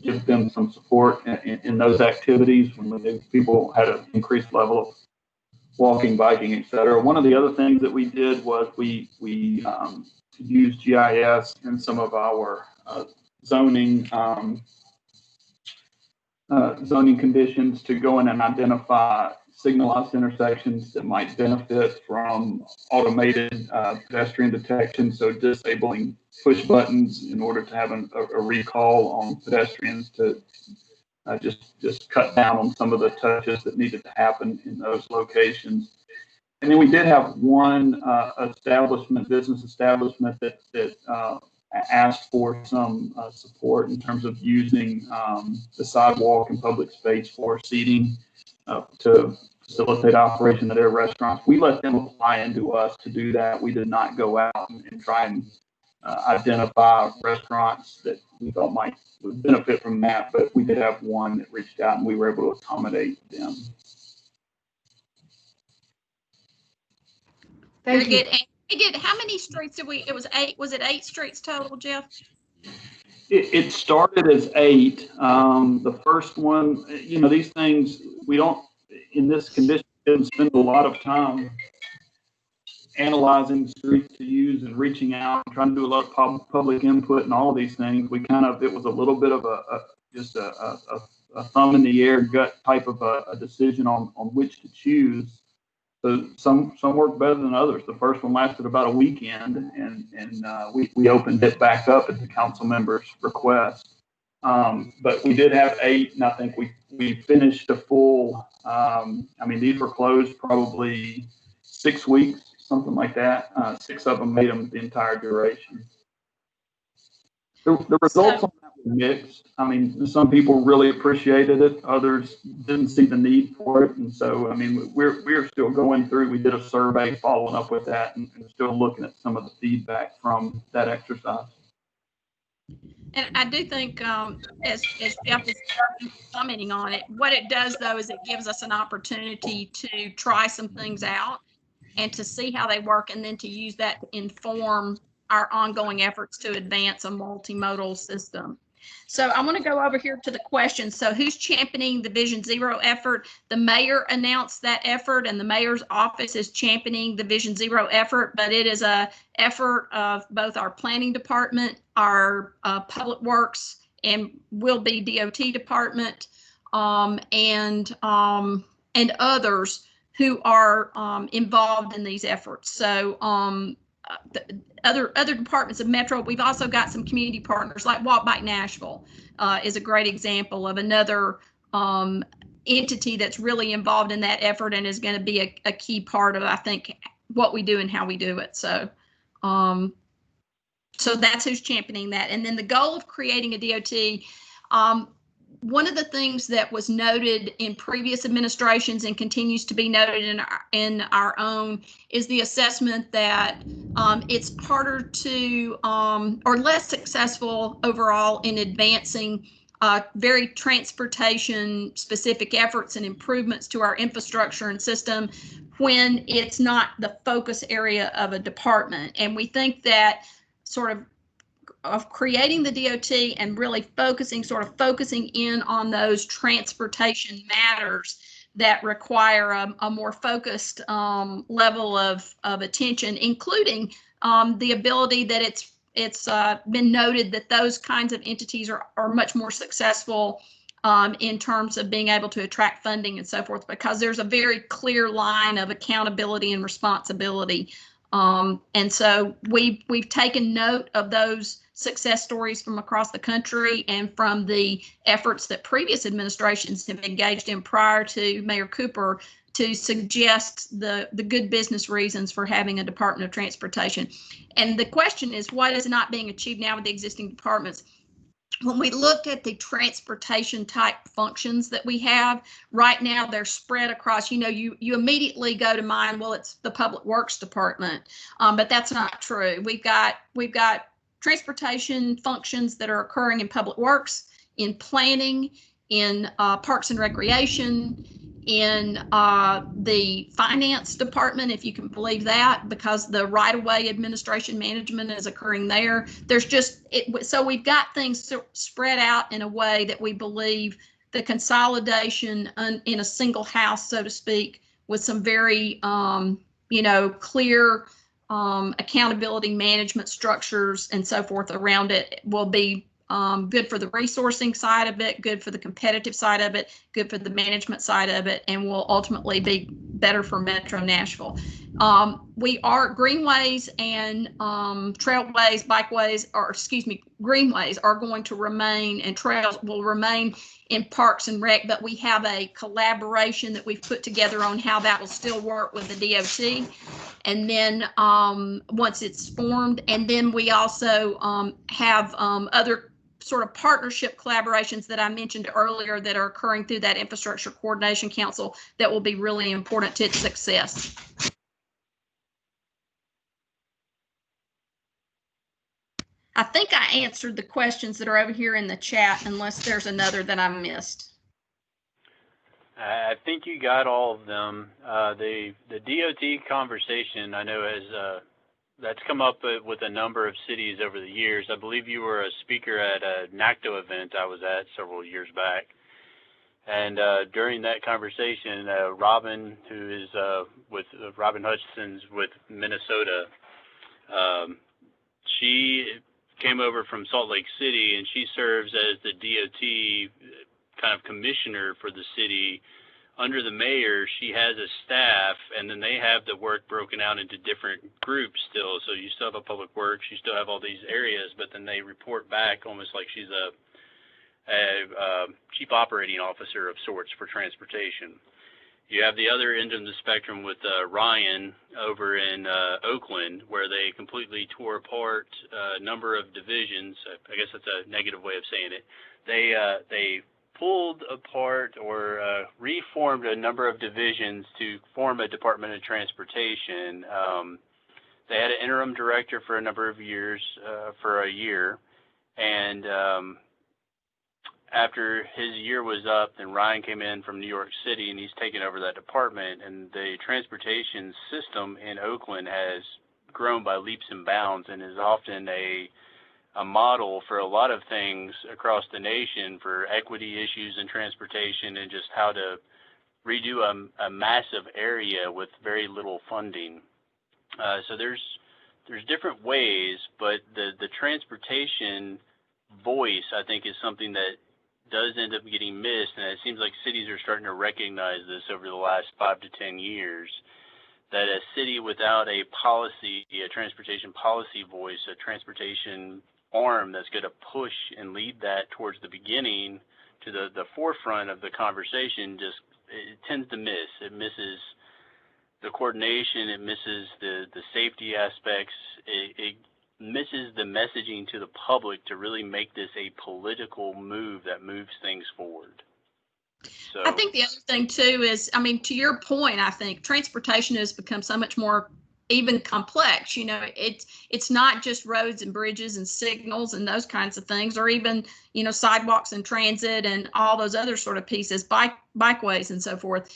give them some support in those activities when the people had an increased level of walking, biking, et cetera. One of the other things that we did was we used GIS in some of our zoning conditions to go in and identify signalized intersections that might benefit from automated pedestrian detection. So disabling push buttons in order to have a recall on pedestrians to just cut down on some of the touches that needed to happen in those locations. And then we did have one business establishment that asked for some support in terms of using the sidewalk and public space for seating to facilitate operation of their restaurants. We let them apply into us to do that. We did not go out and try and identify restaurants that we thought might benefit from that, but we did have one that reached out and we were able to accommodate them. Very good. And we did, how many streets did we, it was 8, was it 8 streets total, Jeff? It started as 8. The first one, these things, we don't, in this condition, didn't spend a lot of time analyzing streets to use and reaching out and trying to do a lot of public input and all of these things. It was a little bit of a thumb in the air gut type of a decision on which to choose. So some worked better than others. The first one lasted about a weekend, and we opened it back up at the council members' request. But we did have 8, and I think we finished a full. These were closed probably 6 weeks, something like that. 6 of them made them the entire duration. The results on that were mixed. Some people really appreciated it. Others didn't see the need for it. And so, we're still going through. We did a survey following up with that and still looking at some of the feedback from that exercise. And I do think, as Jeff is commenting on it, what it does, though, is it gives us an opportunity to try some things out and to see how they work, and then to use that to inform our ongoing efforts to advance a multimodal system. So I want to go over here to the questions. So who's championing the Vision Zero effort? The mayor announced that effort, and the mayor's office is championing the Vision Zero effort, but it is a effort of both our planning department, our public works, and will be DOT department, and others who are involved in these efforts. So the other departments of Metro, we've also got some community partners like Walk Bike Nashville is a great example of another entity that's really involved in that effort and is going to be a key part of, I think, what we do and how we do it. So so that's who's championing that. And then the goal of creating a DOT, one of the things that was noted in previous administrations and continues to be noted in our own is the assessment that it's harder to or less successful overall in advancing very transportation specific efforts and improvements to our infrastructure and system when it's not the focus area of a department. And we think that sort of creating the DOT and really focusing in on those transportation matters that require a more focused level of attention, including the ability that it's been noted that those kinds of entities are much more successful in terms of being able to attract funding and so forth, because there's a very clear line of accountability and responsibility. And so we've taken note of those success stories from across the country and from the efforts that previous administrations have engaged in prior to Mayor Cooper to suggest the good business reasons for having a Department of Transportation. And the question is, what is not being achieved now with the existing departments? When we look at the transportation type functions that we have right now, they're spread across, you immediately go to mind, well, it's the Public Works Department, but that's not true. We've got transportation functions that are occurring in Public Works, in planning, in Parks and Recreation, in the Finance Department, if you can believe that, because the right-of-way administration management is occurring there. There's just, so we've got things spread out in a way that we believe the consolidation in a single house, so to speak, with some very, clear accountability management structures and so forth around it will be good for the resourcing side of it, good for the competitive side of it, good for the management side of it, and will ultimately be better for Metro Nashville. We are greenways and trailways, greenways are going to remain, and trails will remain in Parks and Rec, but we have a collaboration that we've put together on how that will still work with the DOT. And then once it's formed, and then we also have other sort of partnership collaborations that I mentioned earlier that are occurring through that Infrastructure Coordination Council that will be really important to its success. I think I answered the questions that are over here in the chat, unless there's another that I missed. I think you got all of them. The DOT conversation, I know, that's come up with a number of cities over the years. I believe you were a speaker at a NACTO event I was at several years back. And during that conversation, Robin, who is with Robin Hutchinson's with Minnesota, she came over from Salt Lake City, and she serves as the DOT kind of commissioner for the city. Under the mayor, she has a staff, and then they have the work broken out into different groups still. So you still have a public works, you still have all these areas, but then they report back almost like she's a chief operating officer of sorts for transportation. You have the other end of the spectrum with Ryan over in Oakland, where they completely tore apart a number of divisions. I guess that's a negative way of saying it. They pulled apart or reformed a number of divisions to form a Department of Transportation. They had an interim director for a number of years, for a year, and after his year was up, then Ryan came in from New York City, and he's taken over that department. And the transportation system in Oakland has grown by leaps and bounds, and is often a model for a lot of things across the nation for equity issues in transportation and just how to redo a massive area with very little funding. So there's different ways, but the transportation voice, I think, is something that does end up getting missed, and it seems like cities are starting to recognize this over the last 5 to 10 years, that a city without a policy, a transportation policy voice, a transportation arm that's going to push and lead that towards the beginning to the forefront of the conversation, just it tends to miss. It misses the coordination, it misses the safety aspects. misses the messaging to the public to really make this a political move that moves things forward. So I think the other thing too is, I mean, to your point, I think transportation has become so much more even complex. You know, it's not just roads and bridges and signals and those kinds of things, or even, you know, sidewalks and transit and all those other sort of pieces, bikeways and so forth,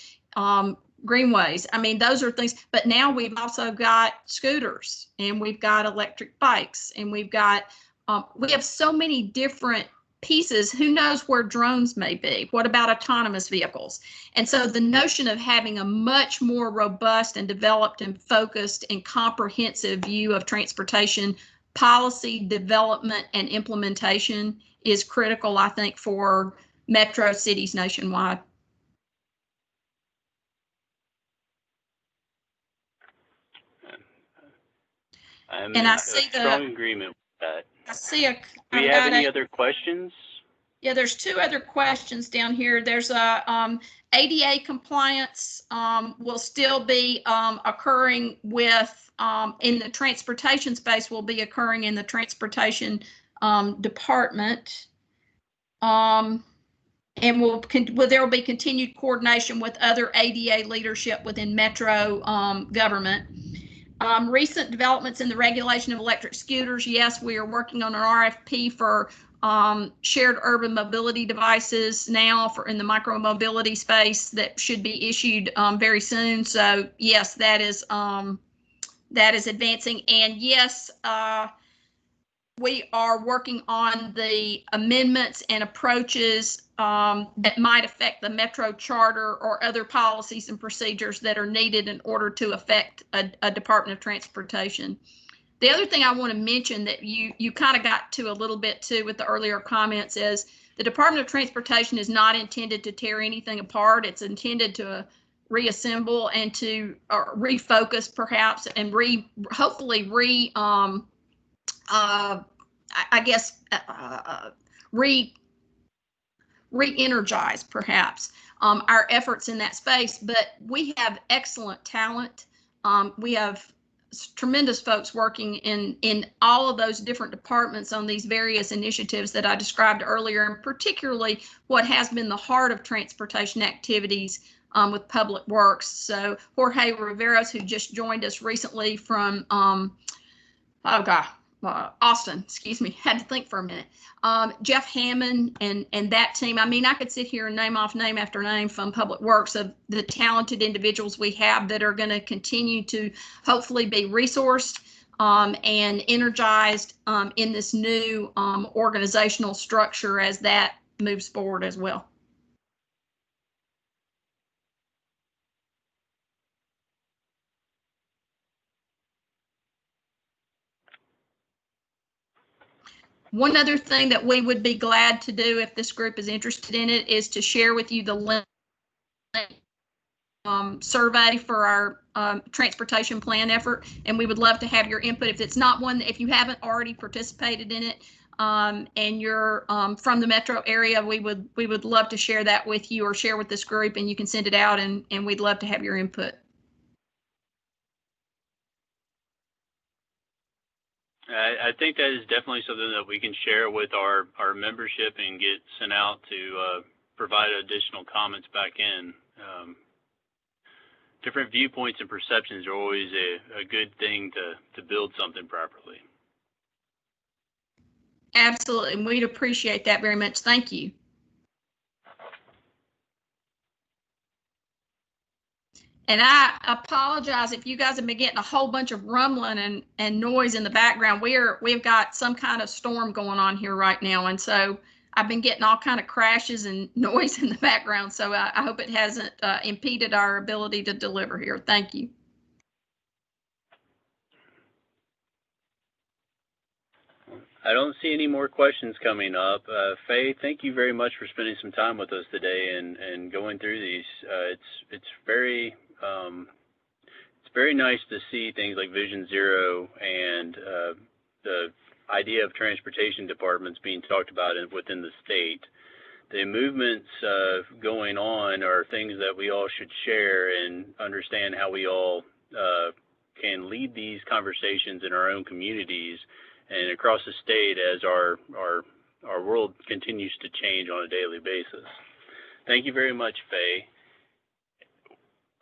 greenways. I mean, those are things. But now we've also got scooters, and we've got electric bikes, and we have so many different pieces. Who knows where drones may be? What about autonomous vehicles? And so the notion of having a much more robust and developed and focused and comprehensive view of transportation policy development and implementation is critical, I think, for metro cities nationwide. I'm And in I see strong agreement with that. I see Do we have any other questions? Yeah, there's two other questions down here. There's a ADA compliance will still be occurring with in the transportation space, will be occurring in the transportation department. And there will be continued coordination with other ADA leadership within metro government. Recent developments in the regulation of electric scooters. Yes, we are working on an RFP for shared urban mobility devices now for in the micro mobility space that should be issued very soon. So yes, that is advancing. And yes, we are working on the amendments and approaches that might affect the Metro Charter or other policies and procedures that are needed in order to affect a Department of Transportation. The other thing I want to mention that you kind of got to a little bit too with the earlier comments is the Department of Transportation is not intended to tear anything apart. It's intended to reassemble and to refocus perhaps and hopefully re-energize perhaps our efforts in that space. But we have excellent talent. We have tremendous folks working in all of those different departments on these various initiatives that I described earlier, and particularly what has been the heart of transportation activities with Public Works. So Jorge Riveros, who just joined us recently from Austin, excuse me, had to think for a minute. Jeff Hammond and that team. I mean, I could sit here and name off name after name from Public Works of the talented individuals we have that are going to continue to hopefully be resourced and energized in this new organizational structure as that moves forward as well. One other thing that we would be glad to do if this group is interested in it is to share with you the link survey for our transportation plan effort, and we would love to have your input. If it's not one, if you haven't already participated in it and you're from the metro area, we would love to share that with you or share with this group, and you can send it out, and we'd love to have your input. I think that is definitely something that we can share with our membership and get sent out to provide additional comments back in. Different viewpoints and perceptions are always a good thing to build something properly. Absolutely, and we'd appreciate that very much. Thank you. And I apologize if you guys have been getting a whole bunch of rumbling and noise in the background. We've got some kind of storm going on here right now, and so I've been getting all kind of crashes and noise in the background. So I hope it hasn't impeded our ability to deliver here. Thank you. I don't see any more questions coming up. Faye, thank you very much for spending some time with us today and going through these. It's very nice to see things like Vision Zero and the idea of transportation departments being talked about within the state. The movements going on are things that we all should share and understand how we all can lead these conversations in our own communities and across the state as our world continues to change on a daily basis. Thank you very much, Faye.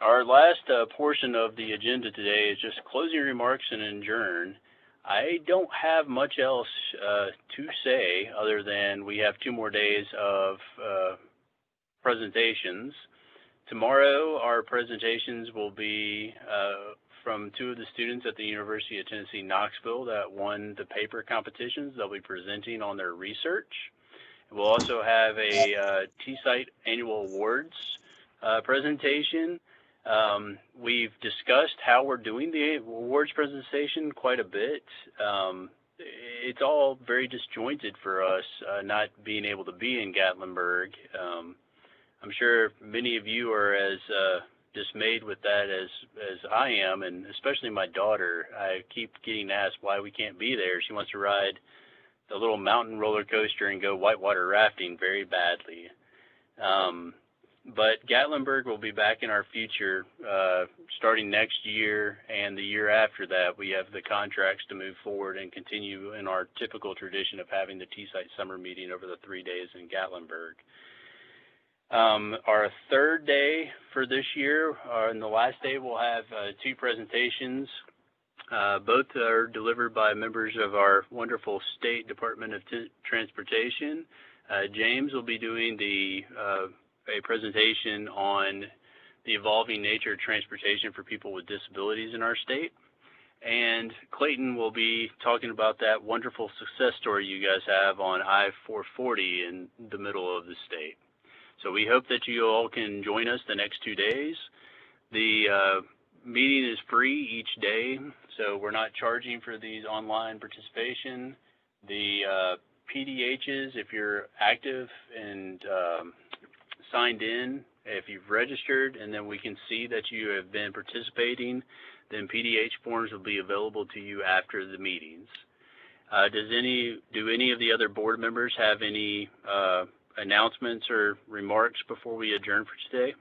Our last portion of the agenda today is just closing remarks and adjourn. I don't have much else to say other than we have 2 more days of presentations. Tomorrow, our presentations will be from 2 of the students at the University of Tennessee, Knoxville that won the paper competitions. They'll be presenting on their research. We'll also have a TSITE annual awards presentation. We've discussed how we're doing the awards presentation quite a bit. It's all very disjointed for us, not being able to be in Gatlinburg. I'm sure many of you are as dismayed with that as I am, and especially my daughter. I keep getting asked why we can't be there. She wants to ride the little mountain roller coaster and go whitewater rafting very badly. But Gatlinburg will be back in our future starting next year, and the year after that we have the contracts to move forward and continue in our typical tradition of having the TSITE summer meeting over the 3 days in Gatlinburg. Our 3rd day for this year, and the last day, we'll have 2 presentations. Both are delivered by members of our wonderful State Department of Transportation. James will be doing a presentation on the evolving nature of transportation for people with disabilities in our state. And Clayton will be talking about that wonderful success story you guys have on I-440 in the middle of the state. So we hope that you all can join us the next 2 days. The meeting is free each day, so we're not charging for these online participation. The PDHs, if you're active and signed in, if you've registered, and then we can see that you have been participating, then PDH forms will be available to you after the meetings. Do any of the other board members have any announcements or remarks before we adjourn for today?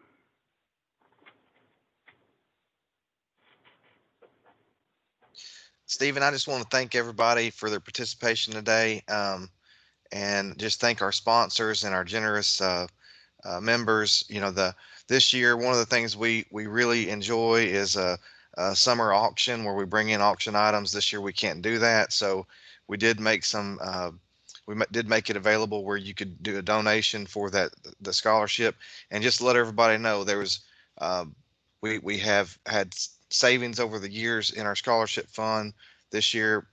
Stephen, I just want to thank everybody for their participation today, and just thank our sponsors and our generous members. You know, this year, one of the things we really enjoy is a summer auction where we bring in auction items. This year we can't do that, so we did make some. We did make it available where you could do a donation for the scholarship, and just to let everybody know, there was we have had savings over the years in our scholarship fund. This year,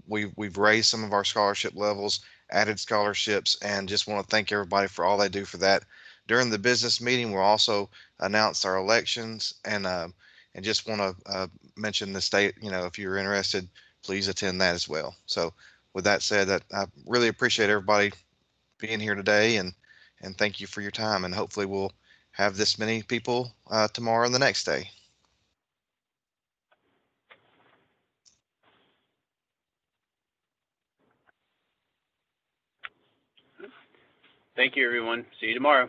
we've raised some of our scholarship levels, added scholarships, and just want to thank everybody for all they do for that. During the business meeting, we'll also announce our elections, and just want to mention the state. You know, if you're interested, please attend that as well. So, with that said, I really appreciate everybody being here today, and thank you for your time. And hopefully, we'll have this many people tomorrow and the next day. Thank you, everyone. See you tomorrow.